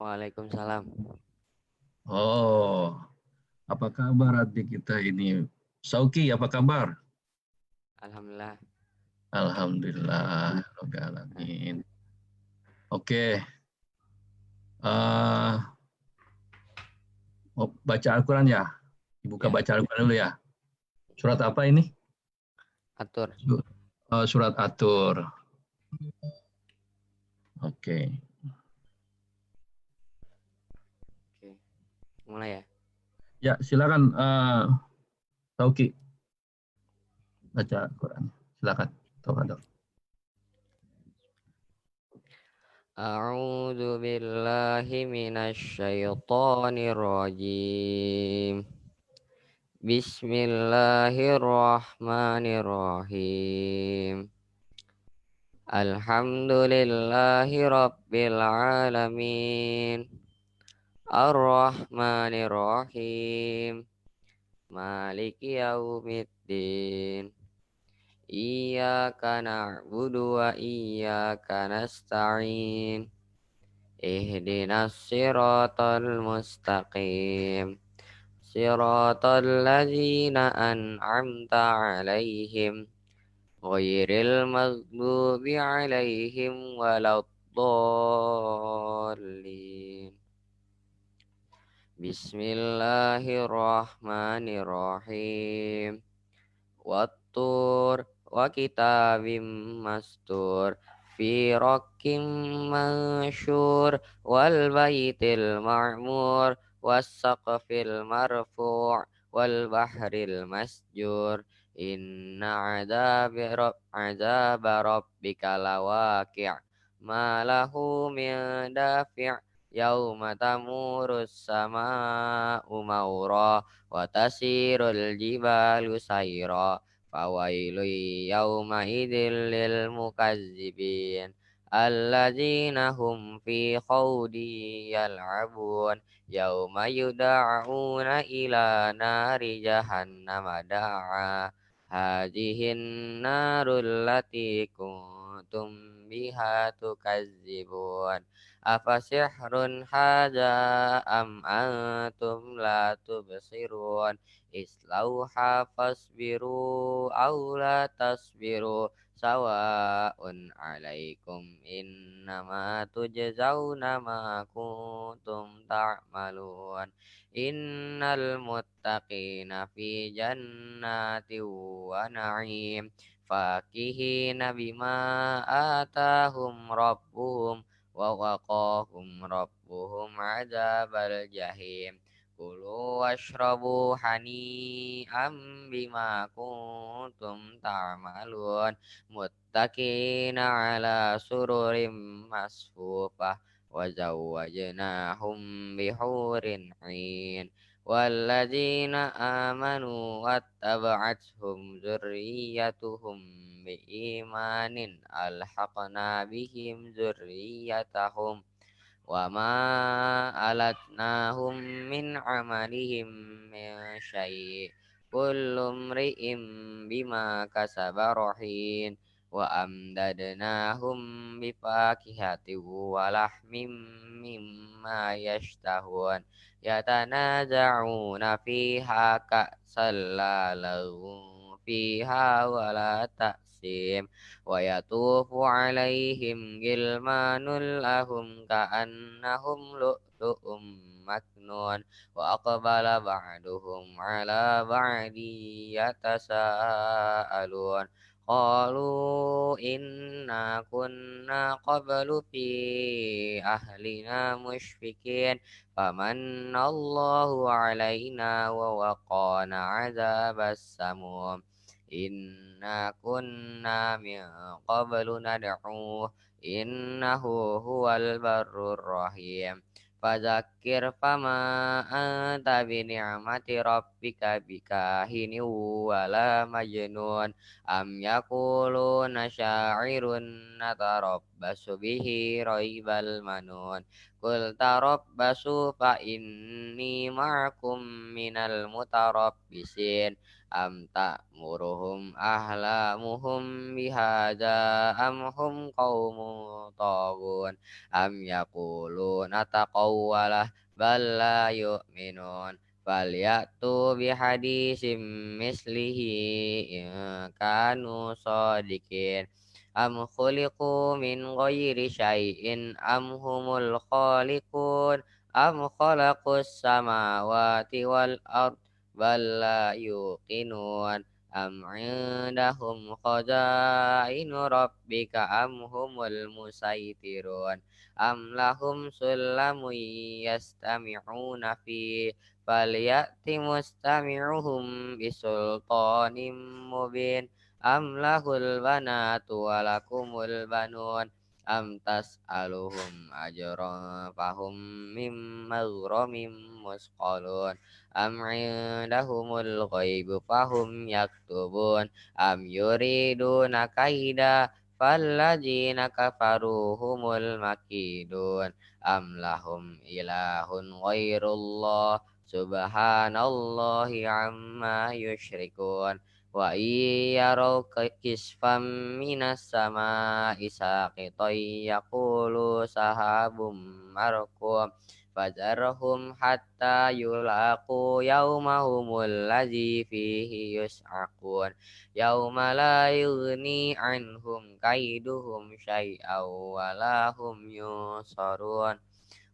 Waalaikumsalam. Oh, apa kabar adik kita ini? Sauki, apa kabar? Alhamdulillah. Alhamdulillah, Rabbil Nah, Alamin. Oke, eh mau baca Al-Quran ya? Dibuka ya, baca Al-Quran dulu ya. Surat apa ini? atur. Surat At-Tur. Oke, Oke, mulai ya. ya silakan Sauki baca Al-Quran. Silakan. Tafadhol. A'udzu billahi minasy syaithanir rajim. Bismillahirrahmanirrahim. Alhamdulillahi rabbil alamin. Ar-Rahmanir-Rahim. Maliki yaumiddin. Iyyaka na'budu wa iyyaka nasta'in. Ihdinas siratal mustaqim. Siratal ladzina an'amta 'alaihim ghairil maghdubi 'alaihim waladdallin. Bismillahirrahmanirrahim. Wattur wa kitabim mastur fi rakim mansyur wal baitil ma'mur was saqfil marfu' wal bahril masjur inna azaba rabbika lawaqi' ma lahu min dafi' yauma tamurus sama'u mawra wa tasirul jibalu sayra fawailu yawma idzil lil mukazzibin alladzina hum fi khawdi yal'abun yauma yuda'una ila nari jahannama da'a hadhihin narul lati kuntum biha tukazzibun afasihrun hadza am antum la tubsirun islauha fasbiru aw la tasbiru sawa'un alaikum innama tujzauna ma kuntum ta'malun innal muttaqina fi jannati wa na'im fakihina bima atahum rabbuhum wa waqahum rabbuhum adzabal jahim kulu washrabu hani'am bima kuntum ta'malun muttaqina ala sururim masfufah wa zawwajnahum bihurin 'ain walladzina amanu wattaba'athum dzurriyyatuhum biimanin alhaqna bihim dzurriyyatahum wa ma alatnahum min amalihim min syai' kullu mri'im bima kasaba rahin wa amdadnahum bifakihati wa lahmim mimma yashtahun yatanaza'una fiha ka'sal la laghun fiha wa la ta'sim wa yatufu alaihim gilmanul lahum ka'annahum lu'lu'um maknun wa aqbala ba'duhum ala ba'di yatasaalun qalu inna kunna qablu fi ahlina musyfikin famanallahu alaina wa waqana azabas samum inna kunna min qablu nad'uh innahu huwal barrur rahim fadzakir fama anta bi ni'mati rabbika bikahini wala majnun am yaquluna sya'irun natarabbasu bihi raibal manun qul tarabbasu fa inni ma'akum minal mutarabbisin am ta'muruhum ahlamuhum bihadza am hum qaumun taghun am yaquluna taqawwalah bal la yu'minun falyatu bihadisim mislihi in kanu shadiqin am khuliqu min ghairi syai'in am humul khaliqun am khalaqus samawati wal ard bal la yuqinun am indahum khazainu rabbika am humul musaitirun am lahum sulamun yastami'una fi falyati mustami'uhum bisultanim mubin am lahul banatu walakumul banun am tas'aluhum ajran fahum mim maghramim musqalun am indahumul ghaibu fahum yaktubun am yuriduna kaida falladzina kafaru humul makidun am lahum ilahun ghairullah subhanallahi amma yusyrikun wa iyaraw kisfam minas sama'i saqitan yaqulu sahabum markum fazarhum hatta yulaqu yaumahumul ladzi fihi yus'aqun yauma la yughni anhum kaiduhum syai'aw wa lahum yusarun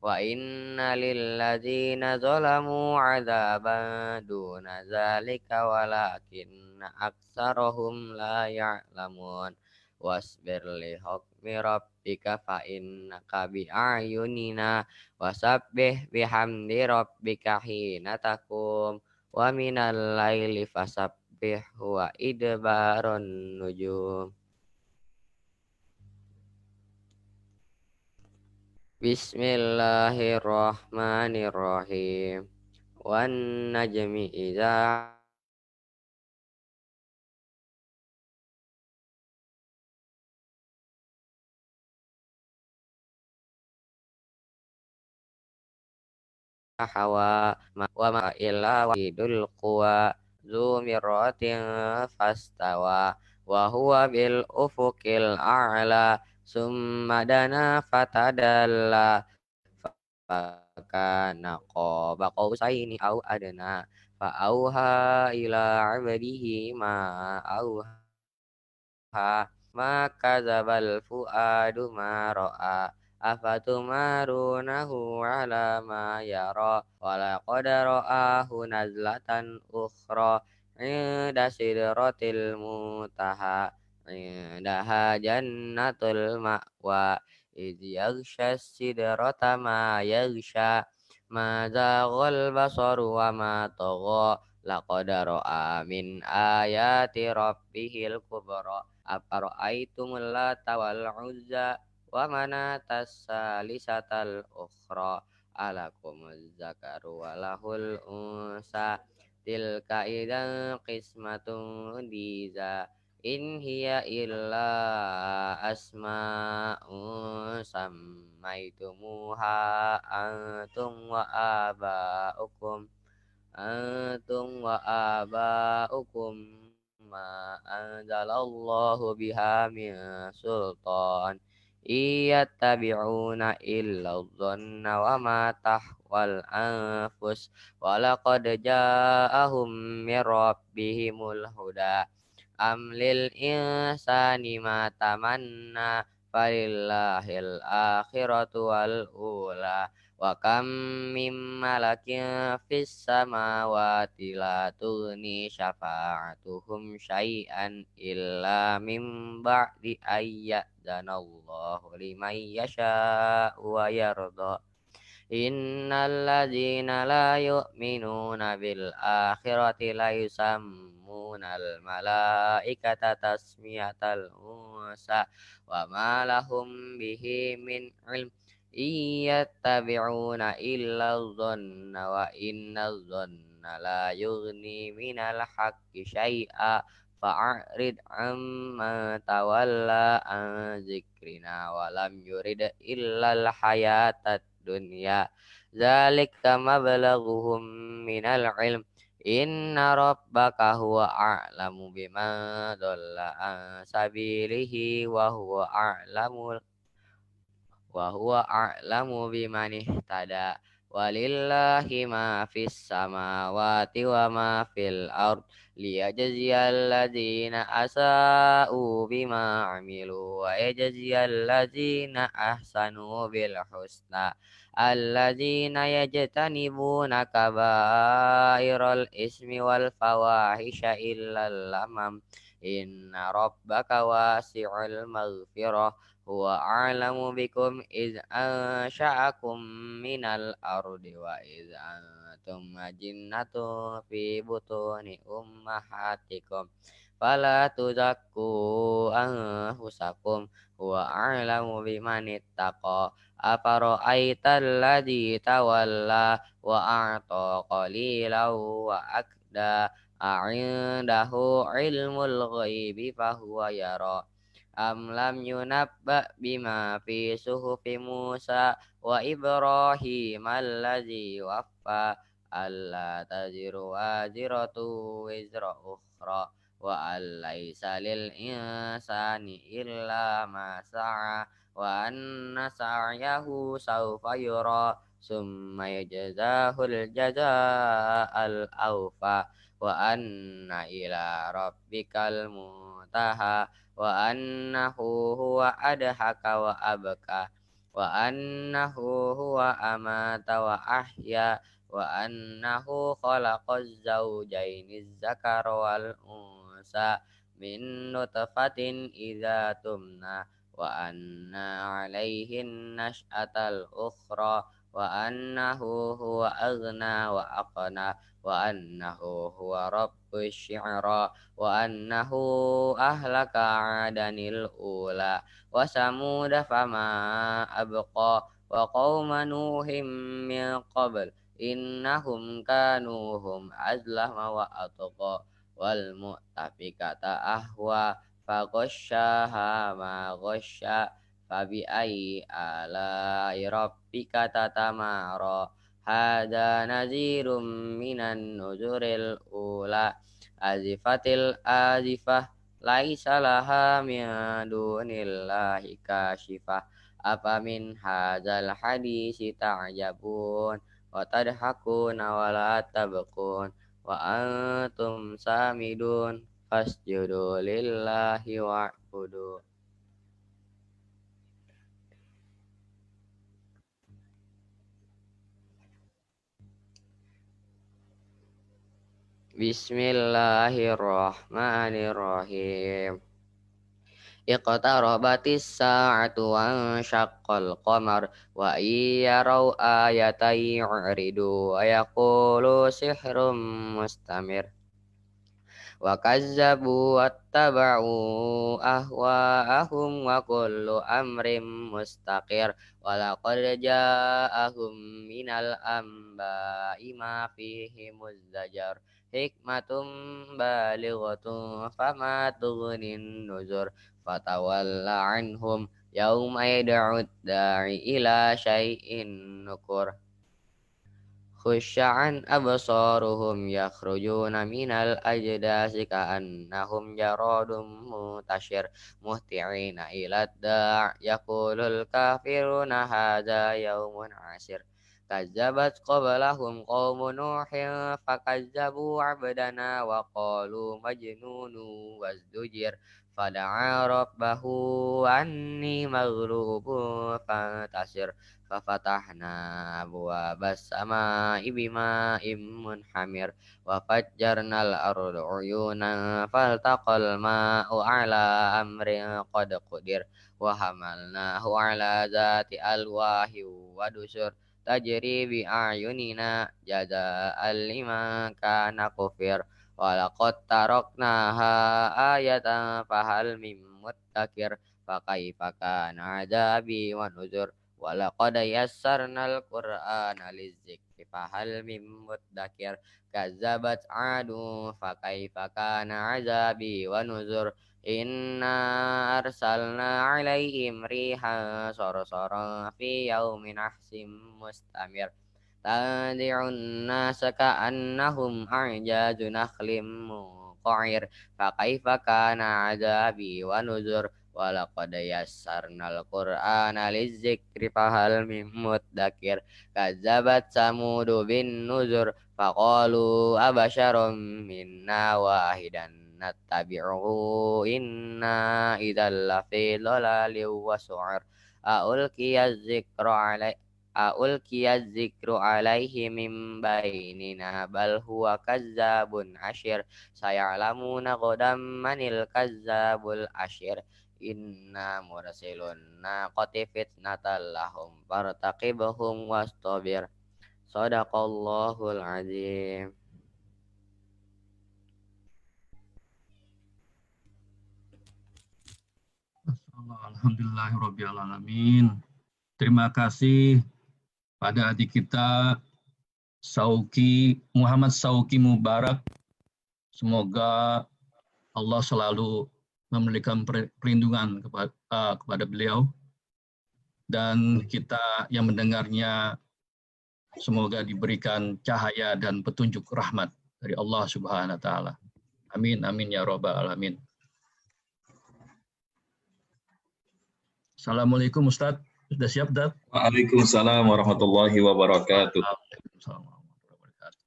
wa inna lilladzina zalamu adzaban duna zalika walakinna aktsarahum la ya'lamun wasbir li hukmi rabbika fa innaka bi a'yunina wasabbih bihamdi rabbika hina takum wa minal laili fasabbih wa idbaron nujum. Bismillahirrahmanirrahim. Wan najmi idza hawa wa ma illa wahidul quwa zu miratin fastawa wa huwa bil ufuqil a'la summa dana fatadalla fakana qaba qausaini au adna fa auha ila 'abdihi ma auha ma kadzabal fuadu ma ra'a afatumarunahu ala ma yara walaqad ra'ahu nazlatan ukhra inda sidratil muntaha indaha jannatul ma'wa idh yaghsha sidrata ma yaghsha ma zaghal basaru wa ma tagha laqad ra'a min ayati rabbihil kubra afara'aitumul lata wal uzza wa manatas salisatal ukhra alakumuz zakaru walahul unsa tilka idzan qismatun diza in hiya illa asma'un sammaitumuha antum wa aba'ukum ma anzalallahu biha min sultan iyattabi'una illa dhanna wa ma tahwal anfus wa laqad ja'ahum min rabbihimul huda am lil insani ma tamanna falillahil akhiratu wal ula wa kam mim malakin fis samawati la tughni syafa'atuhum syai'an illa mim ba'di ayyadzanallahu liman yasha'u wa yarda innal ladzina la yu'minuna bil akhirati la yusammunal malaikata tasmiyatal unsa wa ma lahum bihi min ilm iyattabi'una illa dhanna wa inna dhanna la yughni minal haqqi syai'a fa'rid amma tawalla an zikrina wa lam yurid illal hayatad dunya zalika mablaghuhum minal ilm Inna rabbaka huwa a'lamu bima dhalla an sabilihi wa huwa a'lamu biman ihtada. Walillahi ma fis samawati wa ma fil ard liyajziyal ladzina asa'u bima amilu wa yajziyal ladzina ahsanu bil husna alladzina yajtanibuna kabairal ismi wal fawahisha illal lamam inna rabbaka wasi'ul maghfirah huwa a'lamu bikum iz ansha'akum minal ardi wa iz antum ajinnatu fi butuni ummahatikum fala tuzakku anfusakum huwa a'lamu biman ittaqa afara'aital ladzi tawalla wa a'ta qalilan wa akda a'indahu ilmul ghaibi fahuwa yara am lam yunabba bima fi suhufi Musa wa Ibrahim allazi waffa alla taziru waziratu wizra ukhra wa allaysa lil insani illa ma sa'a wa anna sa'yahu sawfa yura summa yajzahul jazaa'al awfa wa anna ila rabbikal muntaha wa annahu huwa adhaka wa abka wa annahu huwa amata wa ahya wa annahu khalaqaz zawjaini dzakara wal unsa min nutfatin idza tumna wa anna alaihin nash'atal ukhra wa annahu huwa aghna wa aqna wa annahu huwa rabbus syi'ra wa annahu ahlaka adanil ula wa samuda fama abqa wa qauma nuhim min qabl innahum kanu hum azlama wa atqa wal mu'tafikata ahwa faghasyaha ma ghasya fabi ayyi ala rabbika tatamara hada nazirum minan nuzuril ula azifatil azifah laisa laha min dunillahi kashifah apa min hadzal hadisi ta'jabun wa tadhakuna wa la tabqun wa antum samidun fasjudu lillahi wa'budu. Bismillahirrahmanirrahim. Iqtarabatis sa'atu wa syaqqal qamar wa iyaraw ayatan yu'ridu wa yaqulu sihrun mustamir wa kazzabu wattaba'u ahwa'ahum wa kullu amrin mustaqir wa laqad ja'ahum minal anba'i ma fihi muzdajar hikmatum balighatun fama tughnin nuzur fatawalla anhum yauma yad'ud da'i ila syai'in nukur khusya'an absaruhum yakhrujuna minal ajdasi ka'annahum jaradum mutashir muhti'ina ilad da' yaqulul kafiruna hadza yaumun asir kazzabat qablahum qaumun nuhin fakazzabu abdana wa qalu majnunu wazdujir fada'a rabbahu anni maghlubun fantasir fafatahna abwaabas samaa'i bima'in munhamir wa fajjarnal arda uyunan faltaqal ma'u ala amrin qad qadir wa hamalnahu ala zati alwahi wa dusur tajri bi a'yunina jazaa'an liman kana kufir wa laqad taraknaha ayatan fahal mim muddakir fa kaifa kana adabi wa nuzur walaqad yassarnal qur'ana lidzikri fahal mim muddakir kazzabat adu fakaifa kana azabi wa nuzur inna arsalna alaihim rihan sarsaran fi yaumin ahsim mustamir tad'un nasa ka'annahum a'jazu nakhlim munqa'ir fakaifa kana 'adzabi wa nuzur walaqad yassarnal qur'ana lidzikri fahal mim muddakir kazzabat samudu bin nuzur faqalu abasyarum minna wahidan nattabi'uhu inna idzal lafi dhalalin wa su'ur aulqiya dzikru alaihi min bainina bal huwa kazzabun asyir sayalamuna qadam manil kazzabul asyir inna mursilun naqati fitnatal lahum fartaqibhum wastabir sadaqallahul azim. Alhamdulillahirrabbilalamin. Terima kasih pada adik kita Muhammad Sauki Mubarak. Semoga Allah selalu memberikan perlindungan kepada beliau dan kita yang mendengarnya semoga diberikan cahaya dan petunjuk rahmat dari Allah Subhanahu wa taala. Amin amin ya rabbal alamin. Assalamualaikum Ustaz. Sudah siap, Ustaz? Waalaikumsalam warahmatullahi wabarakatuh. Waalaikumsalam warahmatullahi wabarakatuh.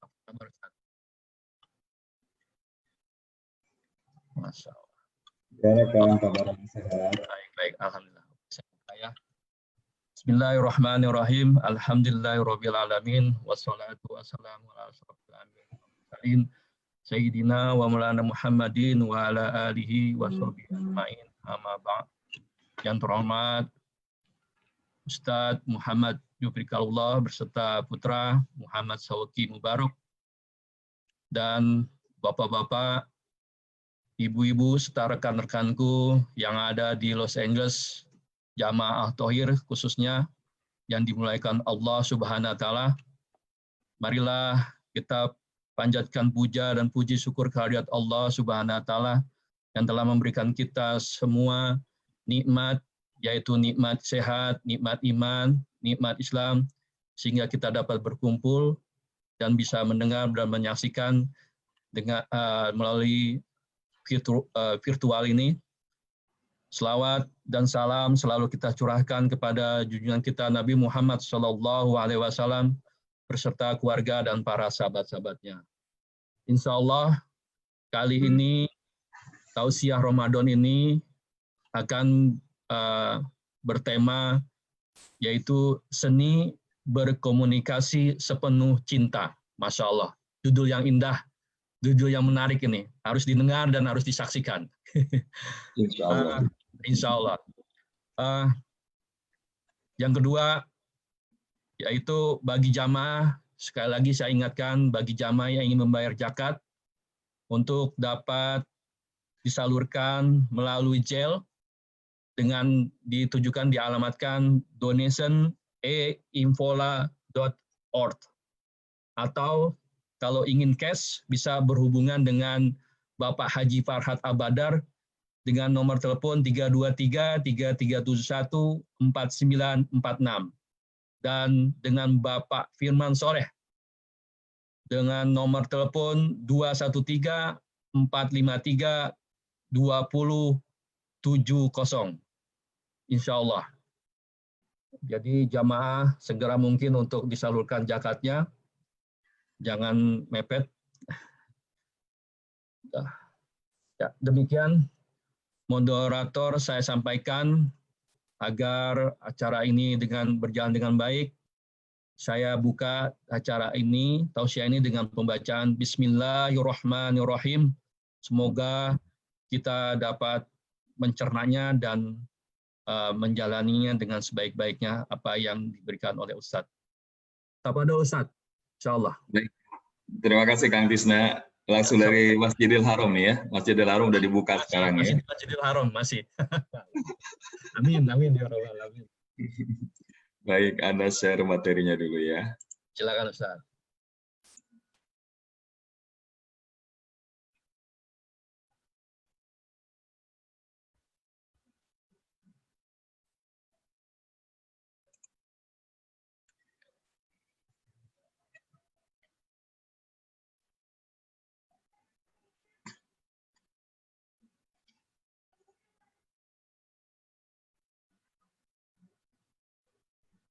Masya Allah. Gimana kawan kabar sehat? Baik, alhamdulillah. Bismillahirrahmanirrahim. Alhamdulillahirabbil alamin wassalatu wassalamu ala asyrofil anbiya'i wal mursalin sayyidina wa maulana Muhammadin wa ala alihi wa sahbihi ajmain. Amma ba'd. Yang terhormat Ustadz Muhammad Yubrikallah berserta putra Muhammad Sauki Mubarak dan bapak-bapak, ibu-ibu serta rekan-rekanku yang ada di Los Angeles, Jamaah Thohir khususnya yang dimulaikan Allah Subhanahu wa taala. Marilah kita panjatkan puja dan puji syukur kehadirat Allah Subhanahu wa taala yang telah memberikan kita semua nikmat, yaitu nikmat sehat, nikmat iman, nikmat Islam, sehingga kita dapat berkumpul dan bisa mendengar dan menyaksikan dengan melalui virtual ini. Selawat dan salam selalu kita curahkan kepada junjungan kita Nabi Muhammad SAW beserta keluarga dan para sahabat-sahabatnya. Insya Allah kali ini tausiah Ramadan ini akan bertema yaitu seni berkomunikasi sepenuh cinta. Masya Allah, judul yang indah, judul yang menarik ini harus didengar dan harus disaksikan. Insya Allah. Insya Allah. Yang kedua yaitu bagi jamaah, sekali lagi saya ingatkan bagi jamaah yang ingin membayar zakat untuk dapat disalurkan melalui JEL dengan ditujukan dialamatkan donation@infola.org atau kalau ingin cash bisa berhubungan dengan Bapak Haji Farhat Abadar dengan nomor telepon 323-3371-4946 dan dengan Bapak Firman Soleh dengan nomor telepon 213-453-2070. Insya Allah. Jadi jamaah segera mungkin untuk disalurkan zakatnya, jangan mepet. Ya, demikian moderator saya sampaikan agar acara ini berjalan dengan baik. Saya buka acara ini, tausiah ini dengan pembacaan Bismillahirrahmanirrahim. Semoga kita dapat mencernanya dan menjalaninya dengan sebaik-baiknya apa yang diberikan oleh Ustadz. Kepada Ustadz, insya Allah. Baik. Terima kasih Kang Tisna. Langsung dari Masjidil Haram nih ya. Masjidil Haram udah dibuka sekarang ya. Masjidil Haram masih. Amin, amin ya rabbal alamin. Baik, Anda share materinya dulu ya. Silakan Ustaz.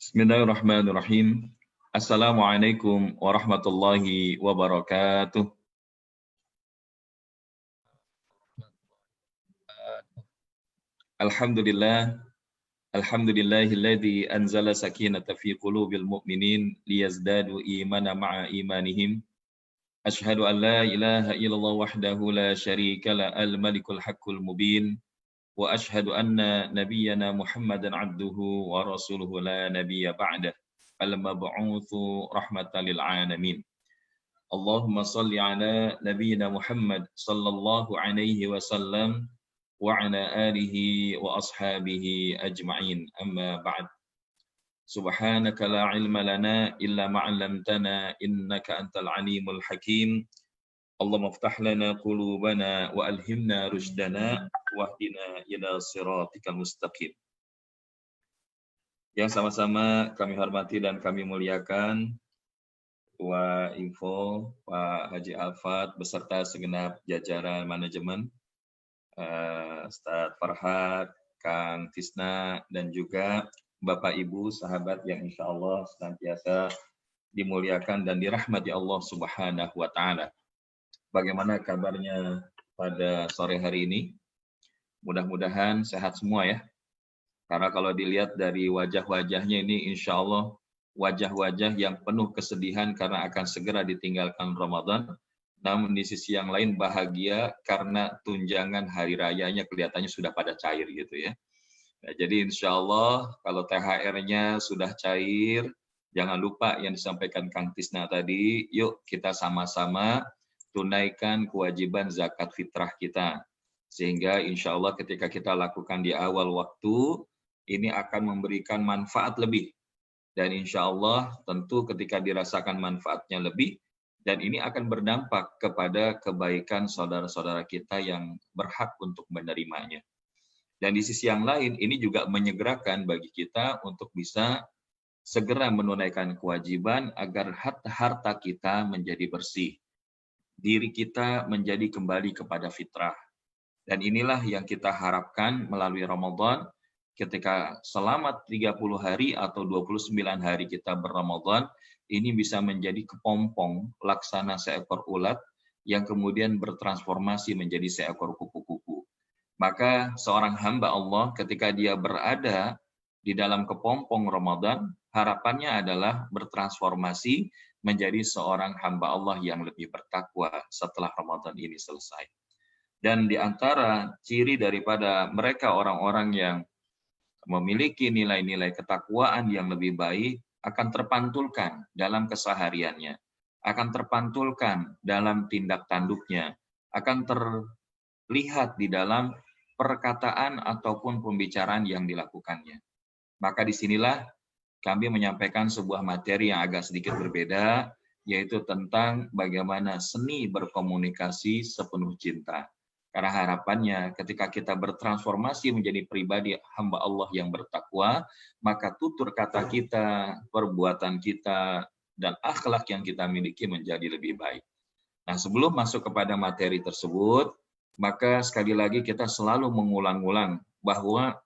Bismillahirrahmanirrahim. Assalamualaikum warahmatullahi wabarakatuh. Alhamdulillah. Alhamdulillahilladzi anzala sakinata fi qulubil mu'minin liyazdadu imana ma'a imanihim. Asyhadu an la ilaha illallah wahdahu la syarika la al-malikul haqqul mubin. Wa asyhadu anna nabiyyana Muhammadan abduhu wa rasuluhu la nabiyya ba'dah. Al-mab'utsu rahmatan lil alamin. Allahumma salli ala nabiyyina Muhammad sallallahu alaihi wasallam wa ala alihi wa ashabihi ajma'in. Amma ba'd. Subhanaka la ilma lana illa ma 'allamtana innaka antal alimul hakim. Allahumma iftah lana qulubana wa alhimna rushdana wahdina ila siratikal mustaqim. Yang sama-sama kami hormati dan kami muliakan Wa Info, Pak Haji Alfat beserta segenap jajaran manajemen, Ustadz Farhad, Kang Tisna, dan juga Bapak Ibu sahabat yang insya Allah senantiasa dimuliakan dan dirahmati Allah Subhanahu wa Ta'ala. Bagaimana kabarnya pada sore hari ini? Mudah-mudahan sehat semua ya. Karena kalau dilihat dari wajah-wajahnya ini insya Allah wajah-wajah yang penuh kesedihan karena akan segera ditinggalkan Ramadan. Namun di sisi yang lain bahagia karena tunjangan hari rayanya kelihatannya sudah pada cair gitu ya. Nah, jadi insya Allah kalau THR-nya sudah cair, jangan lupa yang disampaikan Kang Tisna tadi, yuk kita sama-sama tunaikan kewajiban zakat fitrah kita. Sehingga insya Allah ketika kita lakukan di awal waktu, ini akan memberikan manfaat lebih. Dan insya Allah tentu ketika dirasakan manfaatnya lebih, dan ini akan berdampak kepada kebaikan saudara-saudara kita yang berhak untuk menerimanya. Dan di sisi yang lain, ini juga menyegerakan bagi kita untuk bisa segera menunaikan kewajiban agar harta kita menjadi bersih. Diri kita menjadi kembali kepada fitrah. Dan inilah yang kita harapkan melalui Ramadan, ketika selama 30 hari atau 29 hari kita berRamadan, ini bisa menjadi kepompong laksana seekor ulat yang kemudian bertransformasi menjadi seekor kupu-kupu. Maka seorang hamba Allah ketika dia berada di dalam kepompong Ramadan, harapannya adalah bertransformasi menjadi seorang hamba Allah yang lebih bertakwa setelah Ramadan ini selesai. Dan di antara ciri daripada mereka orang-orang yang memiliki nilai-nilai ketakwaan yang lebih baik akan terpantulkan dalam kesehariannya, akan terpantulkan dalam tindak tanduknya, akan terlihat di dalam perkataan ataupun pembicaraan yang dilakukannya. Maka disinilah kami menyampaikan sebuah materi yang agak sedikit berbeda, yaitu tentang bagaimana seni berkomunikasi sepenuh cinta. Karena harapannya ketika kita bertransformasi menjadi pribadi hamba Allah yang bertakwa, maka tutur kata kita, perbuatan kita, dan akhlak yang kita miliki menjadi lebih baik. Nah, sebelum masuk kepada materi tersebut, maka sekali lagi kita selalu mengulang-ulang bahwa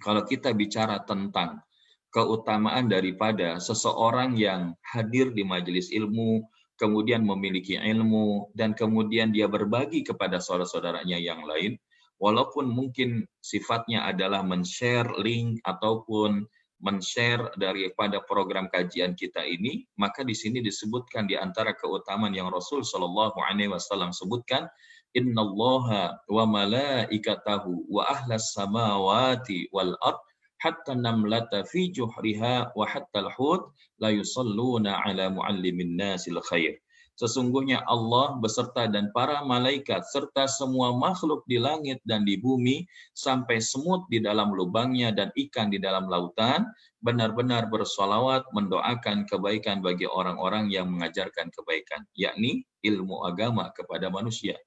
kalau kita bicara tentang keutamaan daripada seseorang yang hadir di majelis ilmu, kemudian memiliki ilmu, dan kemudian dia berbagi kepada saudara-saudaranya yang lain, walaupun mungkin sifatnya adalah men-share link ataupun men-share daripada program kajian kita ini, maka di sini disebutkan di antara keutamaan yang Rasul Shallallahu Alaihi Wasallam sebutkan, Innallaha wa malaikatahu wa ahlas samawati wal ard hatta namlata fi juhriha wa hatta al-hud la yusalluna ala muallimin nasil khair. Sesungguhnya Allah beserta dan para malaikat serta semua makhluk di langit dan di bumi sampai semut di dalam lubangnya dan ikan di dalam lautan benar-benar bersolawat mendoakan kebaikan bagi orang-orang yang mengajarkan kebaikan, yakni ilmu agama kepada manusia.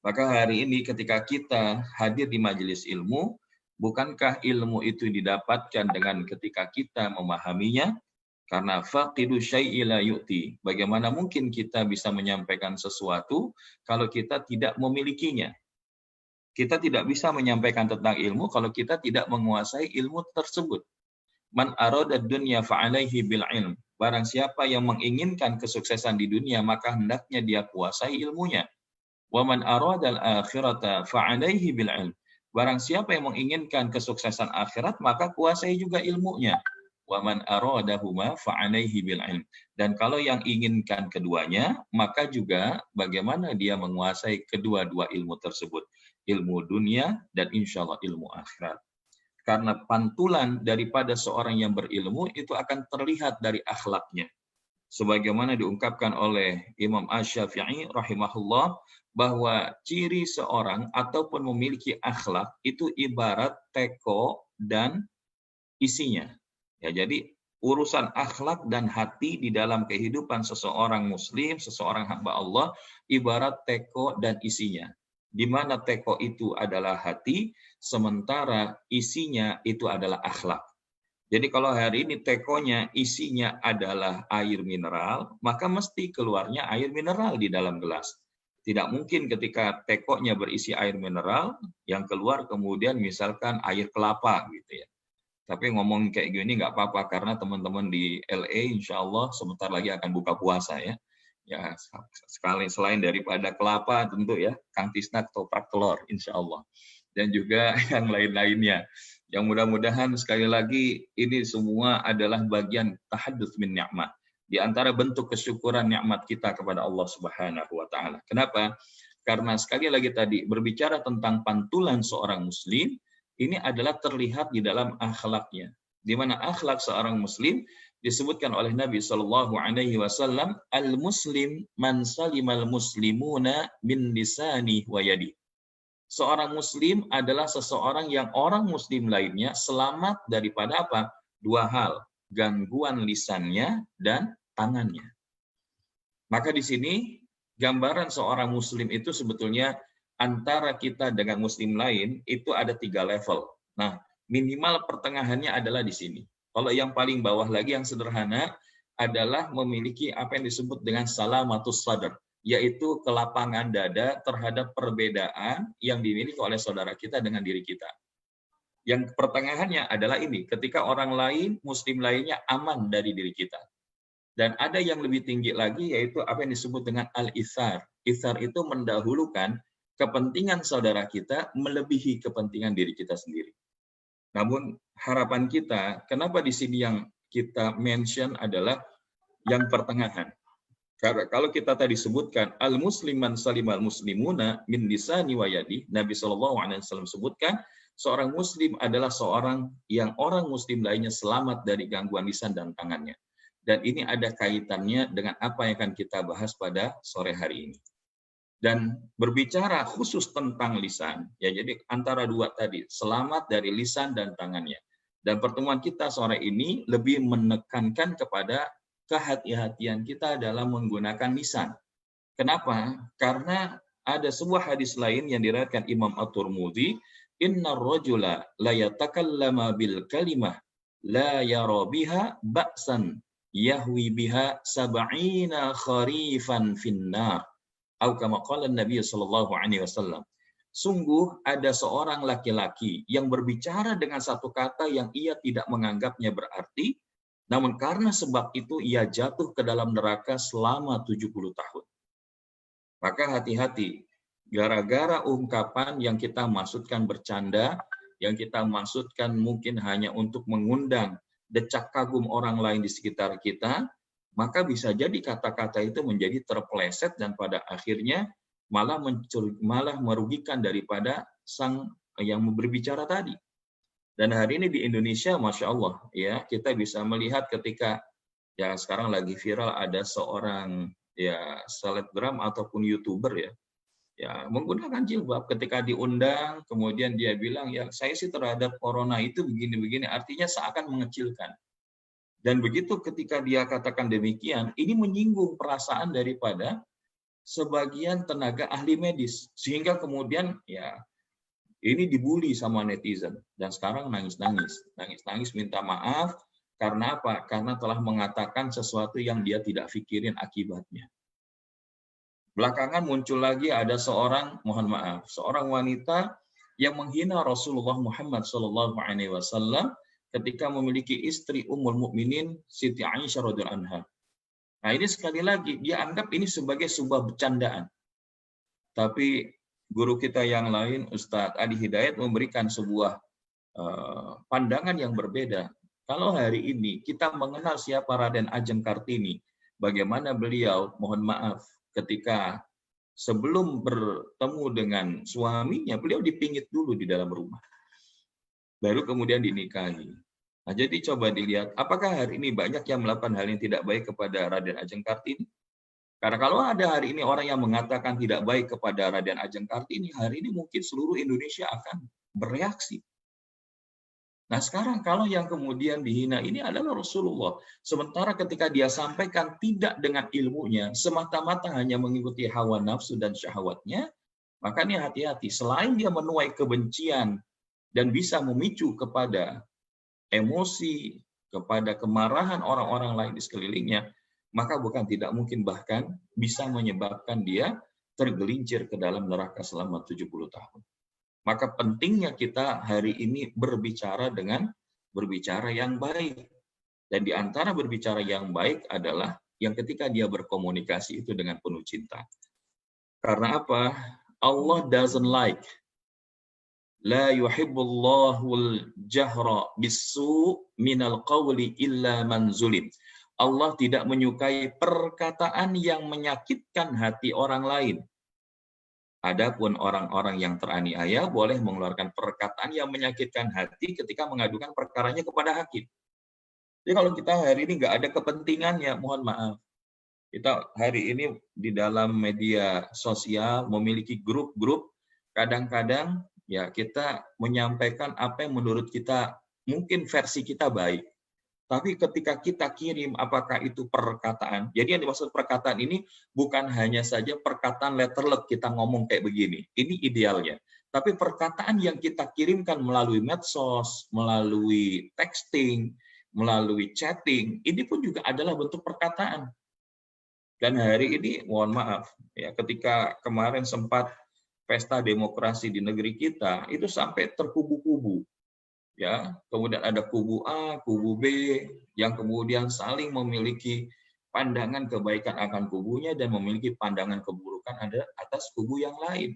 Maka hari ini ketika kita hadir di majelis ilmu, bukankah ilmu itu didapatkan dengan ketika kita memahaminya? Karena faqidu syai'i la yu'ti. Bagaimana mungkin kita bisa menyampaikan sesuatu kalau kita tidak memilikinya? Kita tidak bisa menyampaikan tentang ilmu kalau kita tidak menguasai ilmu tersebut. Man arada dunya fa'alaihi bil ilm. Barang siapa yang menginginkan kesuksesan di dunia, maka hendaknya dia kuasai ilmunya. Wa man arada al-akhirata fa'alaihi bil ilm. Barang siapa yang menginginkan kesuksesan akhirat, maka kuasai juga ilmunya. Wa man aradahuma fa'alaihi bil ilm. Dan kalau yang inginkan keduanya, maka juga bagaimana dia menguasai kedua-dua ilmu tersebut. Ilmu dunia dan insya Allah ilmu akhirat. Karena pantulan daripada seorang yang berilmu itu akan terlihat dari akhlaknya. Sebagaimana diungkapkan oleh Imam Asy-Syafi'i rahimahullah, bahwa ciri seorang ataupun memiliki akhlak itu ibarat teko dan isinya. Ya, jadi urusan akhlak dan hati di dalam kehidupan seseorang muslim, seseorang hamba Allah, ibarat teko dan isinya. Di mana teko itu adalah hati, sementara isinya itu adalah akhlak. Jadi kalau hari ini tekonya isinya adalah air mineral, maka mesti keluarnya air mineral di dalam gelas. Tidak mungkin ketika tekonya berisi air mineral, yang keluar kemudian misalkan air kelapa gitu ya. Tapi ngomong kayak gini nggak apa-apa, karena teman-teman di LA insya Allah sebentar lagi akan buka puasa ya. Ya, sekali selain daripada kelapa tentu ya, Kang Tisna ketoprak telur insya Allah. Dan juga yang lain-lainnya. Yang mudah-mudahan sekali lagi ini semua adalah bagian tahadduts min ni'mah. Di antara bentuk kesyukuran nikmat kita kepada Allah Subhanahu wa taala. Kenapa? Karena sekali lagi tadi berbicara tentang pantulan seorang muslim, ini adalah terlihat di dalam akhlaknya. Di mana akhlak seorang muslim disebutkan oleh Nabi Shallallahu Alaihi Wasallam, al-muslim man salimal muslimuna min lisani wa yadi. Seorang muslim adalah seseorang yang orang muslim lainnya selamat daripada apa? Dua hal, gangguan lisannya dan tangannya. Maka di sini gambaran seorang muslim itu sebetulnya antara kita dengan muslim lain itu ada 3 level. Nah, minimal pertengahannya adalah di sini. Kalau yang paling bawah lagi yang sederhana adalah memiliki apa yang disebut dengan salamatus sadr, yaitu kelapangan dada terhadap perbedaan yang dimiliki oleh saudara kita dengan diri kita. Yang pertengahannya adalah ini, ketika orang lain, muslim lainnya aman dari diri kita. Dan ada yang lebih tinggi lagi, yaitu apa yang disebut dengan al-ithar. Ithar itu mendahulukan kepentingan saudara kita melebihi kepentingan diri kita sendiri. Namun harapan kita, kenapa di sini yang kita mention adalah yang pertengahan. Karena kalau kita tadi sebutkan al-musliman salimal muslimuna min lisani wa yadi, Nabi SAW sebutkan seorang muslim adalah seorang yang orang muslim lainnya selamat dari gangguan lisan dan tangannya. Dan ini ada kaitannya dengan apa yang akan kita bahas pada sore hari ini. Dan berbicara khusus tentang lisan, ya jadi antara dua tadi, selamat dari lisan dan tangannya. Dan pertemuan kita sore ini lebih menekankan kepada kehati-hatian kita dalam menggunakan lisan. Kenapa? Karena ada sebuah hadis lain yang diriwayatkan Imam At-Tirmidzi, innar rajula la yatakallama bil kalimah la yara biha ba'san yahwi biha sab'ina kharifan finnar. Atau kama qala Nabi sallallahu alaihi wasallam. Sungguh ada seorang laki-laki yang berbicara dengan satu kata yang ia tidak menganggapnya berarti, namun karena sebab itu ia jatuh ke dalam neraka selama 70 tahun. Maka hati-hati, gara-gara ungkapan yang kita maksudkan bercanda, yang kita maksudkan mungkin hanya untuk mengundang decak kagum orang lain di sekitar kita, maka bisa jadi kata-kata itu menjadi terpeleset dan pada akhirnya malah merugikan daripada sang yang berbicara tadi. Dan hari ini di Indonesia, Masya Allah, ya kita bisa melihat ketika ya sekarang lagi viral ada seorang ya selebgram ataupun YouTuber ya menggunakan jilbab, ketika diundang kemudian dia bilang ya saya sih terhadap corona itu begini-begini, artinya seakan mengecilkan. Dan begitu ketika dia katakan demikian, ini menyinggung perasaan daripada sebagian tenaga ahli medis. Sehingga kemudian ya ini dibully sama netizen. Dan sekarang nangis-nangis. Nangis-nangis minta maaf. Karena apa? Karena telah mengatakan sesuatu yang dia tidak pikirin akibatnya. Belakangan muncul lagi ada seorang, mohon maaf, seorang wanita yang menghina Rasulullah Muhammad SAW ketika memiliki istri Ummul Mukminin Siti Aisyah radhiyallahu anha. Nah, ini sekali lagi dia anggap ini sebagai sebuah bercandaan. Tapi guru kita yang lain, Ustadz Adi Hidayat, memberikan sebuah pandangan yang berbeda. Kalau hari ini kita mengenal siapa Raden Ajeng Kartini, bagaimana beliau, mohon maaf, ketika sebelum bertemu dengan suaminya, beliau dipingit dulu di dalam rumah. Baru kemudian dinikahi. Nah, jadi coba dilihat, apakah hari ini banyak yang melakukan hal yang tidak baik kepada Raden Ajeng Kartini? Karena kalau ada hari ini orang yang mengatakan tidak baik kepada Raden Ajeng Kartini, hari ini mungkin seluruh Indonesia akan bereaksi. Nah, sekarang kalau yang kemudian dihina ini adalah Rasulullah. Sementara ketika dia sampaikan tidak dengan ilmunya, semata-mata hanya mengikuti hawa nafsu dan syahwatnya, maka ini hati-hati. Selain dia menuai kebencian dan bisa memicu kepada emosi, kepada kemarahan orang-orang lain di sekelilingnya, maka bukan tidak mungkin bahkan bisa menyebabkan dia tergelincir ke dalam neraka selama 70 tahun. Maka pentingnya kita hari ini berbicara yang baik. Dan di antara berbicara yang baik adalah yang ketika dia berkomunikasi itu dengan penuh cinta. Karena apa? Allah doesn't like. La yuhibbullahul jahra bisu minal qawli illa man zulim. Allah tidak menyukai perkataan yang menyakitkan hati orang lain. Adapun orang-orang yang teraniaya boleh mengeluarkan perkataan yang menyakitkan hati ketika mengadukan perkaranya kepada hakim. Jadi kalau kita hari ini nggak ada kepentingannya, mohon maaf. Kita hari ini di dalam media sosial memiliki grup-grup, kadang-kadang ya kita menyampaikan apa yang menurut kita mungkin versi kita baik. Tapi ketika kita kirim, apakah itu perkataan? Jadi yang dimaksud perkataan ini bukan hanya saja perkataan letterlek kita ngomong kayak begini. Ini idealnya. Tapi perkataan yang kita kirimkan melalui medsos, melalui texting, melalui chatting, ini pun juga adalah bentuk perkataan. Dan hari ini, mohon maaf, ya ketika kemarin sempat pesta demokrasi di negeri kita, itu sampai terkubu-kubu. Ya, kemudian ada kubu A, kubu B, yang kemudian saling memiliki pandangan kebaikan akan kubunya dan memiliki pandangan keburukan ada atas kubu yang lain.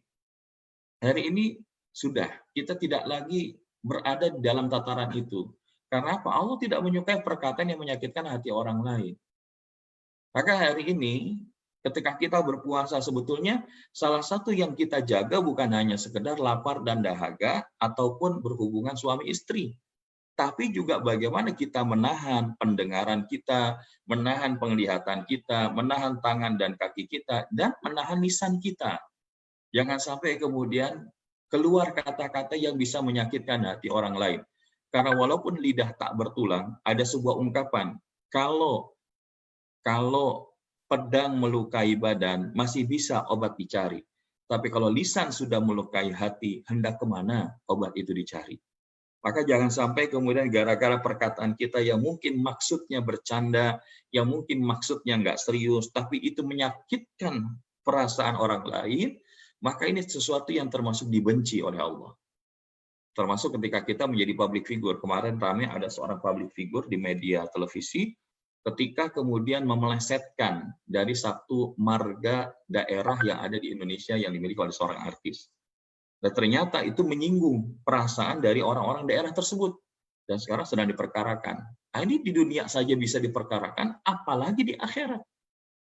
Hari ini sudah, kita tidak lagi berada di dalam tataran itu. Karena apa? Allah tidak menyukai perkataan yang menyakitkan hati orang lain. Maka hari ini, ketika kita berpuasa sebetulnya salah satu yang kita jaga bukan hanya sekedar lapar dan dahaga ataupun berhubungan suami istri. Tapi juga bagaimana kita menahan pendengaran kita, menahan penglihatan kita, menahan tangan dan kaki kita, dan menahan lisan kita. Jangan sampai kemudian keluar kata-kata yang bisa menyakitkan hati orang lain. Karena walaupun lidah tak bertulang, ada sebuah ungkapan, kalau pedang melukai badan, masih bisa obat dicari. Tapi kalau lisan sudah melukai hati, hendak kemana obat itu dicari? Maka jangan sampai kemudian gara-gara perkataan kita yang mungkin maksudnya bercanda, yang mungkin maksudnya nggak serius, tapi itu menyakitkan perasaan orang lain, maka ini sesuatu yang termasuk dibenci oleh Allah. Termasuk ketika kita menjadi public figure. Kemarin ramai ada seorang public figure di media televisi, ketika kemudian memelesetkan dari satu marga daerah yang ada di Indonesia yang dimiliki oleh seorang artis. Dan ternyata itu menyinggung perasaan dari orang-orang daerah tersebut. Dan sekarang sedang diperkarakan. Nah, ini di dunia saja bisa diperkarakan, apalagi di akhirat.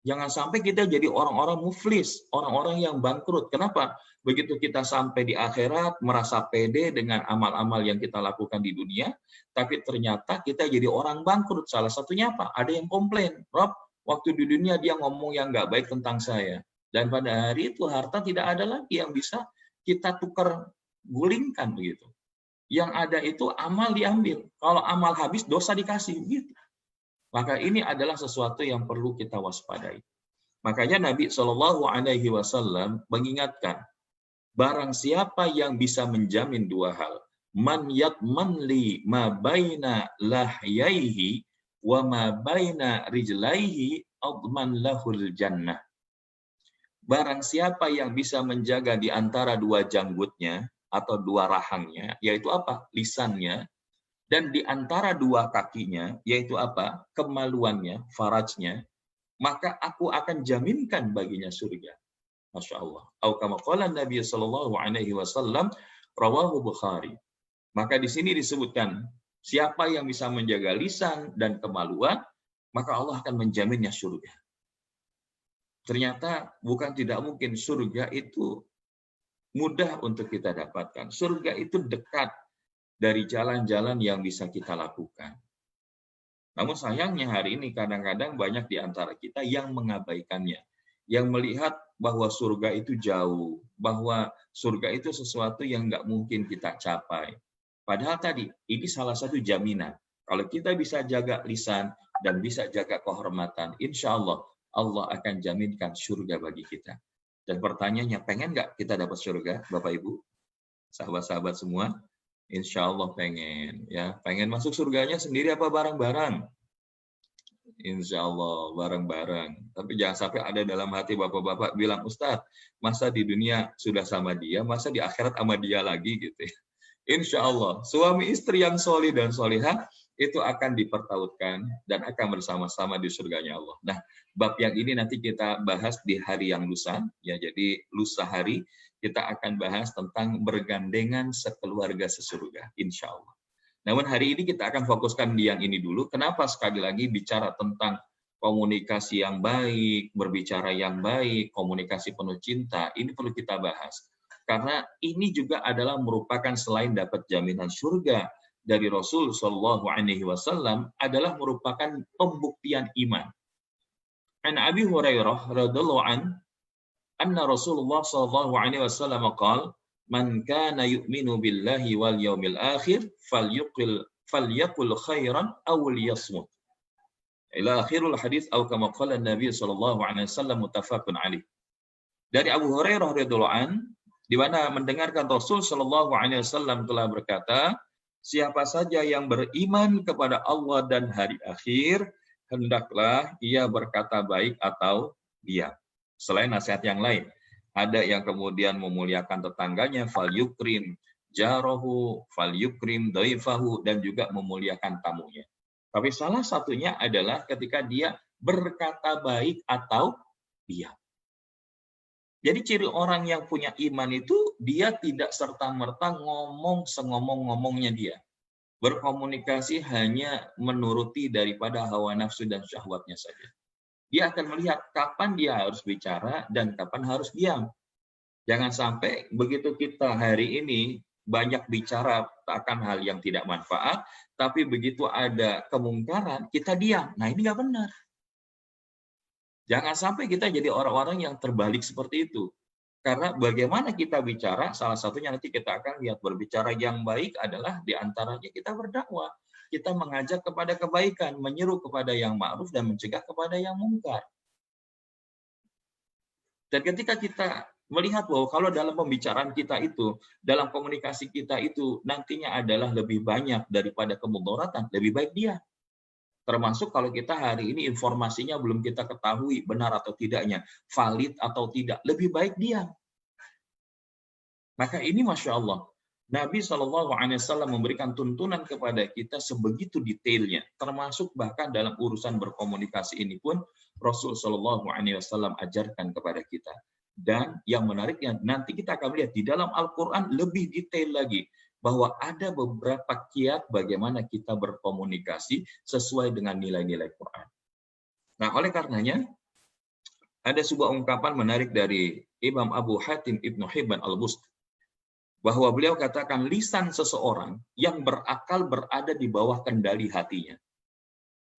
Jangan sampai kita jadi orang-orang muflis, orang-orang yang bangkrut. Kenapa? Begitu kita sampai di akhirat, merasa pede dengan amal-amal yang kita lakukan di dunia, tapi ternyata kita jadi orang bangkrut. Salah satunya apa? Ada yang komplain, Rob, waktu di dunia dia ngomong yang nggak baik tentang saya. Dan pada hari itu harta tidak ada lagi yang bisa kita tukar gulingkan begitu. Yang ada itu amal diambil. Kalau amal habis, dosa dikasih. Gitu. Maka ini adalah sesuatu yang perlu kita waspadai. Makanya Nabi SAW mengingatkan, barang siapa yang bisa menjamin dua hal, man yatman li ma baina lahyaihi wa ma baina rijlaihi adman lahul jannah. Barang siapa yang bisa menjaga di antara dua janggutnya atau dua rahangnya, yaitu apa? Lisannya, Dan di antara dua kakinya, yaitu apa? Kemaluannya, farajnya, maka aku akan jaminkan baginya surga. Masya Allah. Atau kama qala Nabi sallallahu alaihi wasallam, rawahu Bukhari. Maka di sini disebutkan, siapa yang bisa menjaga lisan dan kemaluan, maka Allah akan menjaminnya surga. Ternyata bukan tidak mungkin, surga itu mudah untuk kita dapatkan. Surga itu dekat dari jalan-jalan yang bisa kita lakukan. Namun sayangnya hari ini kadang-kadang banyak di antara kita yang mengabaikannya, yang melihat bahwa surga itu jauh, bahwa surga itu sesuatu yang nggak mungkin kita capai. Padahal tadi, ini salah satu jaminan. Kalau kita bisa jaga lisan dan bisa jaga kehormatan, insya Allah, Allah akan jaminkan surga bagi kita. Dan pertanyaannya, pengen nggak kita dapat surga, Bapak Ibu? Sahabat-sahabat semua? Insya Allah pengen. Ya, pengen masuk surganya sendiri apa bareng-bareng? Insya Allah bareng-bareng. Tapi jangan sampai ada dalam hati bapak-bapak bilang, Ustadz, masa di dunia sudah sama dia, masa di akhirat sama dia lagi gitu. Insya Allah, suami istri yang solih dan solihah itu akan dipertautkan dan akan bersama-sama di surganya Allah. Nah, bab yang ini nanti kita bahas di hari yang lusa, ya. Jadi lusa hari kita akan bahas tentang bergandengan sekeluarga sesurga, insya Allah. Namun hari ini kita akan fokuskan di yang ini dulu. Kenapa sekali lagi bicara tentang komunikasi yang baik, berbicara yang baik, komunikasi penuh cinta, ini perlu kita bahas. Karena ini juga adalah merupakan selain dapat jaminan surga dari Rasul Shallallahu Alaihi Wasallam adalah merupakan pembuktian iman. An Abi Hurairah radhiallahu an, anna Rasulullah Shallallahu Alaihi Wasallam qala, man kana yu'minu billahi wal yaumil akhir falyaqul khairan aw liyasmut. Ila akhirul hadis atau kama qala Nabi sallallahu alaihi wasallam muttafaqun alaih. Dari Abu Hurairah radhiyallahu an, di mana mendengarkan Rasul sallallahu alaihi wasallam telah berkata, siapa saja yang beriman kepada Allah dan hari akhir, hendaklah ia berkata baik atau diam. Selain nasihat yang lain, ada yang kemudian memuliakan tetangganya, fal yukrim jarahu, fal yukrim dhaifahu, dan juga memuliakan tamunya. Tapi salah satunya adalah ketika dia berkata baik atau diam. Jadi ciri orang yang punya iman itu dia tidak serta-merta ngomong sengomong-ngomongnya dia. Berkomunikasi hanya menuruti daripada hawa nafsu dan syahwatnya saja. Dia akan melihat kapan dia harus bicara dan kapan harus diam. Jangan sampai begitu kita hari ini banyak bicara akan hal yang tidak manfaat, tapi begitu ada kemungkaran, kita diam. Nah, ini nggak benar. Jangan sampai kita jadi orang-orang yang terbalik seperti itu. Karena bagaimana kita bicara, salah satunya nanti kita akan lihat berbicara yang baik adalah diantaranya kita berdakwah. Kita mengajak kepada kebaikan, menyeru kepada yang ma'ruf dan mencegah kepada yang mungkar. Dan ketika kita melihat bahwa kalau dalam pembicaraan kita itu, dalam komunikasi kita itu nantinya adalah lebih banyak daripada kemudaratan, lebih baik dia. Termasuk kalau kita hari ini informasinya belum kita ketahui benar atau tidaknya, valid atau tidak, lebih baik dia. Maka ini Masya Allah, Nabi SAW memberikan tuntunan kepada kita sebegitu detailnya, termasuk bahkan dalam urusan berkomunikasi ini pun Rasul SAW ajarkan kepada kita. Dan yang menariknya, nanti kita akan lihat di dalam Al-Quran lebih detail lagi, bahwa ada beberapa kiat bagaimana kita berkomunikasi sesuai dengan nilai-nilai Quran. Nah, oleh karenanya, ada sebuah ungkapan menarik dari Imam Abu Hatim Ibnu Hibban Al-Busti, bahwa beliau katakan lisan seseorang yang berakal berada di bawah kendali hatinya.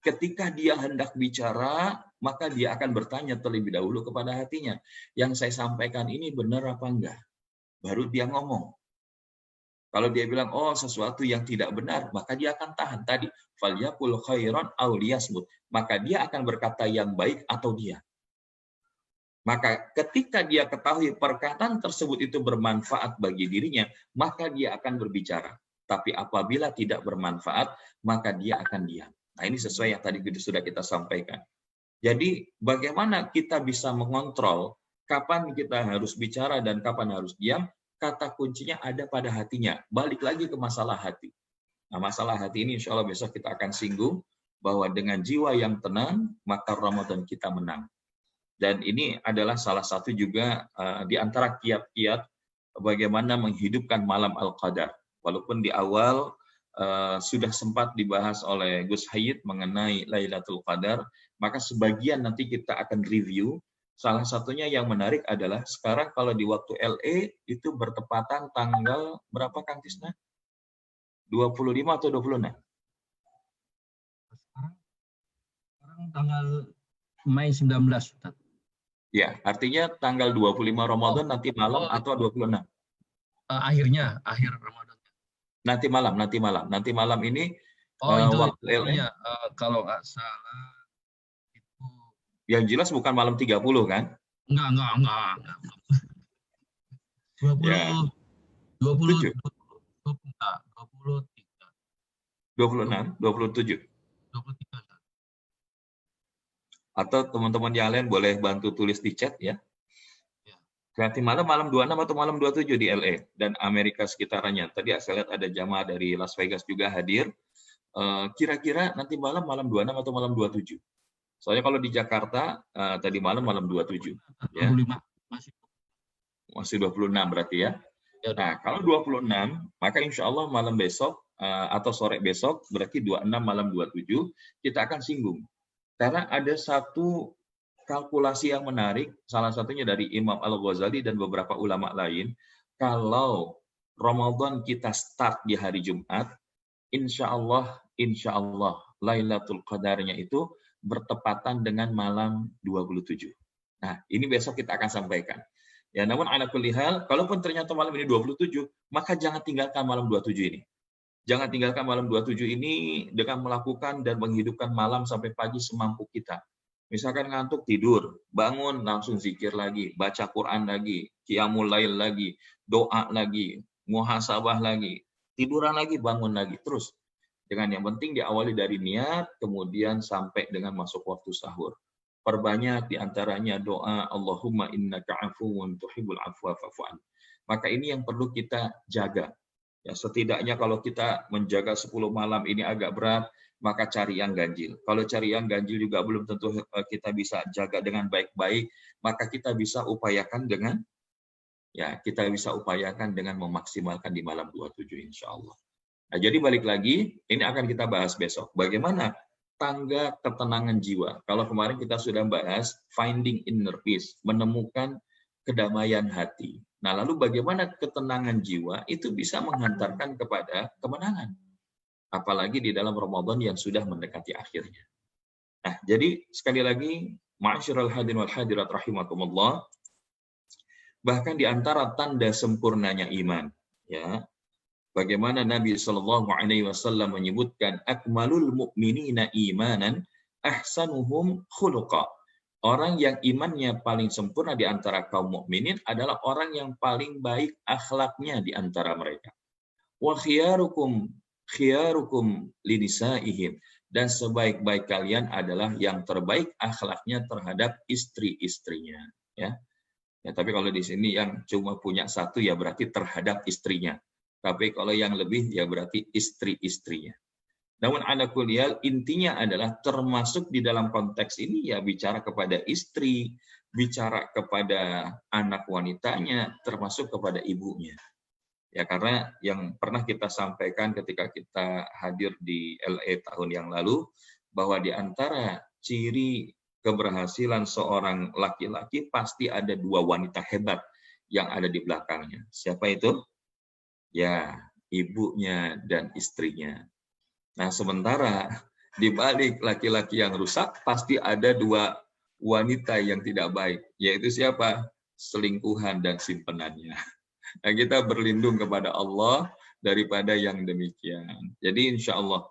Ketika dia hendak bicara, maka dia akan bertanya terlebih dahulu kepada hatinya, yang saya sampaikan ini benar apa enggak? Baru dia ngomong. Kalau dia bilang, oh sesuatu yang tidak benar, maka dia akan tahan tadi. Falyaqul khairan aw liyasmut. Maka dia akan berkata yang baik atau diam. Maka ketika dia ketahui perkataan tersebut itu bermanfaat bagi dirinya, maka dia akan berbicara. Tapi apabila tidak bermanfaat, maka dia akan diam. Nah, ini sesuai yang tadi sudah kita sampaikan. Jadi bagaimana kita bisa mengontrol kapan kita harus bicara dan kapan harus diam? Kata kuncinya ada pada hatinya. Balik lagi ke masalah hati. Nah, masalah hati ini insya Allah besok kita akan singgung bahwa dengan jiwa yang tenang, maka Ramadan kita menang. Dan ini adalah salah satu juga di antara kiat-kiat bagaimana menghidupkan malam Al-Qadar. Walaupun di awal sudah sempat dibahas oleh Gus Hayid mengenai Lailatul Qadar, maka sebagian nanti kita akan review. Salah satunya yang menarik adalah sekarang kalau di waktu LA itu bertepatan tanggal berapa Kang Tisna? 25 atau 26? Sekarang tanggal Mei 19, Ustaz. Ya, artinya tanggal 25 Ramadan nanti malam atau 26? Akhir Ramadan. Nanti malam ini itu waktu LA. Ya, kalau nggak salah itu. Yang jelas bukan malam 30 kan? Enggak. 20, ya. 27. 26, 27. 23. Atau teman-teman yang lain boleh bantu tulis di chat ya. Nanti malam 26 atau malam 27 di LA dan Amerika sekitarnya. Tadi saya lihat ada jamaah dari Las Vegas juga hadir. Kira-kira nanti malam 26 atau malam 27. Soalnya kalau di Jakarta tadi malam 27. Ya. 25. Masih 26 berarti ya. Nah, kalau 26, maka insya Allah malam besok atau sore besok, berarti 26 malam 27, kita akan singgung. Karena ada satu kalkulasi yang menarik, salah satunya dari Imam Al-Ghazali dan beberapa ulama lain, kalau Ramadan kita start di hari Jumat, insya Allah Lailatul Qadarnya itu bertepatan dengan malam 27. Nah, ini besok kita akan sampaikan. Ya, namun ala kulli hal, kalaupun ternyata malam ini 27, maka jangan tinggalkan malam 27 ini. Jangan tinggalkan malam 27 ini dengan melakukan dan menghidupkan malam sampai pagi semampu kita. Misalkan ngantuk tidur, bangun langsung zikir lagi, baca Quran lagi, qiyamul lail lagi, doa lagi, muhasabah lagi, tiduran lagi, bangun lagi, terus. Dengan yang penting diawali dari niat, kemudian sampai dengan masuk waktu sahur. Perbanyak diantaranya doa Allahumma innaka afuwun tuhibbul afwa fa'fu anni. Maka ini yang perlu kita jaga. Ya, setidaknya kalau kita menjaga 10 malam ini agak berat, maka cari yang ganjil. Kalau cari yang ganjil juga belum tentu kita bisa jaga dengan baik-baik, maka kita bisa upayakan dengan memaksimalkan di malam 27 insya Allah. Nah, jadi balik lagi, ini akan kita bahas besok. Bagaimana tangga ketenangan jiwa. Kalau kemarin kita sudah bahas finding inner peace, menemukan kedamaian hati. Nah, lalu bagaimana ketenangan jiwa itu bisa menghantarkan kepada kemenangan. Apalagi di dalam Ramadan yang sudah mendekati akhirnya. Nah, jadi sekali lagi, ma'asyiral hadirin wal hadirat rahimakumullah, bahkan di antara tanda sempurnanya iman, ya, bagaimana Nabi Shallallahu Alaihi Wasallam menyebutkan akmalul mu'minina imanan ahsanuhum khuluqa. Orang yang imannya paling sempurna di antara kaum mukminin adalah orang yang paling baik akhlaknya di antara mereka. Wa khiyarukum linisaihim, dan sebaik-baik kalian adalah yang terbaik akhlaknya terhadap istri-istrinya. Ya, tapi kalau di sini yang cuma punya satu ya berarti terhadap istrinya. Tapi kalau yang lebih ya berarti istri-istrinya. Namun ala kulli hal intinya adalah termasuk di dalam konteks ini ya bicara kepada istri, bicara kepada anak wanitanya, termasuk kepada ibunya. Ya karena yang pernah kita sampaikan ketika kita hadir di LA tahun yang lalu, bahwa di antara ciri keberhasilan seorang laki-laki pasti ada dua wanita hebat yang ada di belakangnya. Siapa itu? Ya, ibunya dan istrinya. Nah, sementara di balik laki-laki yang rusak pasti ada dua wanita yang tidak baik, yaitu siapa? Selingkuhan dan simpenannya. Nah, kita berlindung kepada Allah daripada yang demikian. Jadi insya Allah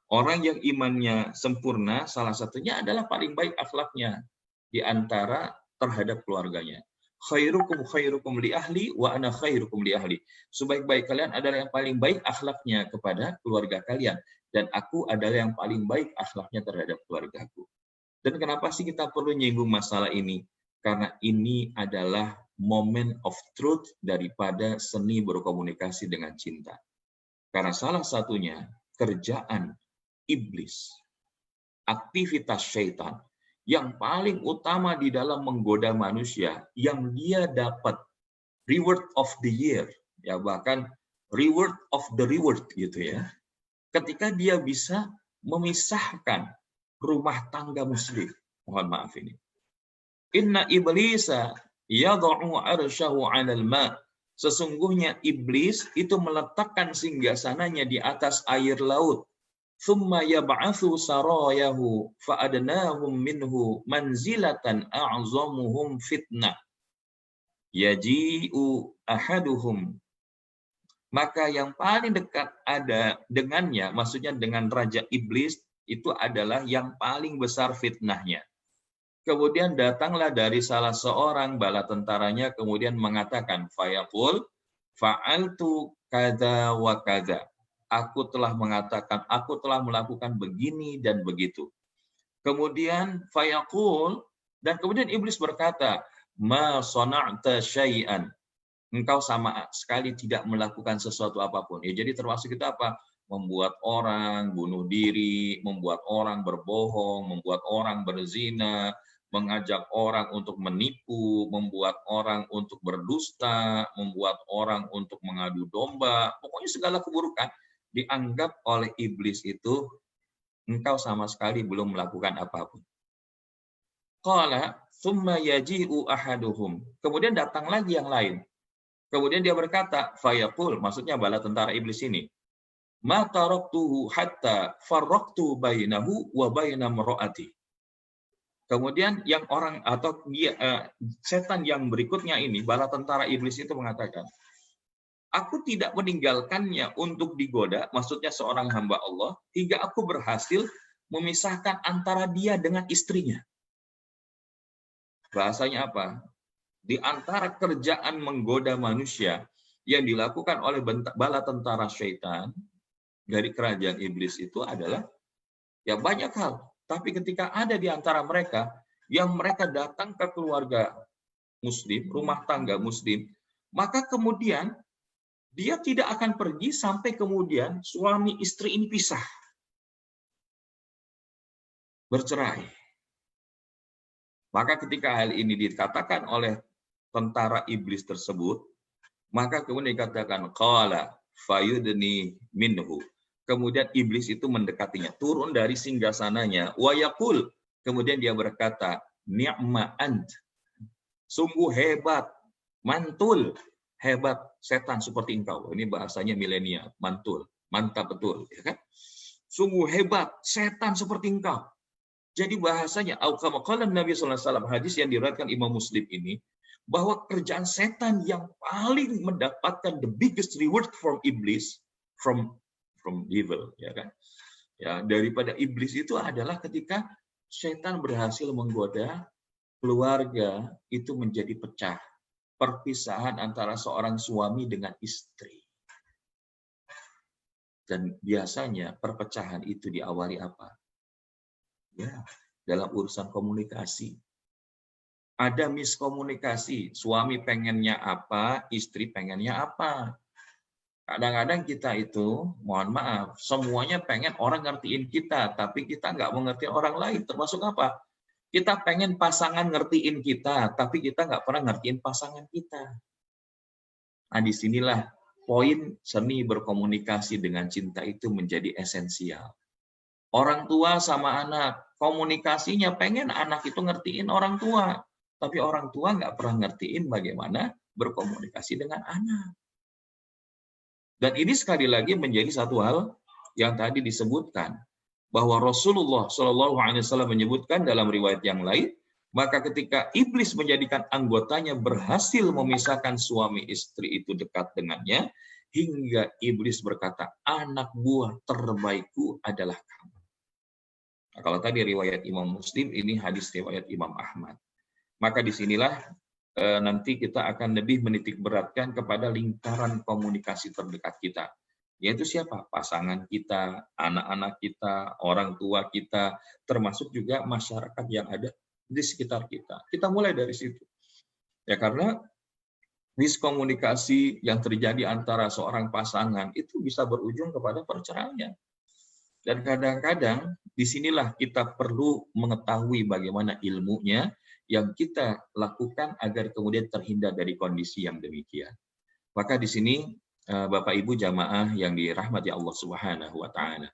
orang yang imannya sempurna salah satunya adalah paling baik akhlaknya di antara terhadap keluarganya. Khairukum li ahli wa ana khairukum li ahli. Sebaik-baik kalian adalah yang paling baik akhlaknya kepada keluarga kalian, dan aku adalah yang paling baik akhlaknya terhadap keluargaku. Dan kenapa sih kita perlu nyinggung masalah ini? Karena ini adalah moment of truth daripada seni berkomunikasi dengan cinta. Karena salah satunya kerjaan iblis, aktivitas syaitan yang paling utama di dalam menggoda manusia, yang dia dapat reward of the year, ya bahkan reward of the reward gitu ya. Ketika dia bisa memisahkan rumah tangga muslim. Mohon maaf ini. Inna iblisa yad'u 'arsyahu 'alal ma'. Sesungguhnya iblis itu meletakkan singgasananya di atas air laut. Thumma yab'atsu sarayahu fa'adnahum minhu manzilatan a'zamuhum fitnah. Yaji'u ahaduhum. Maka yang paling dekat ada dengannya, maksudnya dengan Raja Iblis, itu adalah yang paling besar fitnahnya. Kemudian datanglah dari salah seorang bala tentaranya, kemudian mengatakan, fayaqul fa'altu kadza wa kadza. Aku telah mengatakan, aku telah melakukan begini dan begitu. Kemudian fayaqul, dan kemudian iblis berkata, ma sana'ta syai'an. Engkau sama sekali tidak melakukan sesuatu apapun. Ya, jadi termasuk itu apa? Membuat orang bunuh diri, membuat orang berbohong, membuat orang berzina, mengajak orang untuk menipu, membuat orang untuk berdusta, membuat orang untuk mengadu domba. Pokoknya segala keburukan dianggap oleh iblis itu engkau sama sekali belum melakukan apapun. Qala tsumma yaji'u ahaduhum. Kemudian datang lagi yang lain. Kemudian dia berkata, fayaqul, maksudnya bala tentara iblis ini, ma taraktuhu hatta farraqtu bainahu wa baina mar'ati. Kemudian yang orang atau dia setan yang berikutnya ini, bala tentara iblis itu mengatakan, aku tidak meninggalkannya untuk digoda, maksudnya seorang hamba Allah, hingga aku berhasil memisahkan antara dia dengan istrinya. Bahasanya apa? Di antara kerjaan menggoda manusia yang dilakukan oleh bala tentara syaitan dari kerajaan iblis itu adalah ya banyak hal. Tapi ketika ada di antara mereka yang mereka datang ke keluarga muslim, rumah tangga muslim, maka kemudian dia tidak akan pergi sampai kemudian suami istri ini pisah, bercerai. Maka ketika hal ini dikatakan oleh tentara iblis tersebut, maka kemudian dikatakan qala fayudni minhu. Kemudian iblis itu mendekatinya, turun dari singgasananya, wa yaqul, kemudian dia berkata, ni'ma ant. Sungguh hebat, mantul, hebat setan seperti engkau. Ini bahasanya milenial, mantul, mantap betul, ya kan? Sungguh hebat setan seperti engkau. Jadi bahasanya qala Nabi sallallahu alaihi wasallam, hadis yang diriwayatkan Imam Muslim ini, bahwa kerjaan setan yang paling mendapatkan the biggest reward from iblis, from evil, ya kan? Ya, daripada iblis itu adalah ketika setan berhasil menggoda keluarga itu menjadi pecah, perpisahan antara seorang suami dengan istri. Dan biasanya perpecahan itu diawali apa? Ya, dalam urusan komunikasi. Ada miskomunikasi, suami pengennya apa, istri pengennya apa. Kadang-kadang kita itu, mohon maaf, semuanya pengen orang ngertiin kita, tapi kita nggak mengerti orang lain. Termasuk apa? Kita pengen pasangan ngertiin kita, tapi kita nggak pernah ngertiin pasangan kita. Nah, disinilah poin seni berkomunikasi dengan cinta itu menjadi esensial. Orang tua sama anak, komunikasinya pengen anak itu ngertiin orang tua. Tapi orang tua nggak pernah ngertiin bagaimana berkomunikasi dengan anak. Dan ini sekali lagi menjadi satu hal yang tadi disebutkan, bahwa Rasulullah SAW menyebutkan dalam riwayat yang lain, maka ketika iblis menjadikan anggotanya berhasil memisahkan suami istri itu dekat dengannya, hingga iblis berkata, anak buah terbaikku adalah kamu. Nah, kalau tadi riwayat Imam Muslim, ini hadis riwayat Imam Ahmad. Maka disinilah nanti kita akan lebih menitik beratkan kepada lingkaran komunikasi terdekat kita. Yaitu siapa? Pasangan kita, anak-anak kita, orang tua kita, termasuk juga masyarakat yang ada di sekitar kita. Kita mulai dari situ. Ya, karena miskomunikasi yang terjadi antara seorang pasangan itu bisa berujung kepada perceraian. Dan kadang-kadang disinilah kita perlu mengetahui bagaimana ilmunya yang kita lakukan agar kemudian terhindar dari kondisi yang demikian. Maka di sini Bapak Ibu jamaah yang dirahmati Allah Subhanahu wa taala.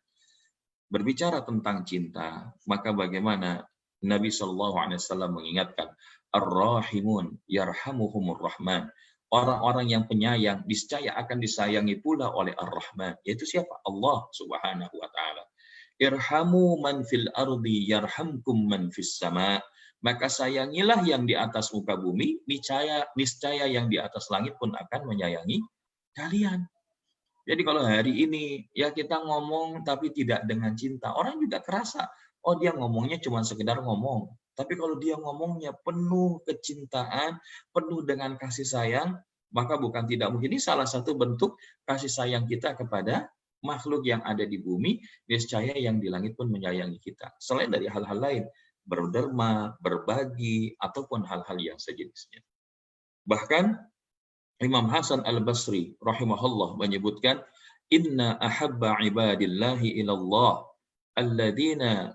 Berbicara tentang cinta, maka bagaimana Nabi Shallallahu alaihi wasallam mengingatkan, Ar-Rahimun yarhamuhumur Rahman. Orang-orang yang penyayang niscaya akan disayangi pula oleh Ar-Rahman. Yaitu siapa? Allah Subhanahu wa taala. Irhamu man fil ardi yarhamkum man fis sama. Maka sayangilah yang di atas muka bumi, niscaya yang di atas langit pun akan menyayangi kalian. Jadi kalau hari ini ya kita ngomong tapi tidak dengan cinta, orang juga kerasa, oh dia ngomongnya cuma sekedar ngomong. Tapi kalau dia ngomongnya penuh kecintaan, penuh dengan kasih sayang, maka bukan tidak mungkin ini salah satu bentuk kasih sayang kita kepada makhluk yang ada di bumi, niscaya yang di langit pun menyayangi kita. Selain dari hal-hal lain, berderma, berbagi, ataupun hal-hal yang sejenisnya. Bahkan Imam Hasan Al-Basri rahimahullah menyebutkan, Inna ahabba ibadillahi ilallah alladhina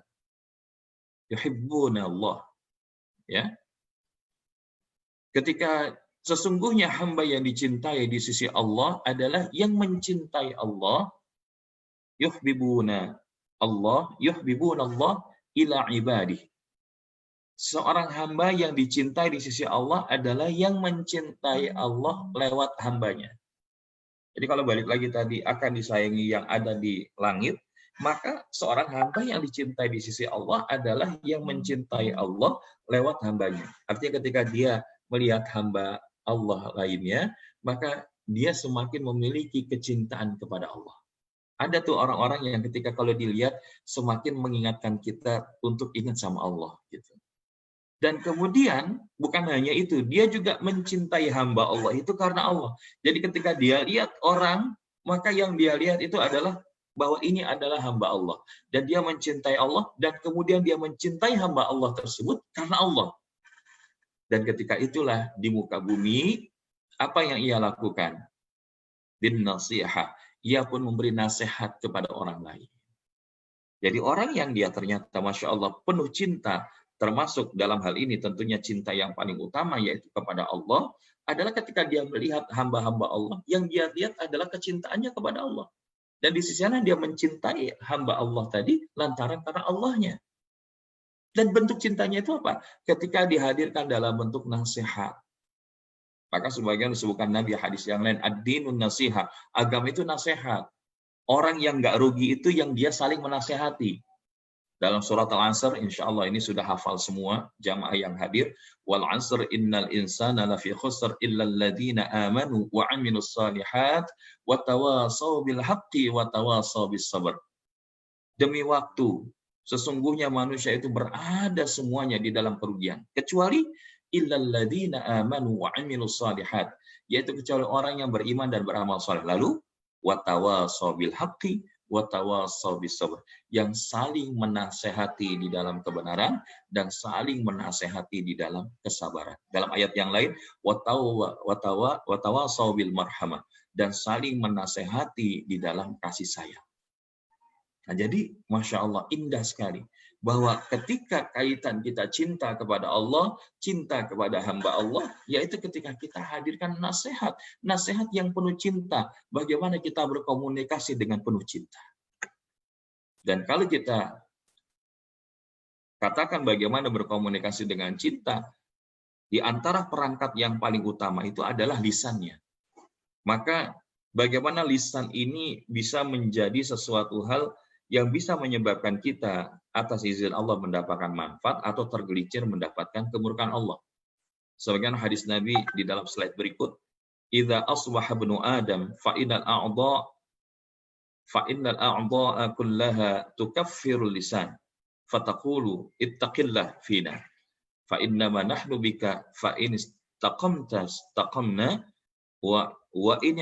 yuhibbuna Allah. Ya. Ketika sesungguhnya hamba yang dicintai di sisi Allah adalah yang mencintai Allah, yuhibbuna Allah ila ibadih. Seorang hamba yang dicintai di sisi Allah adalah yang mencintai Allah lewat hambanya. Jadi kalau balik lagi tadi akan disayangi yang ada di langit, maka seorang hamba yang dicintai di sisi Allah adalah yang mencintai Allah lewat hambanya. Artinya ketika dia melihat hamba Allah lainnya, maka dia semakin memiliki kecintaan kepada Allah. Ada tuh orang-orang yang ketika kalau dilihat semakin mengingatkan kita untuk ingat sama Allah gitu. Dan kemudian bukan hanya itu, dia juga mencintai hamba Allah itu karena Allah. Jadi ketika dia lihat orang, maka yang dia lihat itu adalah bahwa ini adalah hamba Allah. Dan dia mencintai Allah, dan kemudian dia mencintai hamba Allah tersebut karena Allah. Dan ketika itulah di muka bumi, apa yang ia lakukan? Bin nasihah. Ia pun memberi nasihat kepada orang lain. Jadi orang yang dia ternyata Masya Allah penuh cinta, termasuk dalam hal ini tentunya cinta yang paling utama yaitu kepada Allah, adalah ketika dia melihat hamba-hamba Allah, yang dia lihat adalah kecintaannya kepada Allah. Dan di sisi sana dia mencintai hamba Allah tadi lantaran karena Allahnya. Dan bentuk cintanya itu apa? Ketika dihadirkan dalam bentuk nasihat. Maka sebagian disebutkan Nabi hadis yang lain, ad-dinun nasihat. Agama itu nasihat. Orang yang nggak rugi itu yang dia saling menasehati. Dalam surat Al-Asr, insya Allah ini sudah hafal semua jamaah yang hadir. Wal 'asr innal insana lafi khusr illa alladziina amanu wa 'amilus shalihat wa tawasaw bil haqqi wa tawasaw bis sabr. Demi waktu, sesungguhnya manusia itu berada semuanya di dalam kerugian, kecuali illa alladziina amanu wa 'amilus shalihat, yaitu kecuali orang yang beriman dan beramal saleh. Lalu wa tawasaw bil haqqi watawasaw bisabr, yang saling menasehati di dalam kebenaran dan saling menasehati di dalam kesabaran. Dalam ayat yang lain, watawasaw bil marhamah, dan saling menasehati di dalam kasih sayang. Nah, jadi Masya Allah indah sekali bahwa ketika kaitan kita cinta kepada Allah, cinta kepada hamba Allah, yaitu ketika kita hadirkan nasihat, nasihat yang penuh cinta, bagaimana kita berkomunikasi dengan penuh cinta. Dan kalau kita katakan bagaimana berkomunikasi dengan cinta, di antara perangkat yang paling utama itu adalah lisannya. Maka bagaimana lisan ini bisa menjadi sesuatu hal yang bisa menyebabkan kita atas izin Allah mendapatkan manfaat atau tergelincir mendapatkan kemurkaan Allah. Sebagian hadis Nabi di dalam slide berikut, "Idza asbaha ibnu Adam fa innal a'dha'a kullaha tukaffiru lisan fataqulu ittaqillah fina fa innama nahnu bika fa in istaqamta istaqamna wa in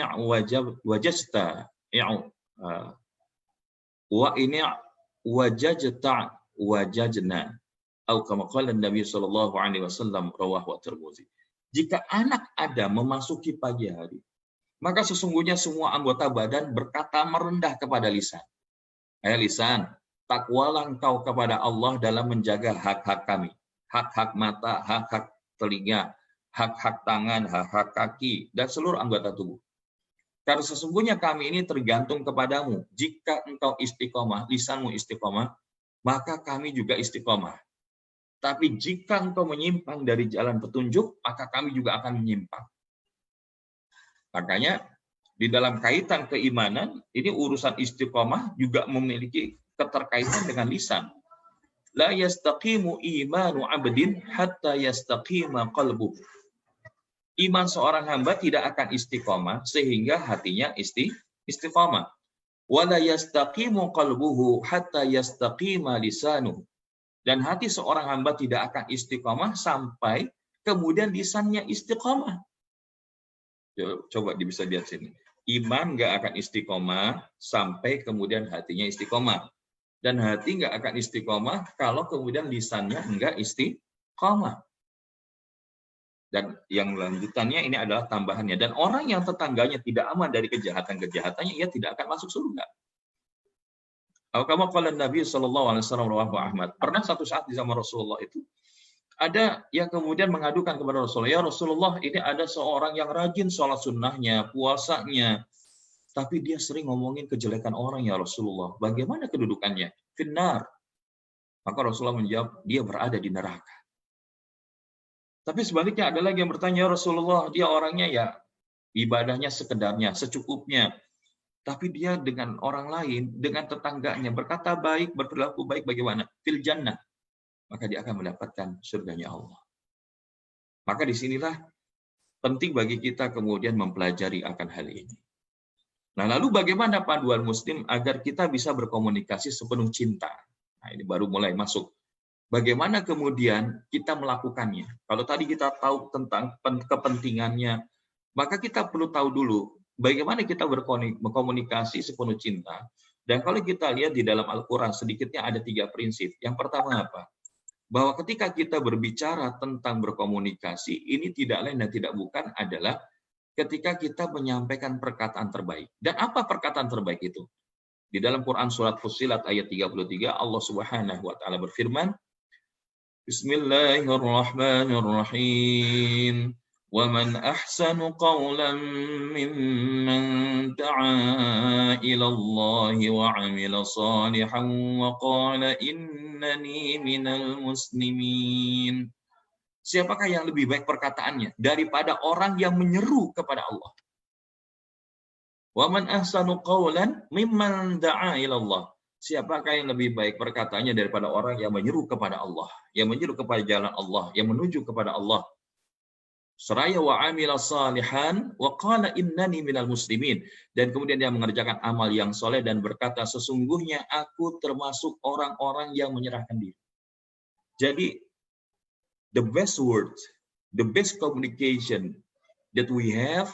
wajajta wa ini wajajta wajajna atau kama qala Nabi sallallahu alaihi wasallam rawahu at-Tirmidzi. Jika anak Adam memasuki pagi hari, maka sesungguhnya semua anggota badan berkata merendah kepada lisan. Hai lisan, takwalah engkau kepada Allah dalam menjaga hak-hak kami. Hak-hak mata, hak-hak telinga, hak-hak tangan, hak-hak kaki, dan seluruh anggota tubuh. Karena sesungguhnya kami ini tergantung kepadamu. Jika engkau istiqomah, lisanmu istiqomah, maka kami juga istiqomah. Tapi jika engkau menyimpang dari jalan petunjuk, maka kami juga akan menyimpang. Makanya di dalam kaitan keimanan, ini urusan istiqomah juga memiliki keterkaitan dengan lisan. La yastaqimu imanu abdin hatta yastaqima qalbuh. Iman seorang hamba tidak akan istiqomah sehingga hatinya istiqomah. Wala yastaqimu qalbuhu hatta yastaqima lisanuh. Dan hati seorang hamba tidak akan istiqomah sampai kemudian lisannya istiqomah. Coba bisa lihat sini. Iman nggak akan istiqomah sampai kemudian hatinya istiqomah. Dan hati nggak akan istiqomah kalau kemudian lisannya nggak istiqomah. Dan yang lanjutannya ini adalah tambahannya. Dan orang yang tetangganya tidak aman dari kejahatan-kejahatannya, ia tidak akan masuk surga. Kama qala Nabi sallallahu alaihi wasallam rawahu Ahmad. Pernah satu saat di zaman Rasulullah itu ada yang kemudian mengadukan kepada Rasulullah, ya Rasulullah, ini ada seorang yang rajin sholat sunnahnya, puasanya, tapi dia sering ngomongin kejelekan orang ya Rasulullah. Bagaimana kedudukannya? Finnar. Maka Rasulullah menjawab, dia berada di neraka. Tapi sebaliknya ada lagi yang bertanya, ya Rasulullah, dia orangnya ya ibadahnya sekedarnya, secukupnya. Tapi dia dengan orang lain, dengan tetangganya, berkata baik, berperilaku baik, bagaimana? Fil jannah. Maka dia akan mendapatkan surganya Allah. Maka disinilah penting bagi kita kemudian mempelajari akan hal ini. Nah, lalu bagaimana panduan Muslim agar kita bisa berkomunikasi sepenuh cinta? Nah, ini baru mulai masuk. Bagaimana kemudian kita melakukannya? Kalau tadi kita tahu tentang kepentingannya, maka kita perlu tahu dulu bagaimana kita berkomunikasi sepenuh cinta. Dan kalau kita lihat di dalam Al-Quran, sedikitnya ada 3 prinsip. Yang pertama apa? Bahwa ketika kita berbicara tentang berkomunikasi, ini tidak lain dan tidak bukan adalah ketika kita menyampaikan perkataan terbaik. Dan apa perkataan terbaik itu? Di dalam Quran surat Fussilat ayat 33, Allah Subhanahu wa taala berfirman, Bismillahirrahmanirrahim. Wa man ahsanu qawlan mimman da'a ila Allah wa 'amila salihan wa qala innani minal muslimin. Siapakah yang lebih baik perkataannya daripada orang yang menyeru kepada Allah? Wa man ahsanu qawlan mimman da'a ila Allah. Siapakah yang lebih baik perkataannya daripada orang yang menyeru kepada Allah, yang menyeru kepada jalan Allah, yang menuju kepada Allah. Seraya wa amila salihan wa qala innani minal muslimin. Dan kemudian dia mengerjakan amal yang soleh dan berkata, sesungguhnya aku termasuk orang-orang yang menyerahkan diri. Jadi, the best words, the best communication that we have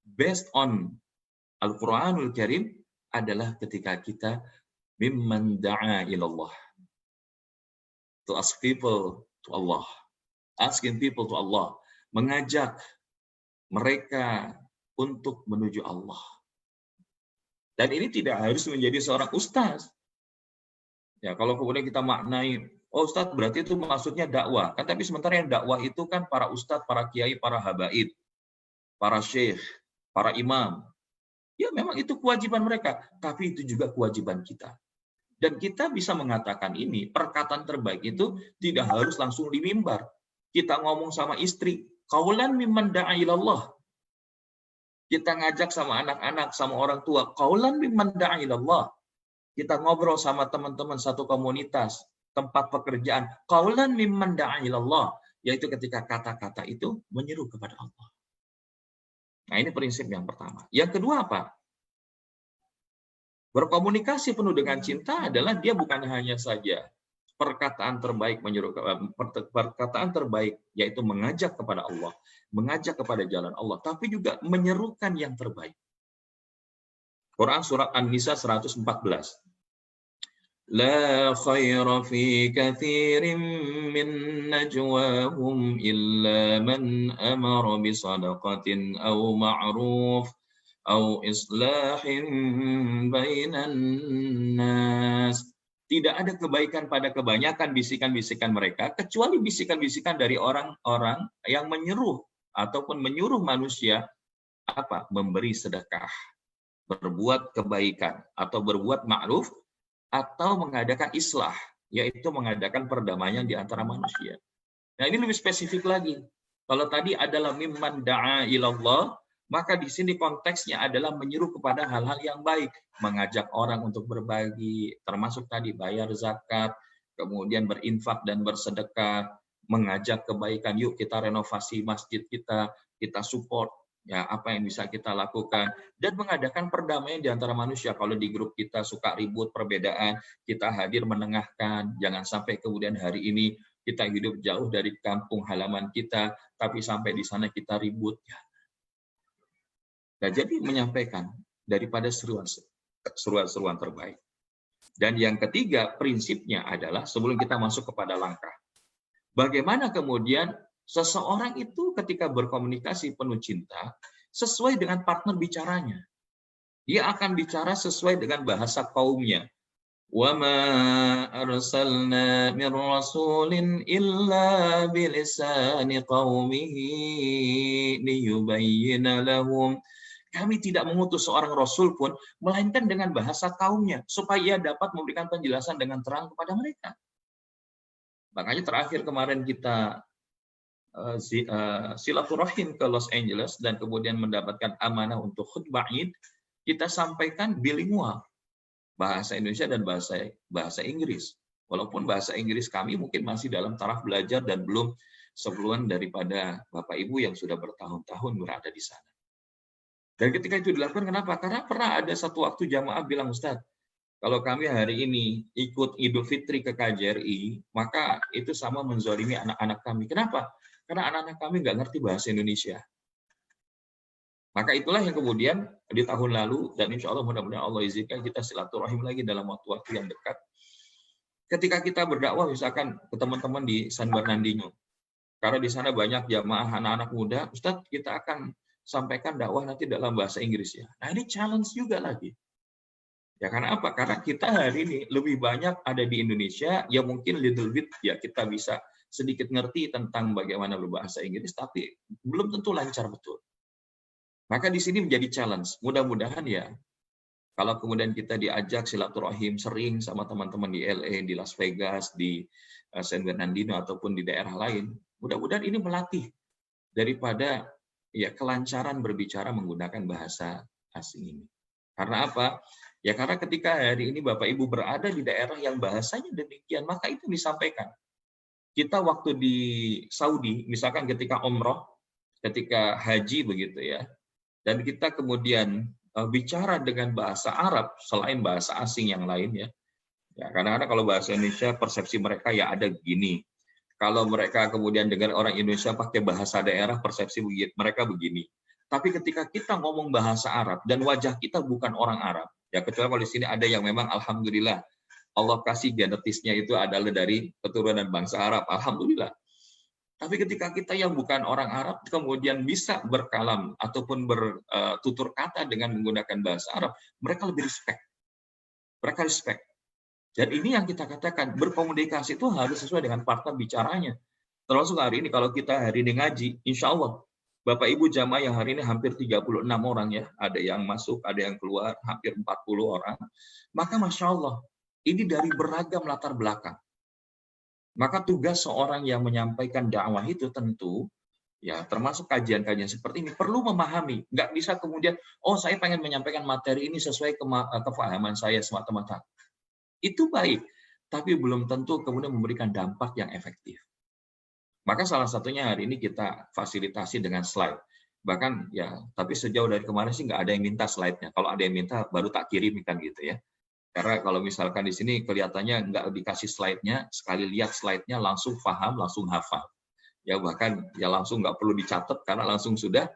based on Al-Quranul Karim adalah ketika kita mimman da'a ilallah. To ask people to Allah. Asking people to Allah. Mengajak mereka untuk menuju Allah. Dan ini tidak harus menjadi seorang ustaz. Ya, kalau kemudian kita maknai, oh ustaz berarti itu maksudnya dakwah. Kan tapi sementara yang dakwah itu kan para ustaz, para kiai, para habaib, para syekh, para imam. Ya memang itu kewajiban mereka, tapi itu juga kewajiban kita. Dan kita bisa mengatakan ini, perkataan terbaik itu tidak harus langsung di mimbar. Kita ngomong sama istri, qaulan mimman da'a ilallah. Kita ngajak sama anak-anak, sama orang tua, qaulan mimman da'a ilallah. Kita ngobrol sama teman-teman satu komunitas, tempat pekerjaan, qaulan mimman da'a ilallah. Yaitu ketika kata-kata itu menyeru kepada Allah. Nah ini prinsip yang pertama. Yang kedua apa? Berkomunikasi penuh dengan cinta adalah dia bukan hanya saja perkataan terbaik perkataan terbaik yaitu mengajak kepada Allah, mengajak kepada jalan Allah, tapi juga menyerukan yang terbaik. Quran surat An-Nisa 114. La khaira fi katsirin min najwahum illa man amara bi sadaqatin aw ma'ruf au islahin bainan nas. Tidak ada kebaikan pada kebanyakan bisikan-bisikan mereka, kecuali bisikan-bisikan dari orang-orang yang menyeru ataupun menyuruh manusia apa? Memberi sedekah, berbuat kebaikan, atau berbuat ma'ruf, atau mengadakan islah, yaitu mengadakan perdamaian di antara manusia. Nah, ini lebih spesifik lagi. Kalau tadi adalah mimman da'a ilallah, maka di sini konteksnya adalah menyeru kepada hal-hal yang baik, mengajak orang untuk berbagi, termasuk tadi bayar zakat, kemudian berinfak dan bersedekah, mengajak kebaikan, yuk kita renovasi masjid kita support ya apa yang bisa kita lakukan, dan mengadakan perdamaian di antara manusia. Kalau di grup kita suka ribut, perbedaan, kita hadir menengahkan, jangan sampai kemudian hari ini kita hidup jauh dari kampung halaman kita, tapi sampai di sana kita ribut. Nah, jadi menyampaikan daripada seruan-seruan terbaik. Dan yang ketiga, prinsipnya adalah sebelum kita masuk kepada langkah. Bagaimana kemudian seseorang itu ketika berkomunikasi penuh cinta, sesuai dengan partner bicaranya. Dia akan bicara sesuai dengan bahasa kaumnya. وَمَا أَرْسَلْنَا مِنْ رَسُولٍ إِلَّا بِلِسَانِ قَوْمِهِ لِيُبَيِّنَ لَهُمْ. Kami tidak mengutus seorang rasul pun, melainkan dengan bahasa kaumnya, supaya ia dapat memberikan penjelasan dengan terang kepada mereka. Makanya terakhir kemarin kita silaturahim ke Los Angeles, dan kemudian mendapatkan amanah untuk khutbah Id, kita sampaikan bilingual, bahasa Indonesia dan bahasa Inggris. Walaupun bahasa Inggris kami mungkin masih dalam taraf belajar dan belum sebelum daripada Bapak Ibu yang sudah bertahun-tahun berada di sana. Dan ketika itu dilakukan, kenapa? Karena pernah ada satu waktu jamaah bilang, Ustadz, kalau kami hari ini ikut Idul Fitri ke KJRI, maka itu sama menzalimi anak-anak kami. Kenapa? Karena anak-anak kami nggak ngerti bahasa Indonesia. Maka itulah yang kemudian di tahun lalu, dan insya Allah mudah-mudahan Allah izinkan kita silaturahim lagi dalam waktu-waktu yang dekat. Ketika kita berdakwah misalkan ke teman-teman di San Bernardino, karena di sana banyak jamaah anak-anak muda, Ustadz kita akan sampaikan dakwah nanti dalam bahasa Inggris ya. Nah ini challenge juga lagi. Ya karena apa? Karena kita hari ini lebih banyak ada di Indonesia, ya mungkin little bit ya kita bisa sedikit ngerti tentang bagaimana berbahasa Inggris, tapi belum tentu lancar betul. Maka di sini menjadi challenge. Mudah-mudahan ya, kalau kemudian kita diajak silaturahim sering sama teman-teman di LA, di Las Vegas, di San Bernardino ataupun di daerah lain, mudah-mudahan ini melatih daripada ya kelancaran berbicara menggunakan bahasa asing ini. Karena apa? Ya karena ketika hari ini Bapak Ibu berada di daerah yang bahasanya demikian, maka itu disampaikan. Kita waktu di Saudi, misalkan ketika umroh, ketika haji begitu ya, dan kita kemudian bicara dengan bahasa Arab selain bahasa asing yang lain ya. Ya kadang-kadang kalau bahasa Indonesia persepsi mereka ya ada begini. Kalau mereka kemudian dengar orang Indonesia pakai bahasa daerah, persepsi mereka begini. Tapi ketika kita ngomong bahasa Arab dan wajah kita bukan orang Arab, ya kecuali kalau di sini ada yang memang alhamdulillah Allah kasih genetisnya itu adalah dari keturunan bangsa Arab, alhamdulillah. Tapi ketika kita yang bukan orang Arab kemudian bisa berkalam ataupun bertutur kata dengan menggunakan bahasa Arab, mereka lebih respect. Mereka respect. Dan ini yang kita katakan, berkomunikasi itu harus sesuai dengan partner bicaranya. Termasuk hari ini, kalau kita hari ini ngaji, insya Allah, Bapak Ibu jamaah yang hari ini hampir 36 orang ya, ada yang masuk, ada yang keluar, hampir 40 orang. Maka Masya Allah, ini dari beragam latar belakang. Maka tugas seorang yang menyampaikan dakwah itu tentu, ya termasuk kajian-kajian seperti ini, perlu memahami. Nggak bisa kemudian, oh saya pengen menyampaikan materi ini sesuai kefahaman saya semata-mata. Itu baik, tapi belum tentu kemudian memberikan dampak yang efektif. Maka salah satunya hari ini kita fasilitasi dengan slide. Bahkan ya, tapi sejauh dari kemarin sih nggak ada yang minta slide-nya. Kalau ada yang minta, baru tak kirimkan gitu ya. Karena kalau misalkan di sini kelihatannya nggak dikasih slide-nya, sekali lihat slide-nya langsung paham, langsung hafal. Ya bahkan ya langsung nggak perlu dicatat karena langsung sudah.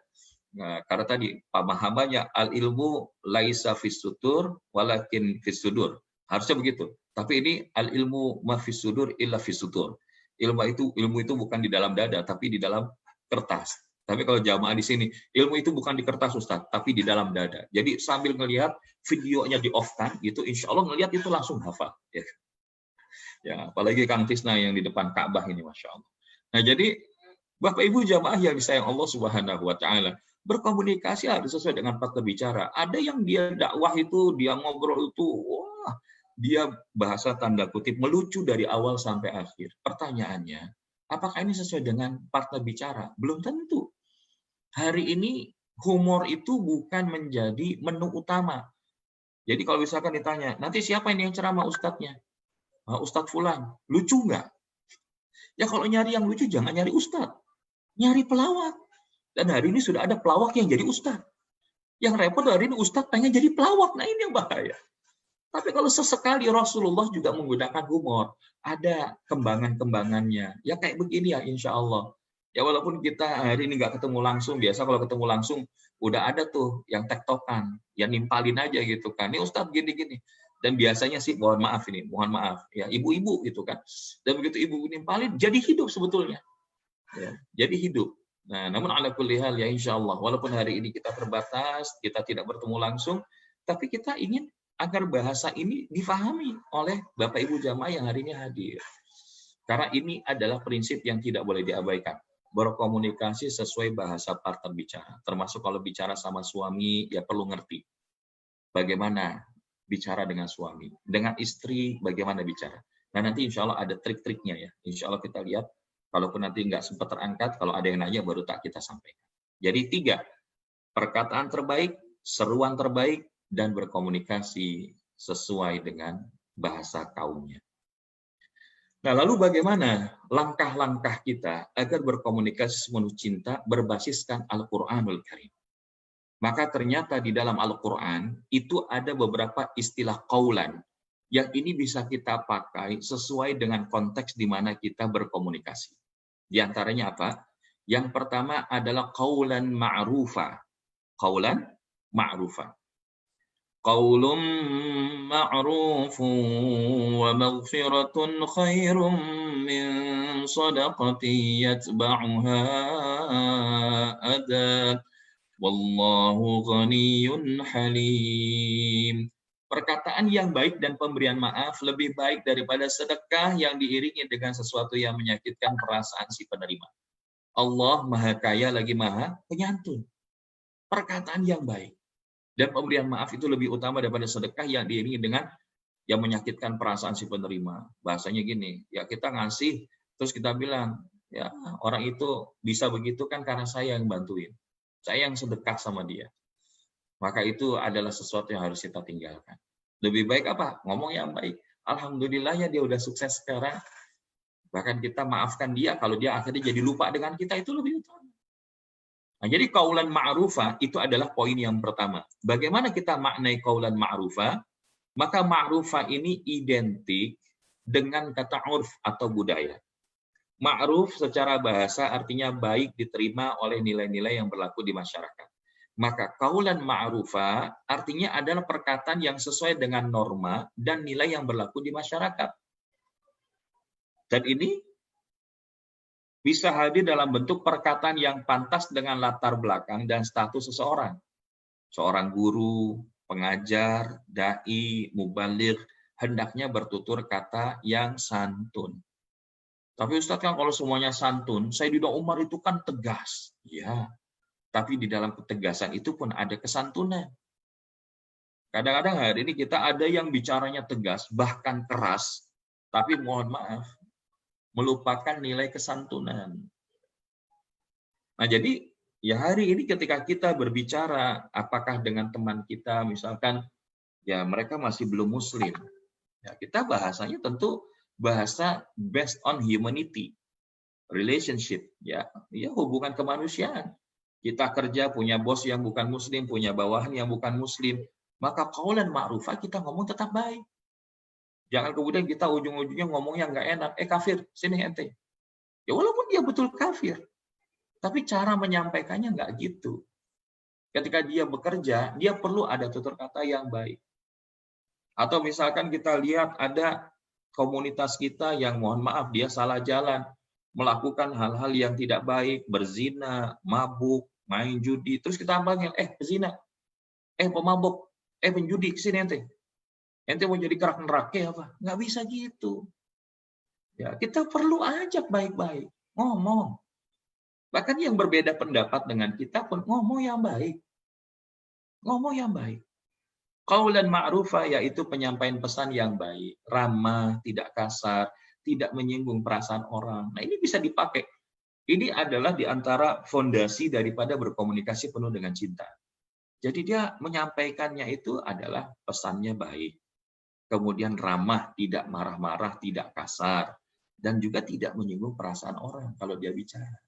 Nah, karena tadi pemahamannya al-ilmu laisa fis sutur walakin fis sudur. Harusnya begitu. Tapi ini al-ilmu ma fis sudur illa fis sutur. Ilmu itu bukan di dalam dada, tapi di dalam kertas. Tapi kalau jamaah di sini, ilmu itu bukan di kertas Ustaz, tapi di dalam dada. Jadi sambil ngelihat videonya di off-kan, gitu, insya Allah ngelihat itu langsung hafal. Ya, apalagi Kang Tisna yang di depan Ka'bah ini, Masya Allah. Nah, jadi Bapak Ibu jamaah yang disayang Allah Subhanahu wa Ta'ala, berkomunikasi harus sesuai dengan partner bicara. Ada yang dia dakwah itu, dia ngobrol itu, wah, dia bahasa tanda kutip melucu dari awal sampai akhir. Pertanyaannya, apakah ini sesuai dengan partner bicara? Belum tentu. Hari ini humor itu bukan menjadi menu utama. Jadi kalau misalkan ditanya, nanti siapa ini yang ceramah ustadznya? Ustadz Fulan, lucu nggak? Ya kalau nyari yang lucu jangan nyari ustadz, nyari pelawak. Dan hari ini sudah ada pelawak yang jadi ustadz. Yang repot hari ini ustadz pengen jadi pelawak, nah ini yang bahaya. Tapi kalau sesekali Rasulullah juga menggunakan humor, ada kembangan-kembangannya. Ya kayak begini ya insya Allah. Ya walaupun kita hari ini nggak ketemu langsung, biasa kalau ketemu langsung udah ada tuh yang tektokan, yang nimpalin aja gitu kan. Ini Ustadz gini-gini. Dan biasanya sih mohon maaf ya ibu-ibu gitu kan. Dan begitu ibu nimpalin jadi hidup sebetulnya. Ya, jadi hidup. Nah, namun ala kulli hal ya insya Allah, walaupun hari ini kita terbatas, kita tidak bertemu langsung, tapi kita ingin agar bahasa ini difahami oleh Bapak Ibu jamaah yang hari ini hadir. Karena ini adalah prinsip yang tidak boleh diabaikan. Berkomunikasi sesuai bahasa partner bicara. Termasuk kalau bicara sama suami, ya perlu ngerti bagaimana bicara dengan suami. Dengan istri, bagaimana bicara. Nah nanti insya Allah ada trik-triknya ya. Insya Allah kita lihat, kalaupun nanti nggak sempat terangkat, kalau ada yang nanya baru tak kita sampaikan. Jadi 3, perkataan terbaik, seruan terbaik, dan berkomunikasi sesuai dengan bahasa kaumnya. Nah, lalu bagaimana langkah-langkah kita agar berkomunikasi sepenuh cinta berbasiskan Al-Qur'anul Karim? Maka ternyata di dalam Al-Qur'an itu ada beberapa istilah qaulan yang ini bisa kita pakai sesuai dengan konteks di mana kita berkomunikasi. Di antaranya apa? Yang pertama adalah qaulan ma'rufa. Qaulan ma'rufa. Qaulun ma'rufun wa maghfiratun khairun min sadaqatin yatba'uha adha wallahu ghaniyyun halim. Perkataan yang baik dan pemberian maaf lebih baik daripada sedekah yang diiringi dengan sesuatu yang menyakitkan perasaan si penerima. Allah Maha Kaya lagi Maha Penyantun. Perkataan yang baik dan pemberian maaf itu lebih utama daripada sedekah yang diiringi dengan yang menyakitkan perasaan si penerima. Bahasanya gini, ya kita ngasih, terus kita bilang, ya orang itu bisa begitu kan karena saya yang bantuin. Saya yang sedekah sama dia. Maka itu adalah sesuatu yang harus kita tinggalkan. Lebih baik apa? Ngomong yang baik. Alhamdulillah ya dia udah sukses sekarang. Bahkan kita maafkan dia, kalau dia akhirnya jadi lupa dengan kita, itu lebih utama. Nah, jadi qaulan ma'rufa itu adalah poin yang pertama. Bagaimana kita maknai qaulan ma'rufa? Maka ma'rufa ini identik dengan kata urf atau budaya. Ma'ruf secara bahasa artinya baik diterima oleh nilai-nilai yang berlaku di masyarakat. Maka qaulan ma'rufa artinya adalah perkataan yang sesuai dengan norma dan nilai yang berlaku di masyarakat. Dan ini bisa hadir dalam bentuk perkataan yang pantas dengan latar belakang dan status seseorang. Seorang guru, pengajar, dai, mubaligh, hendaknya bertutur kata yang santun. Tapi Ustaz kan kalau semuanya santun, Sayyidina Umar itu kan tegas. Ya, tapi di dalam ketegasan itu pun ada kesantunan. Kadang-kadang hari ini kita ada yang bicaranya tegas, bahkan keras, tapi mohon maaf, melupakan nilai kesantunan. Nah, jadi ya hari ini ketika kita berbicara, apakah dengan teman kita, misalkan ya mereka masih belum muslim, ya kita bahasanya tentu bahasa based on humanity, relationship, ya hubungan kemanusiaan. Kita kerja punya bos yang bukan muslim, punya bawahan yang bukan muslim, maka qaulan ma'rufah kita ngomong tetap baik. Jangan kemudian kita ujung-ujungnya ngomongnya nggak enak. Kafir, sini ente. Ya walaupun dia betul kafir. Tapi cara menyampaikannya nggak gitu. Ketika dia bekerja, dia perlu ada tutur kata yang baik. Atau misalkan kita lihat ada komunitas kita yang mohon maaf, dia salah jalan. melakukan hal-hal yang tidak baik, berzina, mabuk, main judi, terus kita panggil, pezina, pemabuk, penjudi, kesini ente mau jadi kerak neraka apa? Nggak bisa gitu. Ya, kita perlu ajak baik-baik, ngomong. Bahkan yang berbeda pendapat dengan kita pun ngomong yang baik. Ngomong yang baik. Qaulan ma'rufah, yaitu penyampaian pesan yang baik, ramah, tidak kasar, tidak menyinggung perasaan orang. Nah, ini bisa dipakai. Ini adalah di antara fondasi daripada berkomunikasi penuh dengan cinta. Jadi dia menyampaikannya itu adalah pesannya baik. Kemudian ramah, tidak marah-marah, tidak kasar, dan juga tidak menyinggung perasaan orang kalau dia bicara.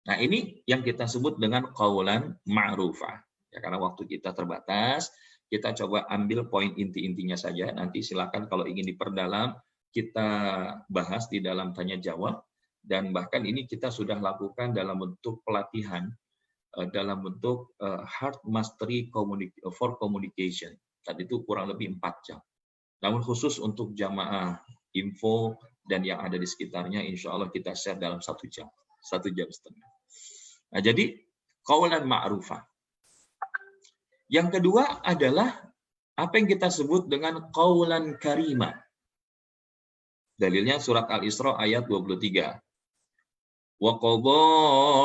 Nah, ini yang kita sebut dengan qaulan ma'rufah. Ya, karena waktu kita terbatas, kita coba ambil poin inti-intinya saja. Nanti silakan kalau ingin diperdalam, kita bahas di dalam tanya jawab. Dan bahkan ini kita sudah lakukan dalam bentuk pelatihan, dalam bentuk hard mastery for communication. Tadi itu kurang lebih 4 jam. Namun khusus untuk jamaah info dan yang ada di sekitarnya, insya Allah kita share dalam 1 jam. 1 jam setengah. Nah, jadi qaulan ma'rufah. Yang kedua adalah apa yang kita sebut dengan qaulan karimah. Dalilnya surat Al-Isra ayat 23. Wa qadha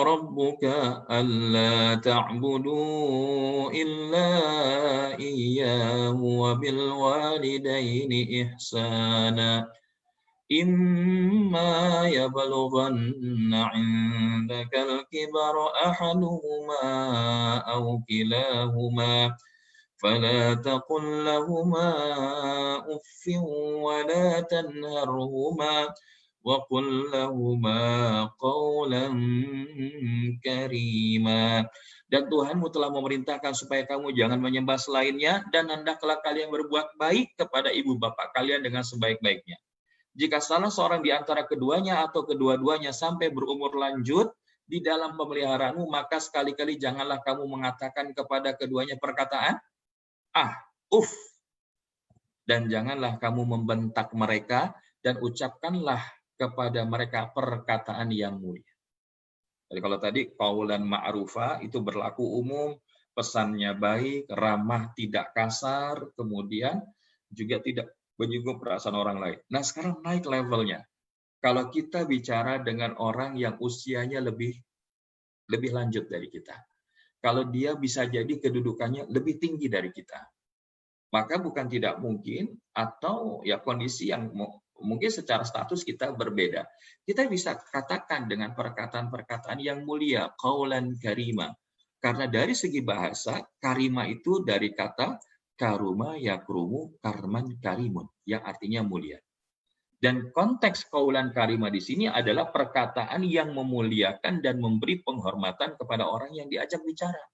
rabbuka alla ta'budu illa iyyahu wa bil walidaini ihsana. إما يبلغن عندك الكبر أحدهما أو كلاهما فلا تقل لهما أف ولا تنهرهما وقل لهما قولا كريما. Dan Tuhanmu telah memerintahkan supaya kamu jangan menyembah selainnya, dan hendaklah kalian berbuat baik kepada ibu bapak kalian dengan sebaik-baiknya. Jika salah seorang di antara keduanya atau kedua-duanya sampai berumur lanjut di dalam pemeliharaanmu, maka sekali-kali janganlah kamu mengatakan kepada keduanya perkataan uf, dan janganlah kamu membentak mereka, dan ucapkanlah kepada mereka perkataan yang mulia. Jadi kalau tadi qaulan ma'rufah itu berlaku umum, pesannya baik, ramah, tidak kasar, kemudian juga tidak menyinggung perasaan orang lain. Nah, sekarang naik levelnya. Kalau kita bicara dengan orang yang usianya lebih lanjut dari kita, kalau dia bisa jadi kedudukannya lebih tinggi dari kita, maka bukan tidak mungkin, atau ya kondisi yang mungkin secara status kita berbeda, kita bisa katakan dengan perkataan-perkataan yang mulia, qaulan karima. Karena dari segi bahasa, karima itu dari kata karuma yakrumu karman karimun, yang artinya mulia. Dan konteks qaulan karima di sini adalah perkataan yang memuliakan dan memberi penghormatan kepada orang yang diajak bicara.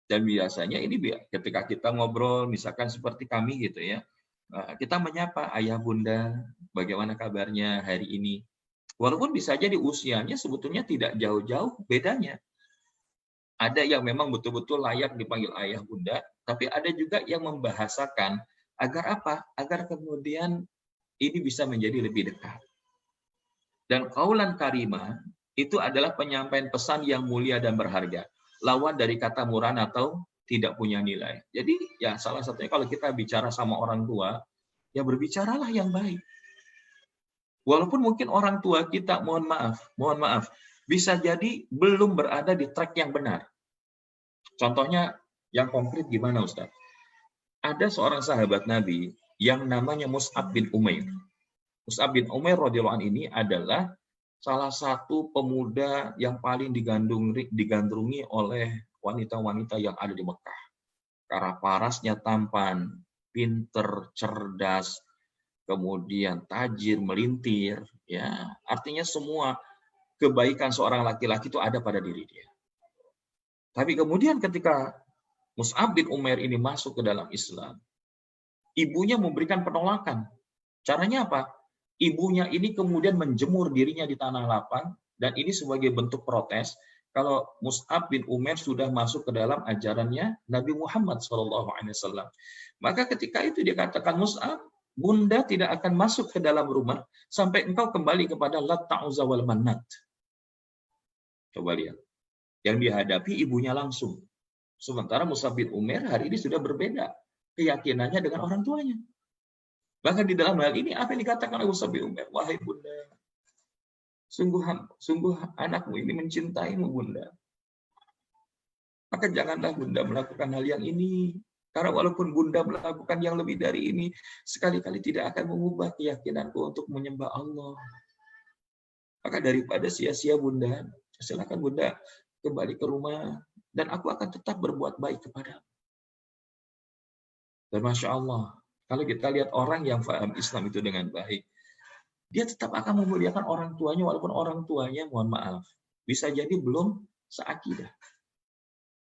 Dan biasanya ini ketika kita ngobrol, misalkan seperti kami gitu ya, kita menyapa ayah bunda, bagaimana kabarnya hari ini. Walaupun bisa jadi usianya sebetulnya tidak jauh-jauh bedanya. Ada yang memang betul-betul layak dipanggil ayah bunda, tapi ada juga yang membahasakan agar apa? Agar kemudian ini bisa menjadi lebih dekat. Dan qaulan karimah itu adalah penyampaian pesan yang mulia dan berharga. Lawan dari kata murah atau tidak punya nilai. Jadi ya salah satunya kalau kita bicara sama orang tua, ya berbicaralah yang baik. Walaupun mungkin orang tua kita, mohon maaf, bisa jadi belum berada di track yang benar. Contohnya yang konkret gimana Ustaz? Ada seorang sahabat Nabi yang namanya Mus'ab bin Umair. Mus'ab bin Umair radhiyallahu anhu ini adalah salah satu pemuda yang paling digandrungi oleh wanita-wanita yang ada di Mekah. Karena parasnya tampan, pinter, cerdas, kemudian tajir, melintir, ya. Artinya semua kebaikan seorang laki-laki itu ada pada diri dia. Tapi kemudian ketika Mus'ab bin Umair ini masuk ke dalam Islam, ibunya memberikan penolakan. Caranya apa? Ibunya ini kemudian menjemur dirinya di tanah lapang, dan ini sebagai bentuk protes kalau Mus'ab bin Umair sudah masuk ke dalam ajarannya Nabi Muhammad SAW. Maka ketika itu dia katakan, Mus'ab, Bunda tidak akan masuk ke dalam rumah sampai engkau kembali kepada Lat, Ta'uzza wal Manat. Coba lihat. Yang dihadapi ibunya langsung. Sementara Mus'ab bin Umair hari ini sudah berbeda keyakinannya dengan orang tuanya. Bahkan di dalam hal ini apa yang dikatakan oleh Mus'ab bin Umair? Wahai bunda, sungguh anakmu ini mencintaimu bunda. Maka janganlah bunda melakukan hal yang ini. Karena walaupun bunda melakukan yang lebih dari ini, sekali-kali tidak akan mengubah keyakinanku untuk menyembah Allah. Maka daripada sia-sia bunda, silakan bunda kembali ke rumah, dan aku akan tetap berbuat baik kepadamu. Dan Masya Allah, kalau kita lihat orang yang paham Islam itu dengan baik, dia tetap akan memuliakan orang tuanya, walaupun orang tuanya, mohon maaf, bisa jadi belum seakidah.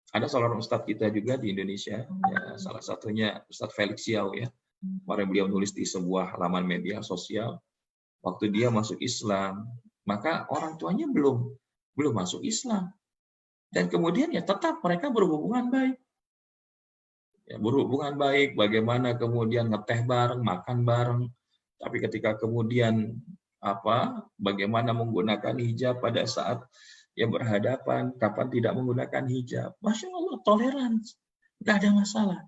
Ada seorang ustadz kita juga di Indonesia, ya, salah satunya Ustadz Felix Xiao, ya. Kemarin beliau nulis di sebuah halaman media sosial, waktu dia masuk Islam, maka orang tuanya belum masuk Islam. Dan kemudian ya tetap mereka berhubungan baik. Ya, berhubungan baik, bagaimana kemudian ngeteh bareng, makan bareng. Tapi ketika kemudian bagaimana menggunakan hijab pada saat yang berhadapan, kapan tidak menggunakan hijab. Masya Allah, toleransi. Nggak ada masalah.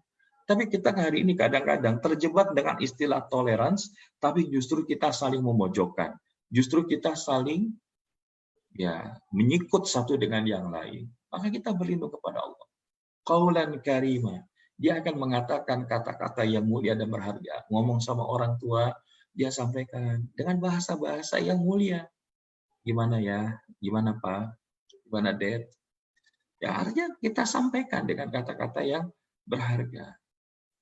Tapi kita hari ini kadang-kadang terjebak dengan istilah toleransi, tapi justru kita saling memojokkan. Justru kita saling menyikut satu dengan yang lain. Maka kita berlindung kepada Allah. Qaulan karima. Dia akan mengatakan kata-kata yang mulia dan berharga. Ngomong sama orang tua, dia sampaikan dengan bahasa-bahasa yang mulia. Gimana ya? Gimana Pak? Gimana Dad? Ya artinya kita sampaikan dengan kata-kata yang berharga.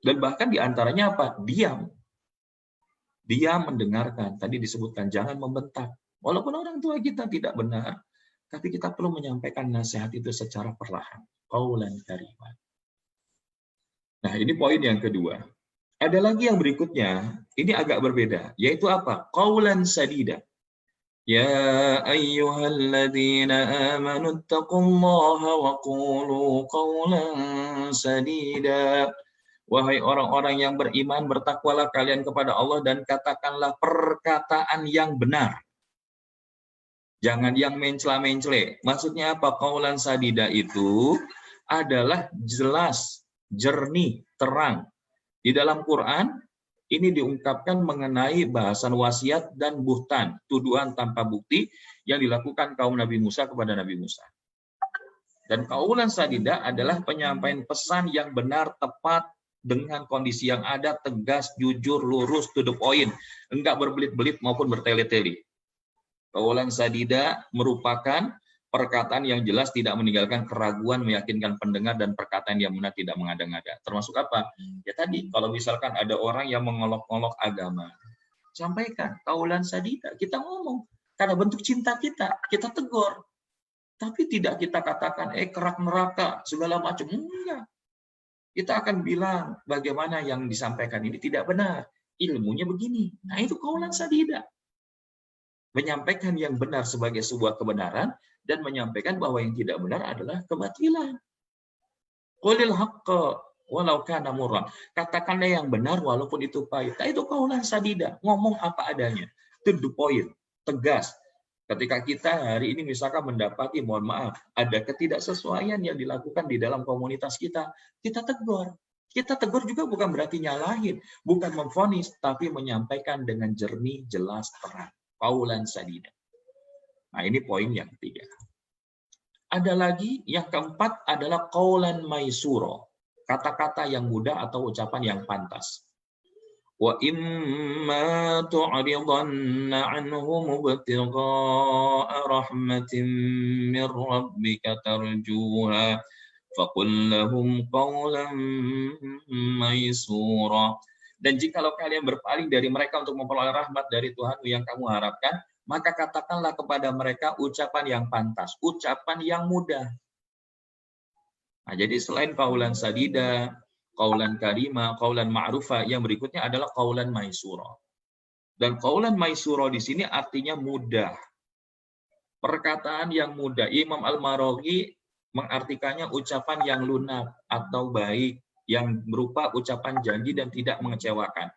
Dan bahkan diantaranya apa? Diam. Diam mendengarkan. Tadi disebutkan jangan membentak. Walaupun orang tua kita tidak benar, tapi kita perlu menyampaikan nasihat itu secara perlahan. Qaulan karimah. Nah, ini poin yang kedua. Ada lagi yang berikutnya, ini agak berbeda, yaitu apa? Qaulan sadida. Ya ayyuhalladzina amanu taqullaha wa qulu qaulan sadida. Wahai orang-orang yang beriman, bertakwalah kalian kepada Allah dan katakanlah perkataan yang benar. Jangan yang mencela-mencele. Maksudnya apa? Qaulan sadida itu adalah jelas, jernih, terang. Di dalam Quran, ini diungkapkan mengenai bahasan wasiat dan buhtan, tuduhan tanpa bukti yang dilakukan kaum Nabi Musa kepada Nabi Musa. Dan qaulan sadida adalah penyampaian pesan yang benar, tepat, dengan kondisi yang ada, tegas, jujur, lurus, to the point. Enggak berbelit-belit maupun bertele-tele. Qaulan sadida merupakan perkataan yang jelas, tidak meninggalkan keraguan, meyakinkan pendengar, dan perkataan yang benar, tidak mengada-ngada. Termasuk apa? Ya tadi, kalau misalkan ada orang yang mengolok-olok agama, sampaikan qaulan sadida. Kita ngomong, karena bentuk cinta kita tegur. Tapi tidak kita katakan, kerak neraka, segala macam. Enggak. Kita akan bilang, bagaimana yang disampaikan ini tidak benar. Ilmunya begini. Nah, itu qaulan sadida. Menyampaikan yang benar sebagai sebuah kebenaran, dan menyampaikan bahwa yang tidak benar adalah kebatilan. Qulil haqqa walau kana murran. Katakanlah yang benar walaupun itu pahit. Nah, itu qaulan sadida. Ngomong apa adanya. To the point. Tegas. Ketika kita hari ini misalkan mendapati, mohon maaf, ada ketidaksesuaian yang dilakukan di dalam komunitas kita tegur. Kita tegur juga bukan berarti nyalahin, bukan memvonis, tapi menyampaikan dengan jernih, jelas, terang. Qaulan sadida. Nah, ini poin yang ketiga. Ada lagi, yang keempat adalah qaulan maisura. Kata-kata yang mudah atau ucapan yang pantas. Wa imma tu'ridanna anhum ibtigha'a rahmatin min rabbika tarjuha faqul lahum qaulan maisura. Dan jikalau kalian berpaling dari mereka untuk memperoleh rahmat dari Tuhanmu yang kamu harapkan, maka katakanlah kepada mereka ucapan yang pantas, ucapan yang mudah. Nah, jadi selain qaulan sadida, qaulan karima, qaulan ma'rufa, yang berikutnya adalah qaulan maisura. Dan qaulan maisura di sini artinya mudah. Perkataan yang mudah. Imam Al-Maraghi mengartikannya ucapan yang lunak atau baik, yang berupa ucapan janji dan tidak mengecewakan.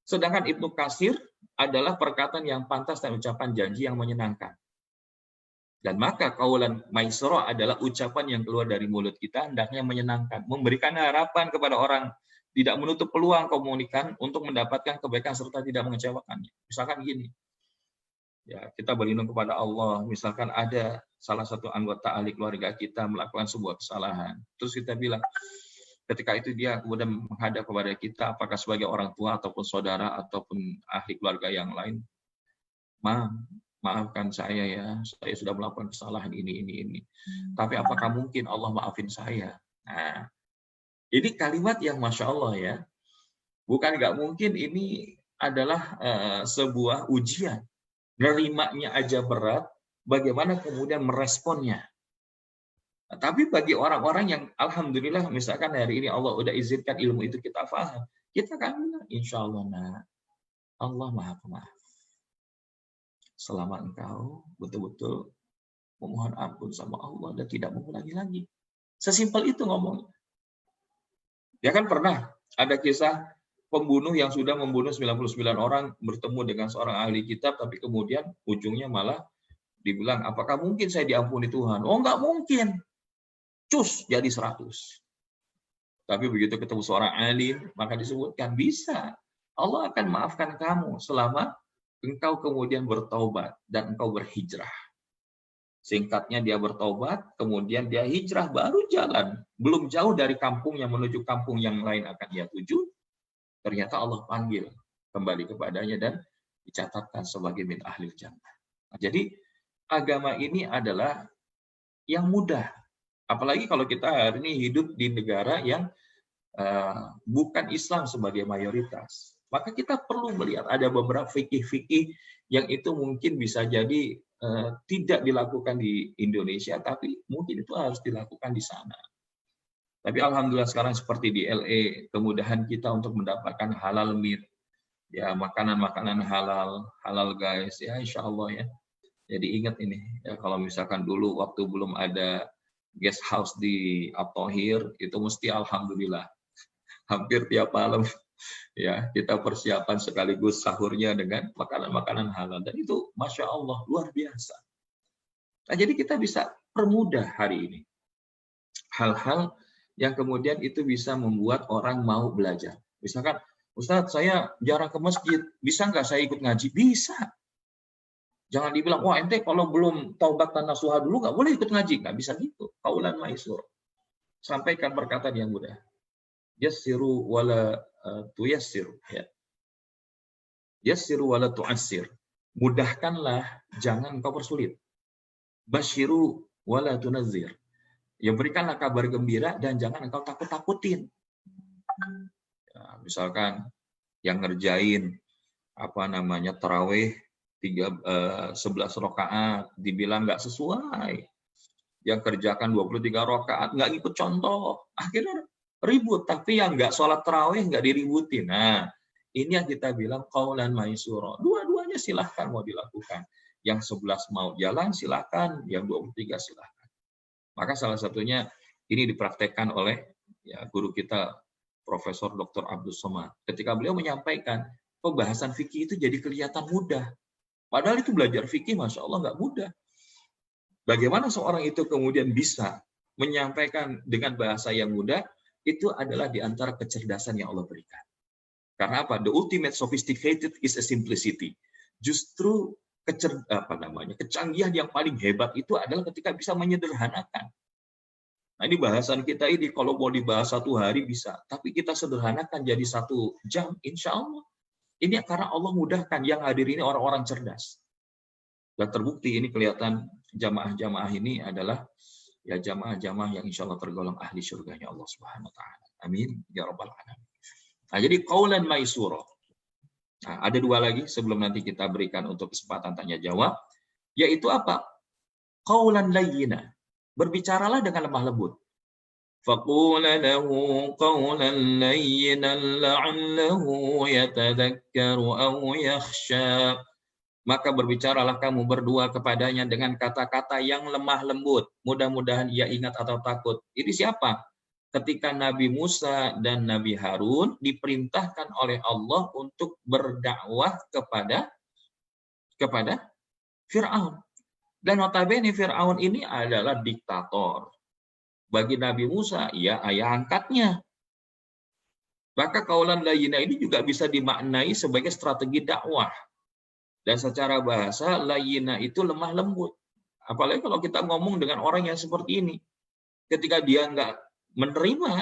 Sedangkan Ibnu Katsir adalah perkataan yang pantas dan ucapan janji yang menyenangkan. Dan maka qaulan maisura adalah ucapan yang keluar dari mulut kita hendaknya menyenangkan, memberikan harapan kepada orang, tidak menutup peluang komunikan untuk mendapatkan kebaikan serta tidak mengecewakannya. Misalkan gini, ya kita berlindung kepada Allah. Misalkan ada salah satu anggota ahli keluarga kita melakukan sebuah kesalahan, terus kita bilang, ketika itu dia kemudian menghadap kepada kita, apakah sebagai orang tua ataupun saudara ataupun ahli keluarga yang lain, maafkan saya ya, saya sudah melakukan kesalahan ini. Tapi apakah mungkin Allah maafin saya? Nah, ini kalimat yang Masya Allah ya. Bukan nggak mungkin, ini adalah sebuah ujian. Nerimanya aja berat, bagaimana kemudian meresponnya. Nah, tapi bagi orang-orang yang Alhamdulillah, misalkan hari ini Allah udah izinkan ilmu itu kita paham, kita akan bilang, insya Allah nah, Allah Maha Pemaaf. Selama engkau betul-betul memohon ampun sama Allah dan tidak mengulangi lagi. Sesimpel itu ngomongnya. Ya kan pernah ada kisah pembunuh yang sudah membunuh 99 orang bertemu dengan seorang ahli kitab, tapi kemudian ujungnya malah dibilang, apakah mungkin saya diampuni Tuhan? Oh, nggak mungkin. Cus, jadi 100. Tapi begitu ketemu seorang alim, maka disebutkan, bisa. Allah akan maafkan kamu selama engkau kemudian bertaubat dan engkau berhijrah. Singkatnya dia bertaubat, kemudian dia hijrah, baru jalan. Belum jauh dari kampungnya menuju kampung yang lain akan dia tuju. Ternyata Allah panggil kembali kepadanya dan dicatatkan sebagai min ahlil jannah. Nah, jadi agama ini adalah yang mudah. Apalagi kalau kita hari ini hidup di negara yang bukan Islam sebagai mayoritas. Maka kita perlu melihat ada beberapa fikih-fikih yang itu mungkin bisa jadi tidak dilakukan di Indonesia, tapi mungkin itu harus dilakukan di sana. Tapi alhamdulillah sekarang seperti di LA, kemudahan kita untuk mendapatkan halal meat, ya makanan-makanan halal guys, ya insya Allah ya. Jadi ingat ini, ya kalau misalkan dulu waktu belum ada guest house di At-Thahir, itu mesti alhamdulillah hampir tiap malam. Ya, kita persiapan sekaligus sahurnya dengan makanan-makanan halal, dan itu Masya Allah luar biasa. Nah, jadi kita bisa permudah hari ini hal-hal yang kemudian itu bisa membuat orang mau belajar. Misalkan, Ustadz saya jarang ke masjid, bisa nggak saya ikut ngaji? Bisa. Jangan dibilang, wah ente kalau belum taubat dan nasuha dulu nggak boleh ikut ngaji. Nggak bisa gitu. Qaulan maisur. Sampaikan perkataan yang mudah. Yassiru wala tuyassiru, ya. Yassiru wala tu'assir. Mudahkanlah, jangan kau persulit. Basyiru wala tunazzir. Ya, berikanlah kabar gembira dan jangan engkau takut-takutin. Ya, misalkan yang ngerjain tarawih 11 rakaat dibilang nggak sesuai. Yang kerjakan 23 rakaat nggak ikut contoh. Akhirnya ribut, tapi yang nggak sholat tarawih nggak diributin. Nah, ini yang kita bilang qaulan maisura. Dua-duanya silahkan mau dilakukan. Yang 11 mau jalan silahkan, yang 23 silahkan. Maka salah satunya ini dipraktekkan oleh ya guru kita Profesor Dr. Abdul Somad. Ketika beliau menyampaikan pembahasan fikih itu jadi kelihatan mudah. Padahal itu belajar fikih Masya Allah nggak mudah. Bagaimana seorang itu kemudian bisa menyampaikan dengan bahasa yang mudah, itu adalah di antara kecerdasan yang Allah berikan. Karena apa? The ultimate sophisticated is a simplicity. Justru kecanggihan yang paling hebat itu adalah ketika bisa menyederhanakan. Nah, ini bahasan kita ini kalau mau dibahas 1 hari bisa, tapi kita sederhanakan jadi 1 jam, insya Allah. Ini karena Allah mudahkan, yang hadir ini orang-orang cerdas. Dan terbukti ini kelihatan jamaah-jamaah ini adalah ya jamaah-jamaah yang insya Allah tergolong ahli surganya Allah Subhanahu wa taala. Amin ya rabbal alamin. Nah, jadi qaulan maisura. Nah, ada 2 lagi sebelum nanti kita berikan untuk kesempatan tanya jawab, yaitu apa? Qaulan layyina. Berbicaralah dengan lemah lembut. Faqula lahu qaulan layyinan la'allahu yatadhakkaru aw yakhsha. Maka berbicaralah kamu berdua kepadanya dengan kata-kata yang lemah lembut. Mudah-mudahan ia ingat atau takut. Ini siapa? ketika Nabi Musa dan Nabi Harun diperintahkan oleh Allah untuk berdakwah kepada Fir'aun. Dan notabene Fir'aun ini adalah diktator. Bagi Nabi Musa, ia ayah angkatnya. Maka qaulan layyina ini juga bisa dimaknai sebagai strategi dakwah. Dan secara bahasa, layyina itu lemah lembut. Apalagi kalau kita ngomong dengan orang yang seperti ini. Ketika dia nggak menerima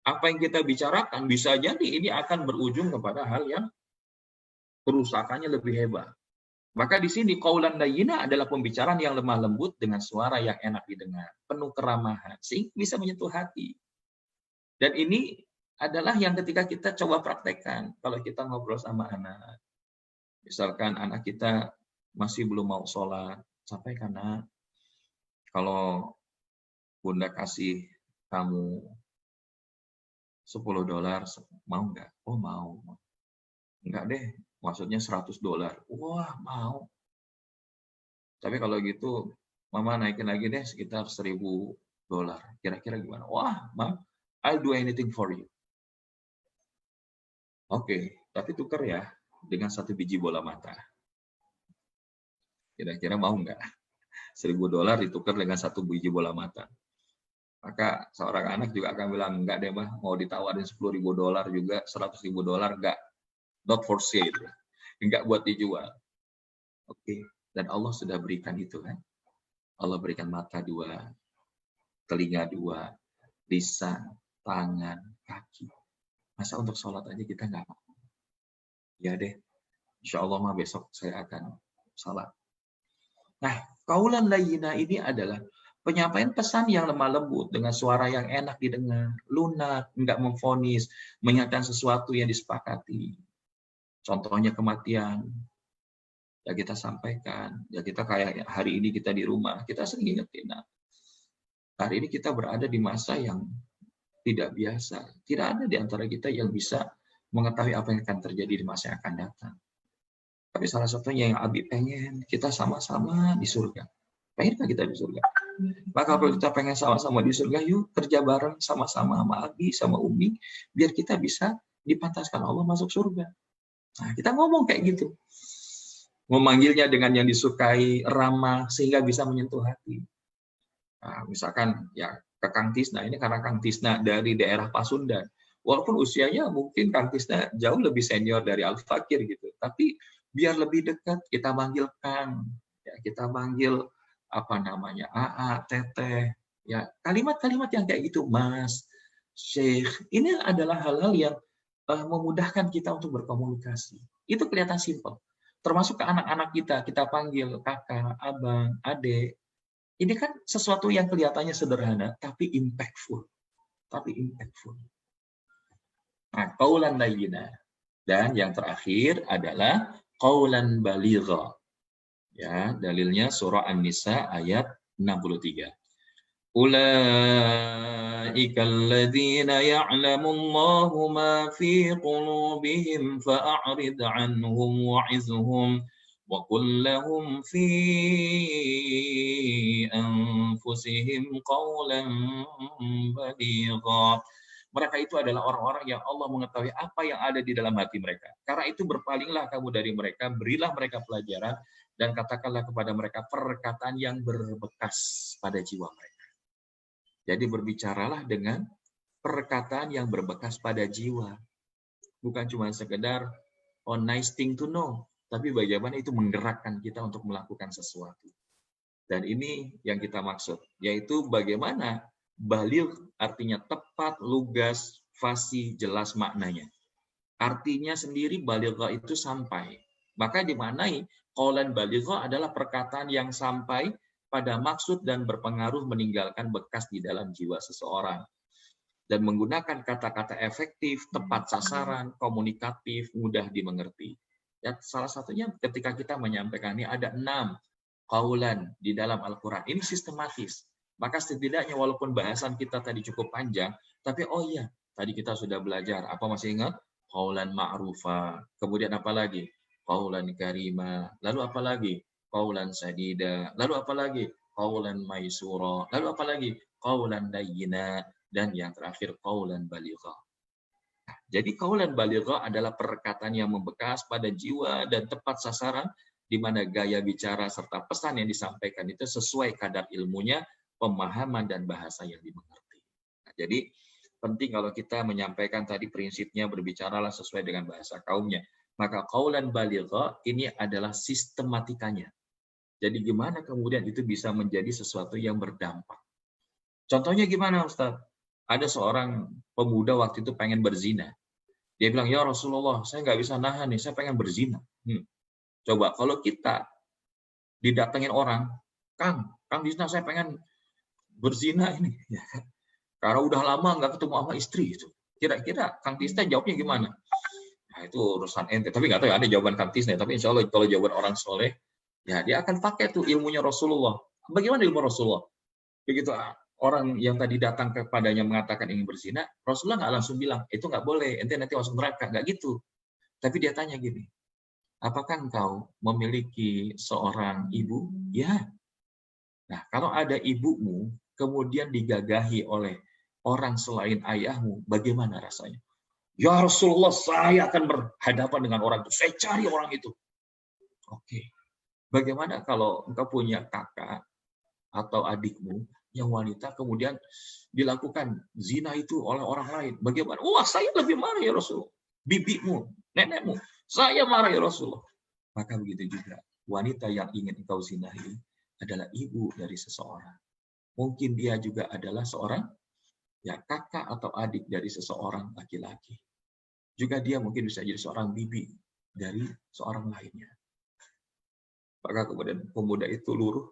apa yang kita bicarakan, bisa jadi ini akan berujung kepada hal yang kerusakannya lebih hebat. Maka di sini qaulan layyina adalah pembicaraan yang lemah lembut dengan suara yang enak didengar, penuh keramahan, sehingga bisa menyentuh hati. Dan ini adalah yang ketika kita coba praktekkan kalau kita ngobrol sama anak. Misalkan anak kita masih belum mau sholat, sampaikan, Nak, kalau Bunda kasih kamu $10, mau nggak? Oh mau. Enggak deh, maksudnya $100. Wah, mau. Tapi kalau gitu, Mama naikin lagi deh sekitar $1.000. Kira-kira gimana? Wah, Mam, I'll do anything for you. Oke, tapi tuker ya dengan 1 biji bola mata. Kira-kira mau nggak? $1.000 ditukar dengan 1 biji bola mata. Maka seorang anak juga akan bilang, enggak deh, Mah, mau ditawarin $10.000 juga, $100.000 enggak. Not for sale. Enggak buat dijual. Oke. Dan Allah sudah berikan itu kan. Allah berikan mata 2, telinga 2, lisan, tangan, kaki. Masa untuk sholat aja kita enggak mau? Ya deh. Insya Allah mah besok saya akan sholat. Nah, qaulan layyina ini adalah penyampaian pesan yang lemah lembut dengan suara yang enak didengar, lunak, enggak memvonis, mengingatkan sesuatu yang disepakati. Contohnya kematian, ya kita sampaikan. Ya kita kayak hari ini kita di rumah, kita sering ingetin. Nah, hari ini kita berada di masa yang tidak biasa. Tidak ada di antara kita yang bisa mengetahui apa yang akan terjadi di masa yang akan datang. Tapi salah satunya yang Abi pengen, kita sama-sama di surga. Pengenkah kita di surga? Maka kalau kita pengen sama-sama di surga, yuk kerja bareng sama-sama sama Abi, sama Umi, biar kita bisa dipantaskan Allah masuk surga. Nah, kita ngomong kayak gitu. Memanggilnya dengan yang disukai, ramah, sehingga bisa menyentuh hati. Nah, misalkan ya ke Kang Tisna, ini karena Kang Tisna dari daerah Pasundan. Walaupun usianya mungkin Kang Tisna jauh lebih senior dari Al-Fakir gitu. Tapi biar lebih dekat, kita manggil Kang. Ya, kita manggil apa namanya, AA, Teteh, ya kalimat-kalimat yang kayak gitu, Mas, Syekh, ini adalah hal-hal yang memudahkan kita untuk berkomunikasi. Itu kelihatan simpel. Termasuk ke anak-anak kita panggil kakak, abang, adik. Ini kan sesuatu yang kelihatannya sederhana, tapi impactful. Nah, qaulan layyina. Dan yang terakhir adalah qaulan baligha. Ya, dalilnya surah An-Nisa ayat 63. Ulaika alladzina ya'lamu Allahu ma fi qulubihim fa'rid 'anhum wa'izhum wa qul lahum fi anfusihim qawlan baligha. Mereka itu adalah orang-orang yang Allah mengetahui apa yang ada di dalam hati mereka. Karena itu berpalinglah kamu dari mereka, berilah mereka pelajaran, dan katakanlah kepada mereka perkataan yang berbekas pada jiwa mereka. Jadi berbicaralah dengan perkataan yang berbekas pada jiwa. Bukan cuma sekedar nice thing to know, tapi bagaimana itu menggerakkan kita untuk melakukan sesuatu. Dan ini yang kita maksud, yaitu bagaimana baligh artinya tepat, lugas, fasih, jelas maknanya. Artinya sendiri baligha itu sampai. Maka dimaknai qaulan baligha adalah perkataan yang sampai pada maksud dan berpengaruh meninggalkan bekas di dalam jiwa seseorang. Dan menggunakan kata-kata efektif, tepat sasaran, komunikatif, mudah dimengerti. Ya, salah satunya ketika kita menyampaikan ini ada 6 qaulan di dalam Al-Quran. Ini sistematis. Maka setidaknya walaupun bahasan kita tadi cukup panjang, tapi oh iya, tadi kita sudah belajar. Apa masih ingat? Qaulan ma'rufa. Kemudian apa lagi? Qaulan karima. Lalu apa lagi? Qaulan sadida. Lalu apa lagi? Qaulan maisura. Lalu apa lagi? Qaulan layyina. dan yang terakhir qaulan baligha. Jadi qaulan baligha adalah perkataan yang membekas pada jiwa dan tepat sasaran, di mana gaya bicara serta pesan yang disampaikan itu sesuai kadar ilmunya, pemahaman dan bahasa yang dimengerti. Nah, jadi penting kalau kita menyampaikan tadi prinsipnya berbicaralah sesuai dengan bahasa kaumnya. Maka qaulan baligha ini adalah sistematikanya. Jadi gimana kemudian itu bisa menjadi sesuatu yang berdampak. Contohnya gimana Ustaz? Ada seorang pemuda waktu itu pengen berzina. Dia bilang, ya Rasulullah, saya nggak bisa nahan nih, saya pengen berzina. Coba kalau kita didatengin orang, Kang Disna, saya pengen berzina ini. Karena udah lama nggak ketemu sama istri. Kira-kira Kang Tisna jawabnya gimana? Nah, itu urusan ente. Tapi nggak tahu ada jawaban Kang Tisna. Tapi insya Allah kalau jawaban orang soleh, ya dia akan pakai tuh ilmunya Rasulullah. Bagaimana ilmu Rasulullah? Begitu orang yang tadi datang kepadanya mengatakan ingin berzina, Rasulullah nggak langsung bilang, itu nggak boleh, ente nanti masuk neraka. Nggak gitu. Tapi dia tanya gini, apakah engkau memiliki seorang ibu? Ya. Nah, kalau ada ibumu, kemudian digagahi oleh orang selain ayahmu, bagaimana rasanya? Ya Rasulullah, saya akan berhadapan dengan orang itu. Saya cari orang itu. Oke. Bagaimana kalau engkau punya kakak atau adikmu yang wanita kemudian dilakukan zina itu oleh orang lain? Bagaimana? Wah, saya lebih marah ya Rasulullah. Bibimu, nenekmu, saya marah ya Rasulullah. Maka begitu juga, wanita yang ingin engkau zinahi adalah ibu dari seseorang. Mungkin dia juga adalah seorang ya kakak atau adik dari seseorang laki-laki. Juga dia mungkin bisa jadi seorang bibi dari seorang lainnya. Maka kemudian pemuda itu luruh,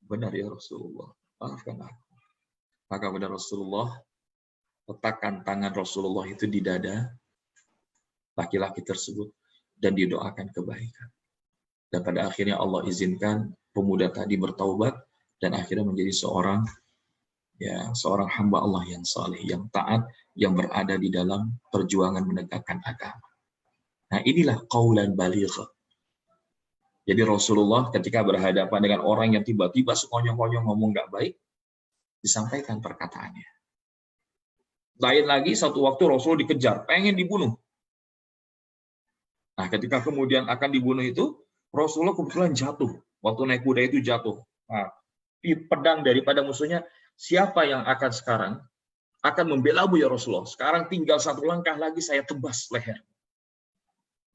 benar ya Rasulullah, maafkan aku. Maka benar Rasulullah, letakkan tangan Rasulullah itu di dada laki-laki tersebut dan didoakan kebaikan. Dan pada akhirnya Allah izinkan pemuda tadi bertaubat dan akhirnya menjadi seorang hamba Allah yang saleh, yang taat, yang berada di dalam perjuangan menegakkan agama. Nah, inilah qaulan baligha. Jadi Rasulullah ketika berhadapan dengan orang yang tiba-tiba sekonyong-konyong ngomong nggak baik, disampaikan perkataannya. Lain lagi, satu waktu Rasul dikejar, pengen dibunuh. Nah, ketika kemudian akan dibunuh itu, Rasulullah kebetulan jatuh. Waktu naik kuda itu jatuh. Nah, di pedang daripada musuhnya, siapa yang akan sekarang akan membelamu ya Rasulullah? Sekarang tinggal satu langkah lagi saya tebas leher.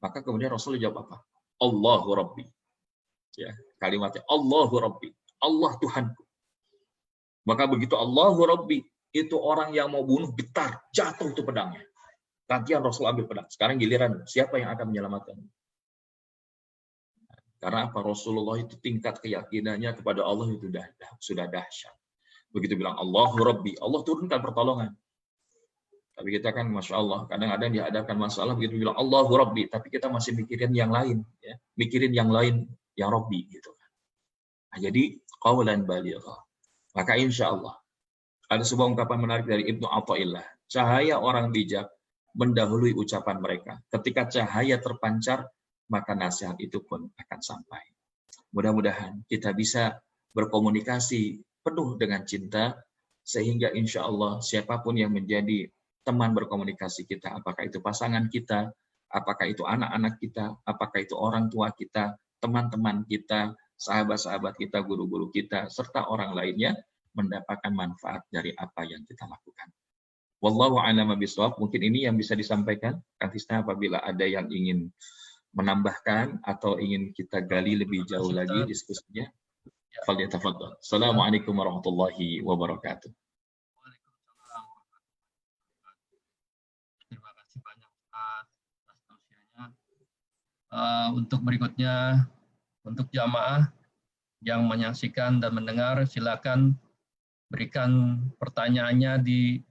Maka kemudian Rasulullah jawab apa? Allahu Rabbi. Ya, kalimatnya Allahu Rabbi. Allah Tuhanku. Maka begitu Allahu Rabbi, itu orang yang mau bunuh getar, jatuh itu pedangnya. Gantian Rasul ambil pedang. Sekarang giliran siapa yang akan menyelamatkan? Karena apa? Rasulullah itu tingkat keyakinannya kepada Allah itu sudah dahsyat. Begitu bilang Allahu Rabbi, Allah turunkan pertolongan. Tapi kita kan Masya Allah, kadang-kadang dihadapkan masalah, begitu bilang Allahu Rabbi, tapi kita masih mikirin yang lain. Ya. Mikirin yang lain, yang Rabbi. Gitu. Nah, jadi, qaulan baligha. Maka insya Allah, ada sebuah ungkapan menarik dari Ibnu Athaillah. Cahaya orang bijak mendahului ucapan mereka. Ketika cahaya terpancar, maka nasihat itu pun akan sampai. Mudah-mudahan kita bisa berkomunikasi penuh dengan cinta, sehingga insya Allah siapapun yang menjadi teman berkomunikasi kita, apakah itu pasangan kita, apakah itu anak-anak kita, apakah itu orang tua kita, teman-teman kita, sahabat-sahabat kita, guru-guru kita, serta orang lainnya, mendapatkan manfaat dari apa yang kita lakukan. Wallahu a'lam bishawab. Mungkin ini yang bisa disampaikan, Kang Tisna, apabila ada yang ingin menambahkan atau ingin kita gali lebih jauh lagi diskusinya. Falyatafaddal. Assalamualaikum warahmatullahi wabarakatuh. Waalaikumsalam. Terima kasih banyak atas tausiahnya. Untuk berikutnya, untuk jamaah yang menyaksikan dan mendengar, silakan berikan pertanyaannya di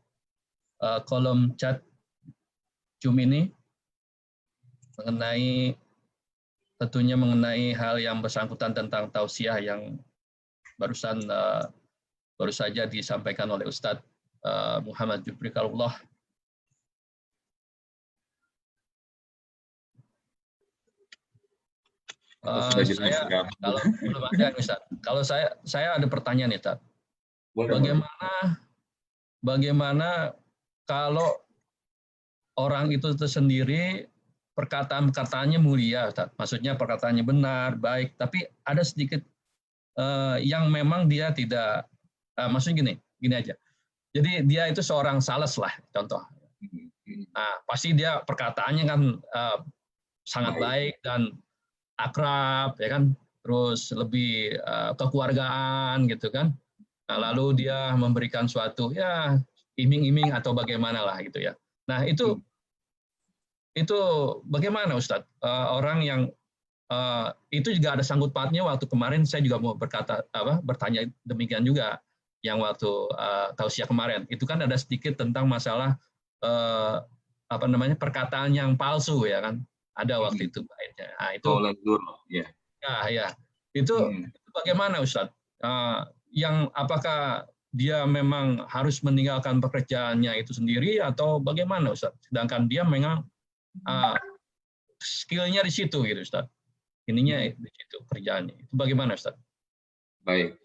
kolom chat Zoom ini tentunya mengenai hal yang bersangkutan tentang tausiah yang baru saja disampaikan oleh Ustadz Muhammad Jubrikalullah. Kalau belum ada, Ustadz. Kalau saya ada pertanyaan nih, Ustadz. Bagaimana bagaimana kalau orang itu tersendiri perkataan-perkataannya mulia, Ustaz. Maksudnya perkataannya benar, baik, tapi ada sedikit yang memang dia tidak, maksudnya gini aja. Jadi dia itu seorang sales lah, contoh. Nah, pasti dia perkataannya kan sangat baik dan akrab, ya kan, terus lebih kekeluargaan gitu kan. Nah, lalu dia memberikan suatu ya iming-iming atau bagaimana lah gitu ya. Nah itu bagaimana Ustadz? Orang yang itu juga ada sangkut pautnya waktu kemarin saya juga mau bertanya demikian juga yang waktu tausiah kemarin. Itu kan ada sedikit tentang masalah perkataan yang palsu ya kan. Ada waktu itu baiknya. Nah, itu ya. Itu bagaimana Ustadz? Yang apakah dia memang harus meninggalkan pekerjaannya itu sendiri atau bagaimana Ustadz? Sedangkan dia memang skill-nya di situ gitu Ustadz. Ininya di situ kerjaannya. Itu bagaimana Ustadz? Baik.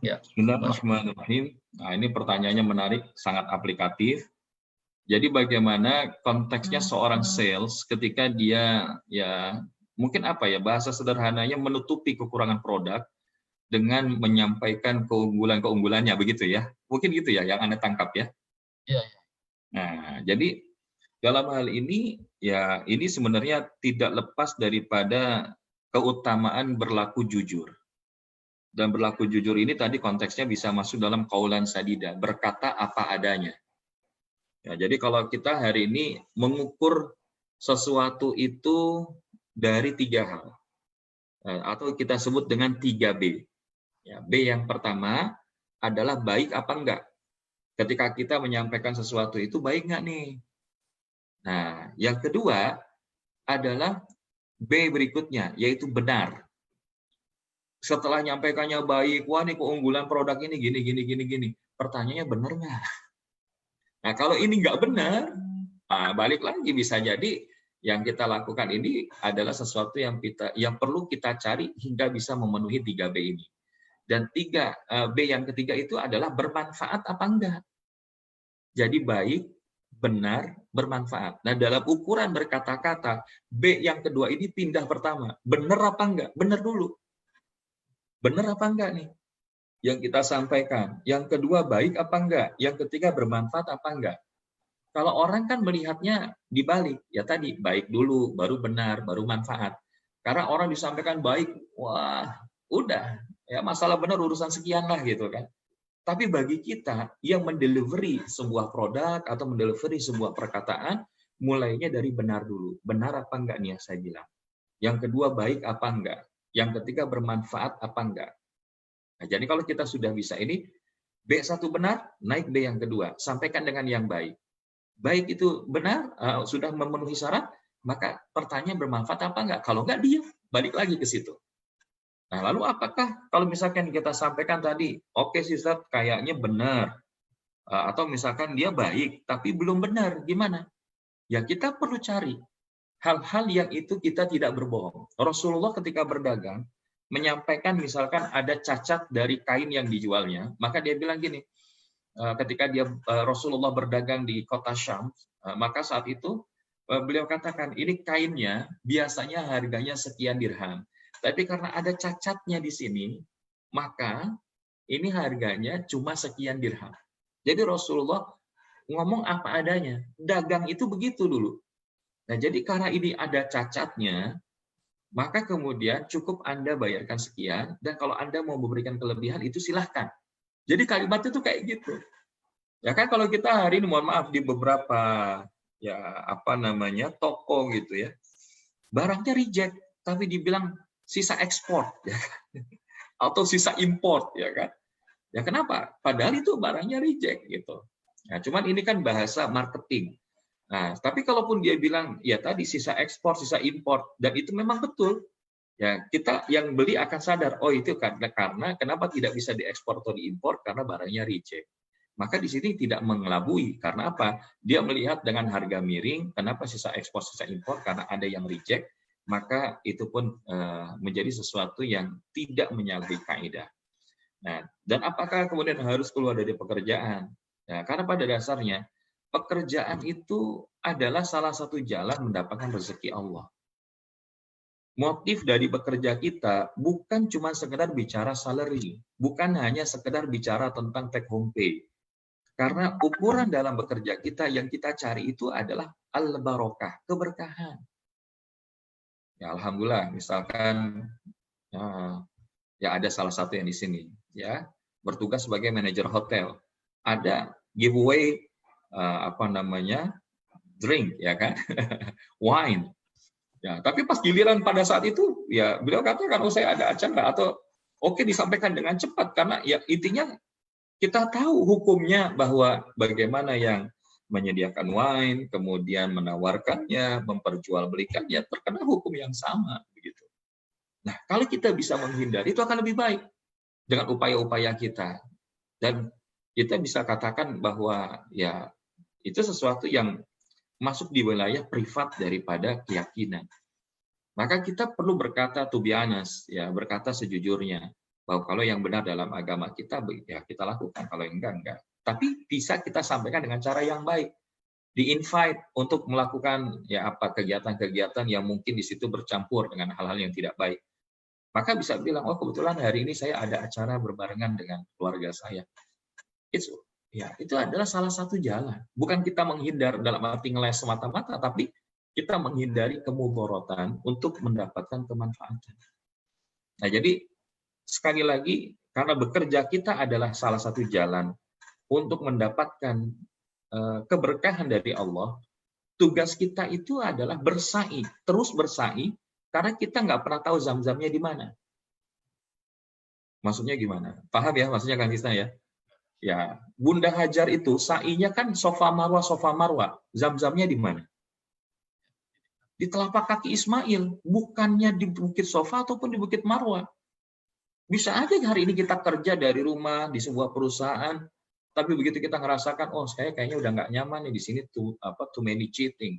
Ya. Bismillahirrahmanirrahim. Nah, ini pertanyaannya menarik, sangat aplikatif. Jadi bagaimana konteksnya seorang sales ketika dia ya mungkin bahasa sederhananya menutupi kekurangan produk dengan menyampaikan keunggulan-keunggulannya begitu ya. Mungkin gitu ya yang Anda tangkap ya. Iya. Nah, jadi dalam hal ini ya ini sebenarnya tidak lepas daripada keutamaan berlaku jujur. Dan berlaku jujur ini tadi konteksnya bisa masuk dalam qaulan sadida, berkata apa adanya. Ya, jadi kalau kita hari ini mengukur sesuatu itu dari 3 hal, atau kita sebut dengan 3B. Ya, B yang pertama adalah baik apa enggak. Ketika kita menyampaikan sesuatu itu baik enggak nih. Nah, yang kedua adalah B berikutnya, yaitu benar. Setelah nyampaikannya baik, wah nih keunggulan produk ini gini. Pertanyaannya benar nggak? Nah, kalau ini nggak benar, balik lagi bisa jadi yang kita lakukan ini adalah sesuatu yang perlu kita cari hingga bisa memenuhi 3B ini. Dan 3B yang ketiga itu adalah bermanfaat apa enggak. Jadi baik, benar, bermanfaat. Nah, dalam ukuran berkata-kata, B yang kedua ini pindah pertama. Benar apa enggak? Benar dulu. Benar apa enggak nih yang kita sampaikan? Yang kedua, baik apa enggak? Yang ketiga, bermanfaat apa enggak? Kalau orang kan melihatnya dibalik, ya tadi, baik dulu, baru benar, baru manfaat. Karena orang disampaikan baik, wah, udah, ya masalah benar urusan sekian lah gitu kan. Tapi bagi kita yang mendelivery sebuah produk atau mendelivery sebuah perkataan, mulainya dari benar dulu. Benar apa enggak nih yang saya bilang? Yang kedua, baik apa enggak? Yang ketiga, bermanfaat apa enggak? Nah, jadi kalau kita sudah bisa ini, B1 benar, naik B yang kedua. Sampaikan dengan yang baik. Baik itu benar, sudah memenuhi syarat, maka pertanyaan bermanfaat apa enggak? Kalau enggak, diam. Balik lagi ke situ. Nah, lalu apakah kalau misalkan kita sampaikan tadi, oke sih Ustaz, kayaknya benar. Atau misalkan dia baik, tapi belum benar, gimana? Ya kita perlu cari hal-hal yang itu kita tidak berbohong. Rasulullah ketika berdagang, menyampaikan misalkan ada cacat dari kain yang dijualnya, maka dia bilang gini, ketika Rasulullah berdagang di kota Syam, maka saat itu beliau katakan, ini kainnya biasanya harganya sekian dirham. Tapi karena ada cacatnya di sini, maka ini harganya cuma sekian dirham. Jadi Rasulullah ngomong apa adanya. Dagang itu begitu dulu. Nah, jadi karena ini ada cacatnya, maka kemudian cukup Anda bayarkan sekian, dan kalau Anda mau memberikan kelebihan, itu silahkan. Jadi kalimat itu kayak gitu. Ya kan kalau kita hari ini, mohon maaf, di beberapa toko gitu ya, barangnya reject, tapi dibilang sisa ekspor, ya kan? Atau sisa import, ya kan? Ya kenapa? Padahal itu barangnya reject gitu. Nah, cuman ini kan bahasa marketing. Nah, tapi kalaupun dia bilang, ya tadi sisa ekspor, sisa impor, dan itu memang betul, ya kita yang beli akan sadar, oh itu karena kenapa tidak bisa diekspor atau diimpor, karena barangnya reject. Maka di sini tidak mengelabui, karena apa? Dia melihat dengan harga miring, kenapa sisa ekspor, sisa impor, karena ada yang reject, maka itu pun menjadi sesuatu yang tidak menyalahi kaidah. Nah, dan apakah kemudian harus keluar dari pekerjaan? Ya, karena pada dasarnya pekerjaan itu adalah salah satu jalan mendapatkan rezeki Allah. Motif dari bekerja kita bukan cuma sekedar bicara salary, bukan hanya sekedar bicara tentang take home pay. Karena ukuran dalam bekerja kita yang kita cari itu adalah al-barokah, keberkahan. Ya, alhamdulillah, misalkan ya ada salah satu yang di sini, ya bertugas sebagai manajer hotel, ada giveaway drink, ya kan, wine. Ya, tapi pas giliran pada saat itu, ya beliau katakan, oh saya ada acara, atau oke disampaikan dengan cepat, karena ya intinya kita tahu hukumnya bahwa bagaimana yang menyediakan wine, kemudian menawarkannya, memperjualbelikannya, terkena hukum yang sama, begitu. Nah, kalau kita bisa menghindari, itu akan lebih baik dengan upaya-upaya kita. Dan kita bisa katakan bahwa ya itu sesuatu yang masuk di wilayah privat daripada keyakinan. Maka kita perlu berkata to be honest, ya berkata sejujurnya bahwa kalau yang benar dalam agama kita ya kita lakukan, kalau enggak. Tapi bisa kita sampaikan dengan cara yang baik. Di-invite untuk melakukan ya apa kegiatan-kegiatan yang mungkin di situ bercampur dengan hal-hal yang tidak baik. Maka bisa bilang, oh kebetulan hari ini saya ada acara berbarengan dengan keluarga saya. Itu adalah salah satu jalan. Bukan kita menghindar dalam arti ngeles semata-mata, tapi kita menghindari kemudorotan untuk mendapatkan kemanfaatan. Nah, jadi sekali lagi, karena bekerja kita adalah salah satu jalan untuk mendapatkan keberkahan dari Allah, tugas kita itu adalah bersa'i, terus bersa'i, karena kita nggak pernah tahu zam-zamnya di mana. Maksudnya gimana? Paham ya maksudnya Kang Tisna ya? Ya, Bunda Hajar itu sa'inya kan Sofa Marwah. Zam-zamnya di mana? Di telapak kaki Ismail, bukannya di Bukit Sofa ataupun di Bukit Marwah. Bisa aja hari ini kita kerja dari rumah di sebuah perusahaan, tapi begitu kita ngerasakan, oh saya kayaknya udah nggak nyaman nih di sini too many cheating.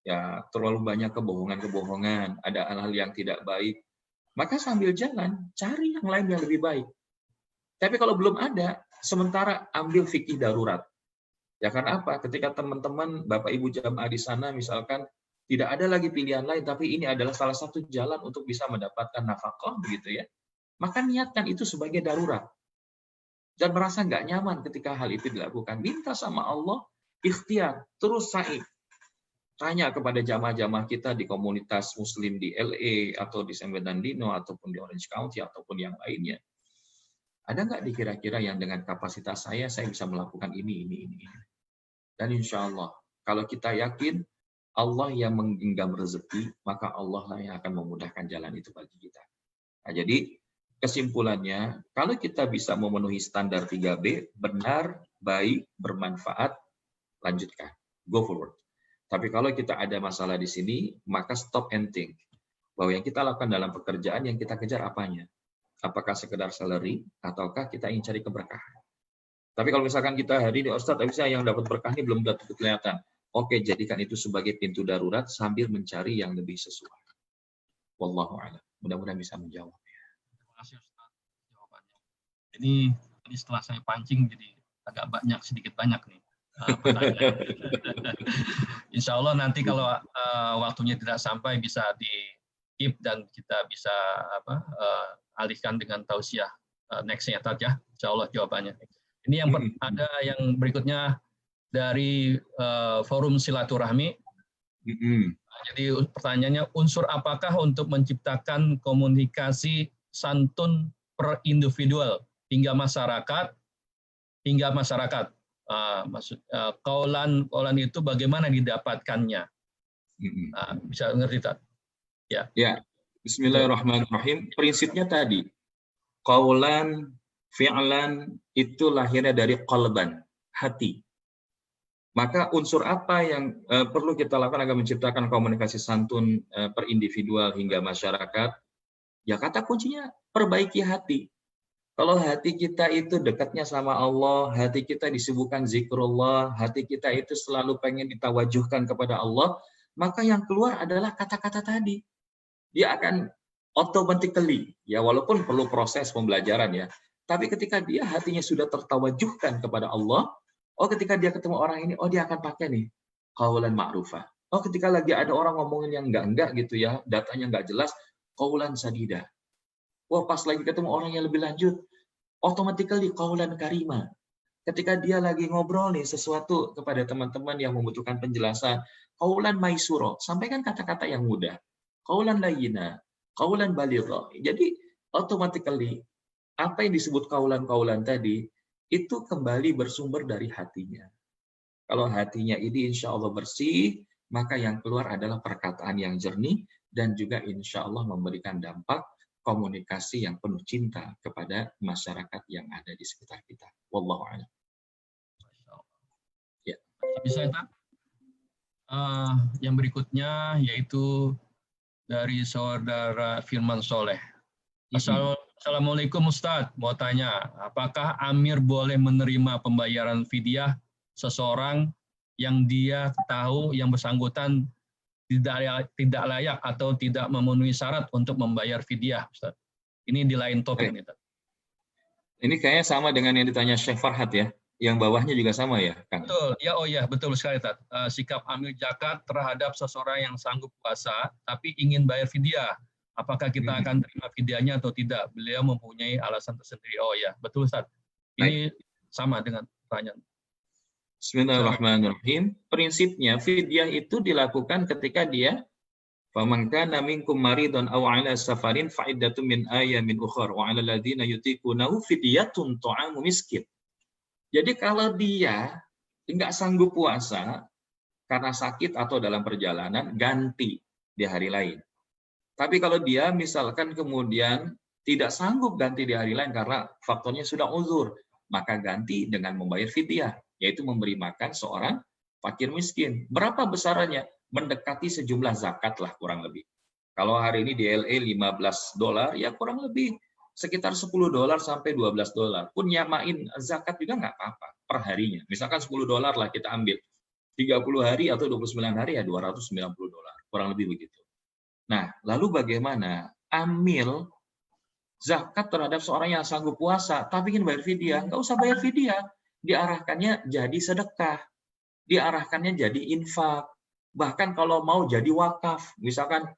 Ya, terlalu banyak kebohongan-kebohongan, ada hal-hal yang tidak baik. Maka sambil jalan, cari yang lain yang lebih baik. Tapi kalau belum ada, sementara ambil fikih darurat. Ya karena apa? Ketika teman-teman, Bapak Ibu jamaah di sana misalkan tidak ada lagi pilihan lain, tapi ini adalah salah satu jalan untuk bisa mendapatkan nafkah, begitu ya. Maka niatkan itu sebagai darurat. Dan merasa nggak nyaman ketika hal itu dilakukan. Minta sama Allah, ikhtiar, terus sa'i. Tanya kepada jamaah-jamaah kita di komunitas Muslim di LA, atau di San Bernardino, ataupun di Orange County, ataupun yang lainnya. Ada nggak dikira-kira yang dengan kapasitas saya bisa melakukan ini. Dan insya Allah, kalau kita yakin Allah yang menggenggam rezeki, maka Allah lah yang akan memudahkan jalan itu bagi kita. Nah, jadi kesimpulannya, kalau kita bisa memenuhi standar 3B, benar, baik, bermanfaat, lanjutkan. Go forward. Tapi kalau kita ada masalah di sini, maka stop and think. Bahwa yang kita lakukan dalam pekerjaan, yang kita kejar apanya? Apakah sekedar salary, ataukah kita ingin cari keberkahan? Tapi kalau misalkan kita hari ini, Ustadz, yang dapat berkah ini belum kelihatan. Oke, jadikan itu sebagai pintu darurat sambil mencari yang lebih sesuai. Wallahu a'lam. Mudah-mudahan bisa menjawab. Terima kasih Ustaz jawabannya. Ini setelah saya pancing jadi agak sedikit banyak nih. Insya Allah nanti kalau waktunya tidak sampai bisa di-keep dan kita bisa alihkan dengan tausiah next-nya saja. Insya Allah jawabannya. Ini yang ada yang berikutnya dari forum silaturahmi. Jadi pertanyaannya, unsur apakah untuk menciptakan komunikasi santun per individual hingga masyarakat? Kaulan itu bagaimana didapatkannya? Bisa ngerti tak? Ya. Bismillahirrahmanirrahim. Prinsipnya tadi, kaulan, fi'lan itu lahirnya dari qalban, hati. Maka unsur apa yang perlu kita lakukan agar menciptakan komunikasi santun per individual hingga masyarakat? Ya kata kuncinya perbaiki hati. Kalau hati kita itu dekatnya sama Allah, hati kita disibukkan zikrullah, hati kita itu selalu pengen ditawajuhkan kepada Allah, maka yang keluar adalah kata-kata tadi. Dia akan automatically, ya walaupun perlu proses pembelajaran ya, tapi ketika dia hatinya sudah tertawajuhkan kepada Allah, Oh, ketika dia ketemu orang ini, oh dia akan pakai nih qaulan ma'rufah. Oh, ketika lagi ada orang ngomongin yang enggak gitu ya, datanya enggak jelas, qaulan sadida. Wah, pas lagi ketemu orang yang lebih lanjut, automatically qaulan karima. Ketika dia lagi ngobrol nih sesuatu kepada teman-teman yang membutuhkan penjelasan, qaulan maisuro, sampaikan kata-kata yang mudah. Qaulan layyina, qaulan baligha. Jadi automatically apa yang disebut qaulan-qaulan tadi itu kembali bersumber dari hatinya. Kalau hatinya ini insya Allah bersih, maka yang keluar adalah perkataan yang jernih dan juga insya Allah memberikan dampak komunikasi yang penuh cinta kepada masyarakat yang ada di sekitar kita. Wallahu a'lam. Ya. Bisa ya, yang berikutnya yaitu dari saudara Firman Soleh. Assalamualaikum Ustadz, mau tanya, apakah Amir boleh menerima pembayaran fidyah seseorang yang dia tahu yang bersangkutan tidak layak atau tidak memenuhi syarat untuk membayar fidyah, Ustadz? Ini di lain topik nih. Ini kayaknya sama dengan yang ditanya Syekh Farhat ya. Yang bawahnya juga sama ya, Kang? Betul, ya, oh ya, betul sekali, Tat. Sikap amil zakat terhadap seseorang yang sanggup puasa, tapi ingin bayar fidyah. Apakah kita akan terima fidyahnya atau tidak? Beliau mempunyai alasan tersendiri. Oh ya, betul, Tat. Ini sama dengan pertanyaan. Bismillahirrahmanirrahim. Prinsipnya fidyah itu dilakukan ketika dia faman kana minkum maridun aw 'ala safarin fa iddatun min ayamin ukhra wa 'alal ladzina yutiqunahu fidyatun ta'amu miskin. Jadi kalau dia nggak sanggup puasa karena sakit atau dalam perjalanan, ganti di hari lain. Tapi kalau dia misalkan kemudian tidak sanggup ganti di hari lain karena faktornya sudah uzur, maka ganti dengan membayar fidyah, yaitu memberi makan seorang fakir miskin. Berapa besarannya? Mendekati sejumlah zakat lah kurang lebih. Kalau hari ini di LA $15, ya kurang lebih sekitar $10 sampai $12. Pun nyamain zakat juga nggak apa-apa per harinya. Misalkan $10 lah kita ambil. 30 hari atau 29 hari ya $290. Kurang lebih begitu. Nah, lalu bagaimana? Amil zakat terhadap seorang yang sanggup puasa tapi ingin bayar fidyah, nggak usah bayar fidyah. Diarahkannya jadi sedekah. Diarahkannya jadi infak. Bahkan kalau mau jadi wakaf. Misalkan,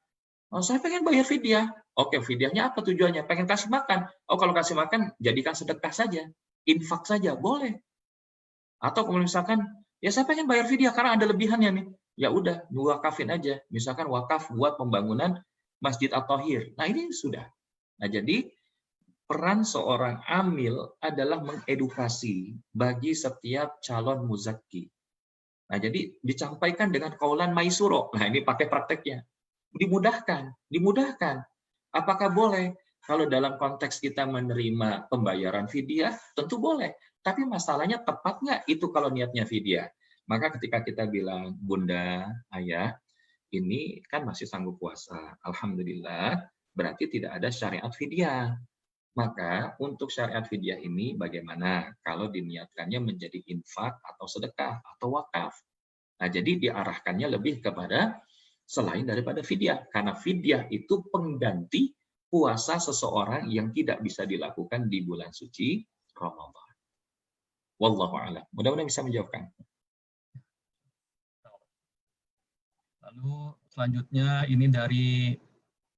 oh, saya pengen bayar fidyah. Oke, fidyahnya apa tujuannya? Pengen kasih makan. Oh, kalau kasih makan, jadikan sedekah saja. Infak saja, boleh. Atau kalau misalkan, ya saya pengen bayar fidyah karena ada lebihannya nih. Ya udah, wakafin aja. Misalkan wakaf buat pembangunan Masjid At-Thahir. Nah, ini sudah. Nah, jadi peran seorang amil adalah mengedukasi bagi setiap calon muzakki. Nah, jadi disampaikan dengan qaulan maisuro. Nah, ini pakai prakteknya. Dimudahkan. Apakah boleh? Kalau dalam konteks kita menerima pembayaran fidyah, tentu boleh. Tapi masalahnya tepat nggak itu kalau niatnya fidyah? Maka ketika kita bilang, Bunda, Ayah, ini kan masih sanggup puasa. Alhamdulillah, berarti tidak ada syariat fidyah. Maka untuk syariat fidyah ini bagaimana kalau diniatkannya menjadi infak atau sedekah atau wakaf? Nah, jadi diarahkannya lebih kepada selain daripada fidyah. Karena fidyah itu pengganti puasa seseorang yang tidak bisa dilakukan di bulan suci Ramadan. Wallahu a'lam. Mudah-mudahan bisa menjawabkan. Lalu selanjutnya ini dari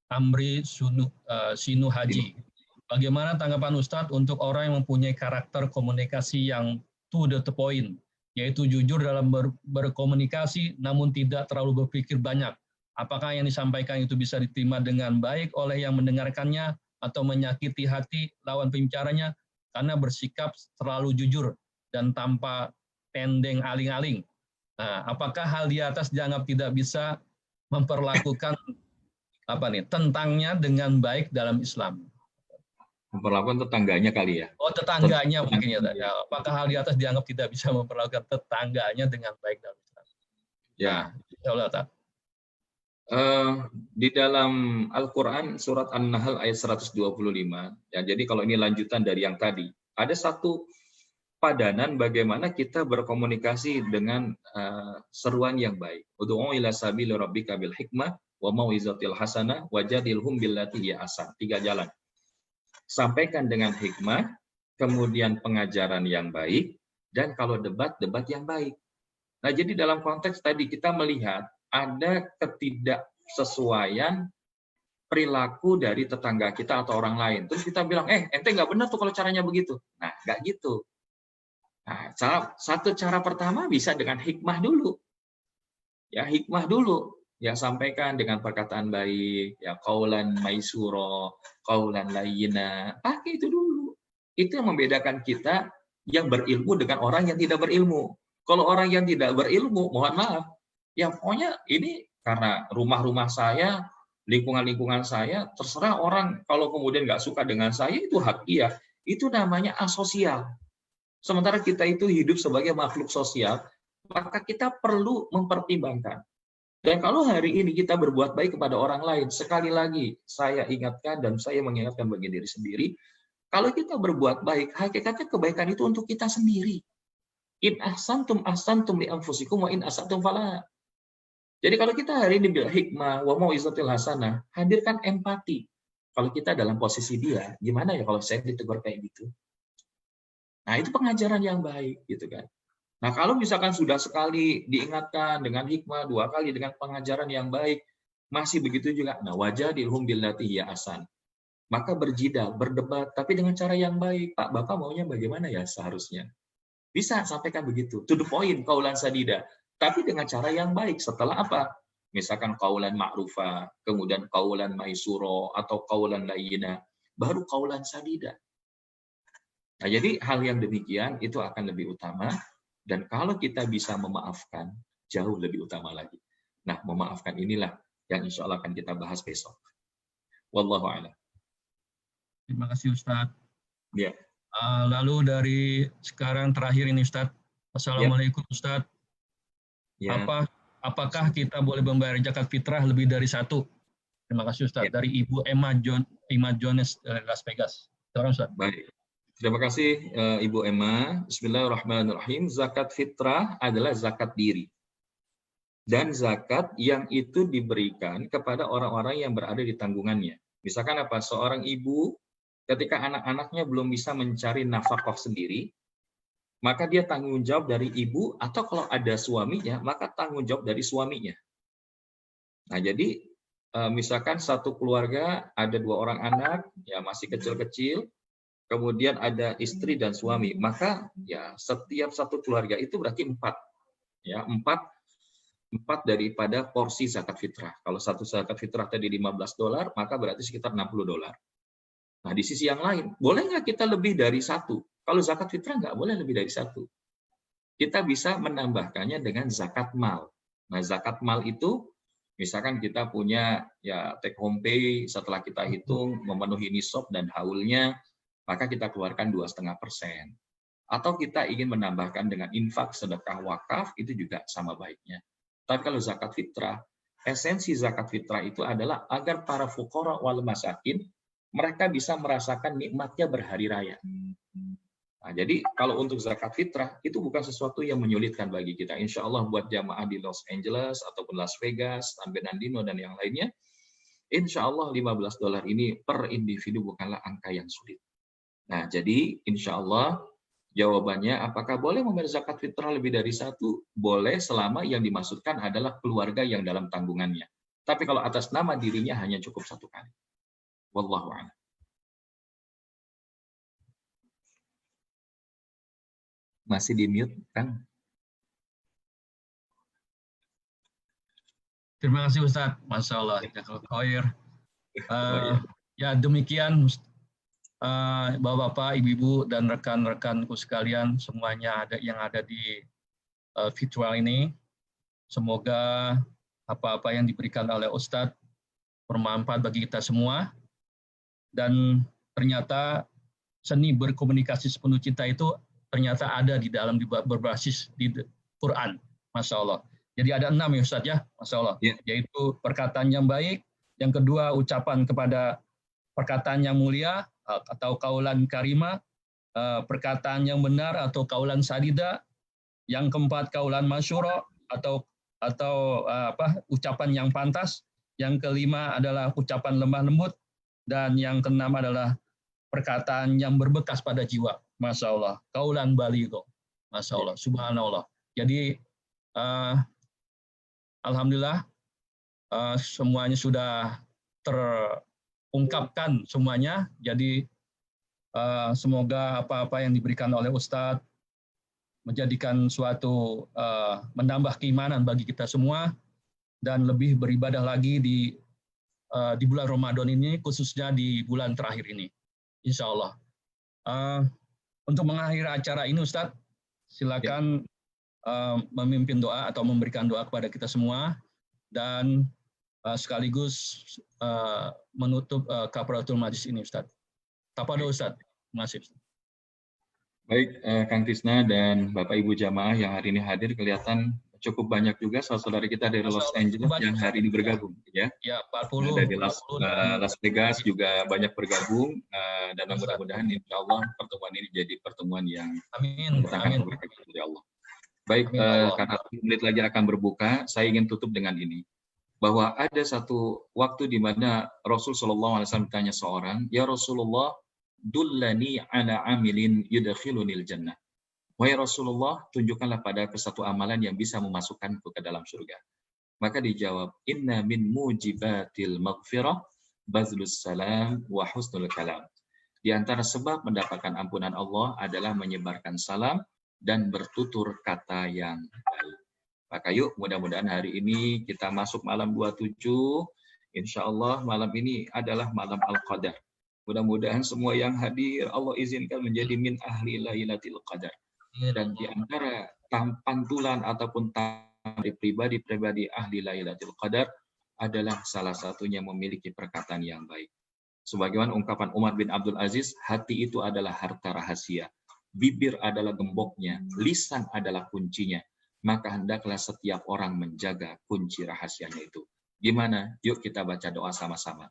Amri Sinu Haji. Bagaimana tanggapan Ustadz untuk orang yang mempunyai karakter komunikasi yang to the point, yaitu jujur dalam berkomunikasi namun tidak terlalu berpikir banyak? Apakah yang disampaikan itu bisa diterima dengan baik oleh yang mendengarkannya atau menyakiti hati lawan pembicaranya karena bersikap terlalu jujur dan tanpa tendeng aling-aling? Nah, apakah hal di atas dianggap tidak bisa memperlakukan tentangnya dengan baik dalam Islam? Memperlakukan tetangganya kali ya? Oh, tetangganya mungkin ya. Apakah hal di atas dianggap tidak bisa memperlakukan tetangganya dengan baik dalam Islam? Ya. Nah, di dalam Al-Quran surat An-Nahl ayat 125, ya, jadi kalau ini lanjutan dari yang tadi, ada satu padanan bagaimana kita berkomunikasi dengan seruan yang baik. Ud'u ila sabili rabbika bil hikmah wa mau'izatil hasanah wajadilhum billati hiya ahsan. 3 jalan. Sampaikan dengan hikmah, kemudian pengajaran yang baik, dan kalau debat yang baik. Nah, jadi dalam konteks tadi kita melihat ada ketidaksesuaian perilaku dari tetangga kita atau orang lain. Terus kita bilang, ente nggak benar tuh kalau caranya begitu. Nah, nggak gitu. Nah, satu cara pertama bisa dengan hikmah dulu. Ya, hikmah dulu. Ya, sampaikan dengan perkataan baik, ya qaulan maisuro, qaulan layyina. Pakai itu dulu. Itu yang membedakan kita yang berilmu dengan orang yang tidak berilmu. Kalau orang yang tidak berilmu, mohon maaf, ya pokoknya ini karena rumah-rumah saya, lingkungan-lingkungan saya, terserah orang kalau kemudian nggak suka dengan saya, itu hak dia. Itu namanya asosial. Sementara kita itu hidup sebagai makhluk sosial, maka kita perlu mempertimbangkan. Dan kalau hari ini kita berbuat baik kepada orang lain, sekali lagi saya ingatkan dan saya mengingatkan bagi diri sendiri, kalau kita berbuat baik, hakikatnya kebaikan itu untuk kita sendiri. In ahsantum ahsantum li anfusikum wa in asatum falaha. Jadi kalau kita hari ini bilang hikmah wa mau'izatil hasanah, hadirkan empati. Kalau kita dalam posisi dia, gimana ya kalau saya ditegur kayak gitu? Nah, itu pengajaran yang baik gitu kan. Nah, kalau misalkan sudah sekali diingatkan dengan hikmah, 2 kali dengan pengajaran yang baik, masih begitu juga. Nah, wajadilhum billati hiya ahsan. Maka berjidal, berdebat, tapi dengan cara yang baik. Pak, Bapak maunya bagaimana ya seharusnya? Bisa sampaikan begitu. To the point, qaulan sadida. Tapi dengan cara yang baik. Setelah apa? Misalkan qaulan ma'rufa, kemudian qaulan maisuro, atau qaulan layyina. Baru qaulan sadida. Nah, jadi hal yang demikian itu akan lebih utama. Dan kalau kita bisa memaafkan, jauh lebih utama lagi. Nah, memaafkan inilah yang insya Allah akan kita bahas besok. Wallahu a'lam. Terima kasih Ustadz. Ya. Lalu dari sekarang terakhir ini Ustadz. Assalamualaikum Ustadz. Ya. Apakah kita boleh membayar zakat fitrah lebih dari 1? Terima kasih Ustadz. Ya. Dari Ibu Emma Jones dari Las Vegas. Silakan Ustadz. Baik. Terima kasih Ibu Emma. Bismillahirrahmanirrahim. Zakat fitrah adalah zakat diri. Dan zakat yang itu diberikan kepada orang-orang yang berada di tanggungannya. Misalkan apa? Seorang ibu ketika anak-anaknya belum bisa mencari nafkah sendiri, maka dia tanggung jawab dari ibu, atau kalau ada suaminya, maka tanggung jawab dari suaminya. Nah, jadi misalkan satu keluarga ada 2 orang anak, ya masih kecil-kecil, kemudian ada istri dan suami, maka ya setiap satu keluarga itu berarti 4. Ya, 4 daripada porsi zakat fitrah. Kalau satu zakat fitrah tadi $15, maka berarti sekitar $60. Nah, di sisi yang lain, boleh nggak kita lebih dari 1? Kalau zakat fitrah nggak boleh lebih dari 1. Kita bisa menambahkannya dengan zakat mal. Nah, zakat mal itu, misalkan kita punya ya take home pay, setelah kita hitung memenuhi nisab dan haulnya, maka kita keluarkan 2,5%. Atau kita ingin menambahkan dengan infak, sedekah, wakaf, itu juga sama baiknya. Tapi kalau zakat fitrah, esensi zakat fitrah itu adalah agar para fuqara wal masakin, mereka bisa merasakan nikmatnya berhari raya. Nah, jadi kalau untuk zakat fitrah, itu bukan sesuatu yang menyulitkan bagi kita. Insya Allah buat jamaah di Los Angeles, ataupun Las Vegas, San Bernardino, dan yang lainnya, insya Allah $15 ini per individu bukanlah angka yang sulit. Nah, jadi insya Allah jawabannya, apakah boleh membayar zakat fitrah lebih dari 1? Boleh, selama yang dimaksudkan adalah keluarga yang dalam tanggungannya. Tapi kalau atas nama dirinya hanya cukup 1 kali. Wallahu a'lam. Masih di mute, Kang? Terima kasih Ustadz. Masya Allah. Ya, demikian Bapak-bapak, ibu-ibu, dan rekan-rekanku sekalian, semuanya yang ada di virtual ini. Semoga apa-apa yang diberikan oleh Ustadz bermanfaat bagi kita semua. Dan ternyata seni berkomunikasi sepenuh cinta itu ternyata ada di dalam berbasis di Quran. Masya Allah. Jadi ada 6 ya Ustadz ya, Masya Allah. Yeah. Yaitu perkataan yang baik, yang kedua ucapan kepada perkataan yang mulia, atau kaulan karima, perkataan yang benar atau kaulan sadida, yang keempat kaulan masyuro atau ucapan yang pantas, yang kelima adalah ucapan lemah lembut, dan yang keenam adalah perkataan yang berbekas pada jiwa. Masya Allah, kaulan baligho. Masya Allah, subhanallah. Jadi alhamdulillah semuanya sudah terungkapkan semuanya. Jadi semoga apa-apa yang diberikan oleh Ustadz menjadikan suatu menambah keimanan bagi kita semua dan lebih beribadah lagi di bulan Ramadan ini, khususnya di bulan terakhir ini, insya Allah. Untuk mengakhiri acara ini, Ustadz, silakan memimpin doa atau memberikan doa kepada kita semua dan sekaligus menutup kafaratul majlis ini, Ustadz. Tafadhol, Ustadz. Terima kasih. Baik, Kang Tisna dan Bapak Ibu jamaah yang hari ini hadir, kelihatan cukup banyak juga saudara kita dari Los Angeles yang hari ini bergabung, ya. Ya, 40. Dari Las Vegas juga banyak bergabung, dan mudah-mudahan insya Allah pertemuan ini jadi pertemuan yang mendatangkan berkah dari Allah. Baik, karena 10 menit lagi akan berbuka, saya ingin tutup dengan ini. Bahwa ada satu waktu di mana Rasul SAW bertanya seorang, "Ya Rasulullah, dullani ala amilin yudkhilunil jannah." Wahai Rasulullah, tunjukkanlah pada satu amalan yang bisa memasukkanku ke dalam surga. Maka dijawab, "Inna min mujibatil maghfirah bazlus salam wa husnul kalam." Di antara sebab mendapatkan ampunan Allah adalah menyebarkan salam dan bertutur kata yang baik. Maka yuk, mudah-mudahan hari ini kita masuk malam 27. Insya Allah malam ini adalah malam Al-Qadar. Mudah-mudahan semua yang hadir Allah izinkan menjadi min ahli Lailatul Qadar. Dan di antara pantulan ataupun dari pribadi-pribadi ahli Lailatul Qadar adalah salah satunya memiliki perkataan yang baik. Sebagaimana ungkapan Umar bin Abdul Aziz, hati itu adalah harta rahasia. Bibir adalah gemboknya, lisan adalah kuncinya. Maka hendaklah setiap orang menjaga kunci rahasianya itu. Gimana? Yuk kita baca doa sama-sama.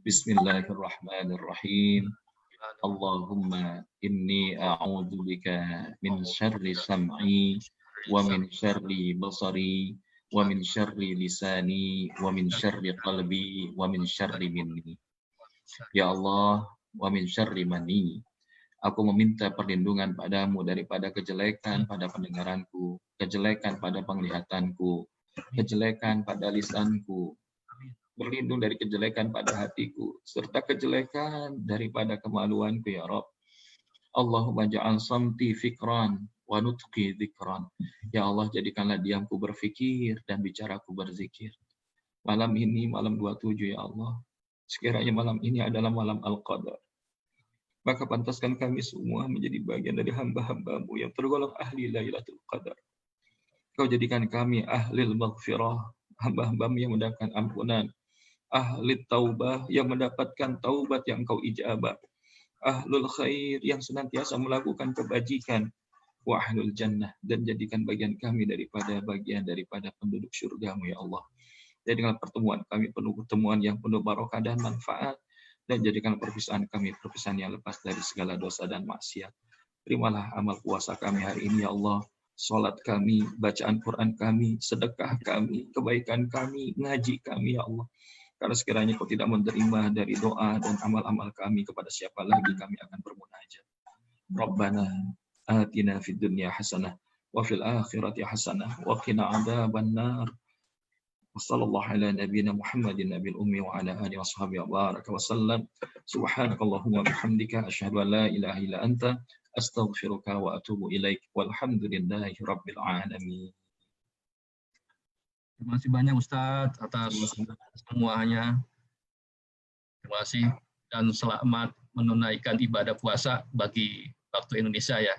Bismillahirrahmanirrahim. Allahumma inni a'udzubika min syarri sam'i wa min syarri basari wa min syarri lisani wa min syarri qalbi wa min syarri minni. Ya Allah, wa min syarri mani. Aku meminta perlindungan padamu daripada kejelekan pada pendengaranku, kejelekan pada penglihatanku, kejelekan pada lisanku, berlindung dari kejelekan pada hatiku, serta kejelekan daripada kemaluanku, ya Rabb. Allahumma ja'al samti fikran wa nutqi dzikran. Ya Allah, jadikanlah diamku berfikir dan bicaraku berzikir. Malam ini, malam 27, ya Allah. Sekiranya malam ini adalah malam Al-Qadar, maka pantaskan kami semua menjadi bagian dari hamba-hambamu yang tergolong ahli Lailatul Qadar. Kau jadikan kami ahlil maghfirah, hamba-hambamu yang mendapatkan ampunan, ahli taubah yang mendapatkan taubat yang kau ijabah, ahlul khair yang senantiasa melakukan kebajikan, wa ahlul jannah, dan jadikan bagian kami daripada penduduk surgamu, ya Allah. Jadikan pertemuan kami penuh pertemuan yang penuh barokah dan manfaat, dan jadikan perpisahan kami perpisahan yang lepas dari segala dosa dan maksiat. Terimalah amal puasa kami hari ini, ya Allah. Salat kami, bacaan Quran kami, sedekah kami, kebaikan kami, ngaji kami, ya Allah. Karena sekiranya kau tidak menerima dari doa dan amal-amal kami, kepada siapa lagi kami akan bermunajat. Rabbana atina fid dunya hasanah wa fil akhirati hasanah wa qina adzabannar. Wassallallahu ala nabiyyina Muhammadin nabil ummi wa ala alihi washabihi wa baraka wa sallam. Subhanakallahumma bihamdika asyhadu an la ilaha illa anta astaghfiruka wa atubu ilaik. Walhamdulillahi rabbil alamin. Terima kasih banyak Ustadz atas semuanya. Terima kasih dan selamat menunaikan ibadah puasa bagi waktu Indonesia ya.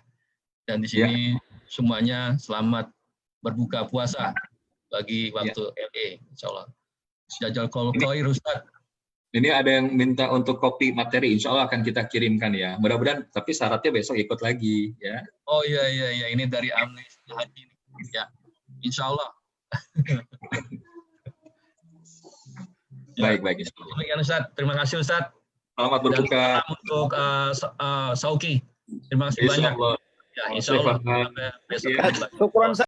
Dan di sini semuanya selamat berbuka puasa bagi waktu LA, insya Allah. Jajal khair Ustadz. Ini ada yang minta untuk kopi materi, insya Allah akan kita kirimkan ya. Mudah-mudahan, tapi syaratnya besok ikut lagi ya. Oh iya, ini dari Amnesty Hati ya, insya Allah. Baik. Demikian Ustadz, terima kasih Ustadz. Selamat berbuka. Dan untuk Sauki, terima kasih banyak. Ya, insya Allah. Besok.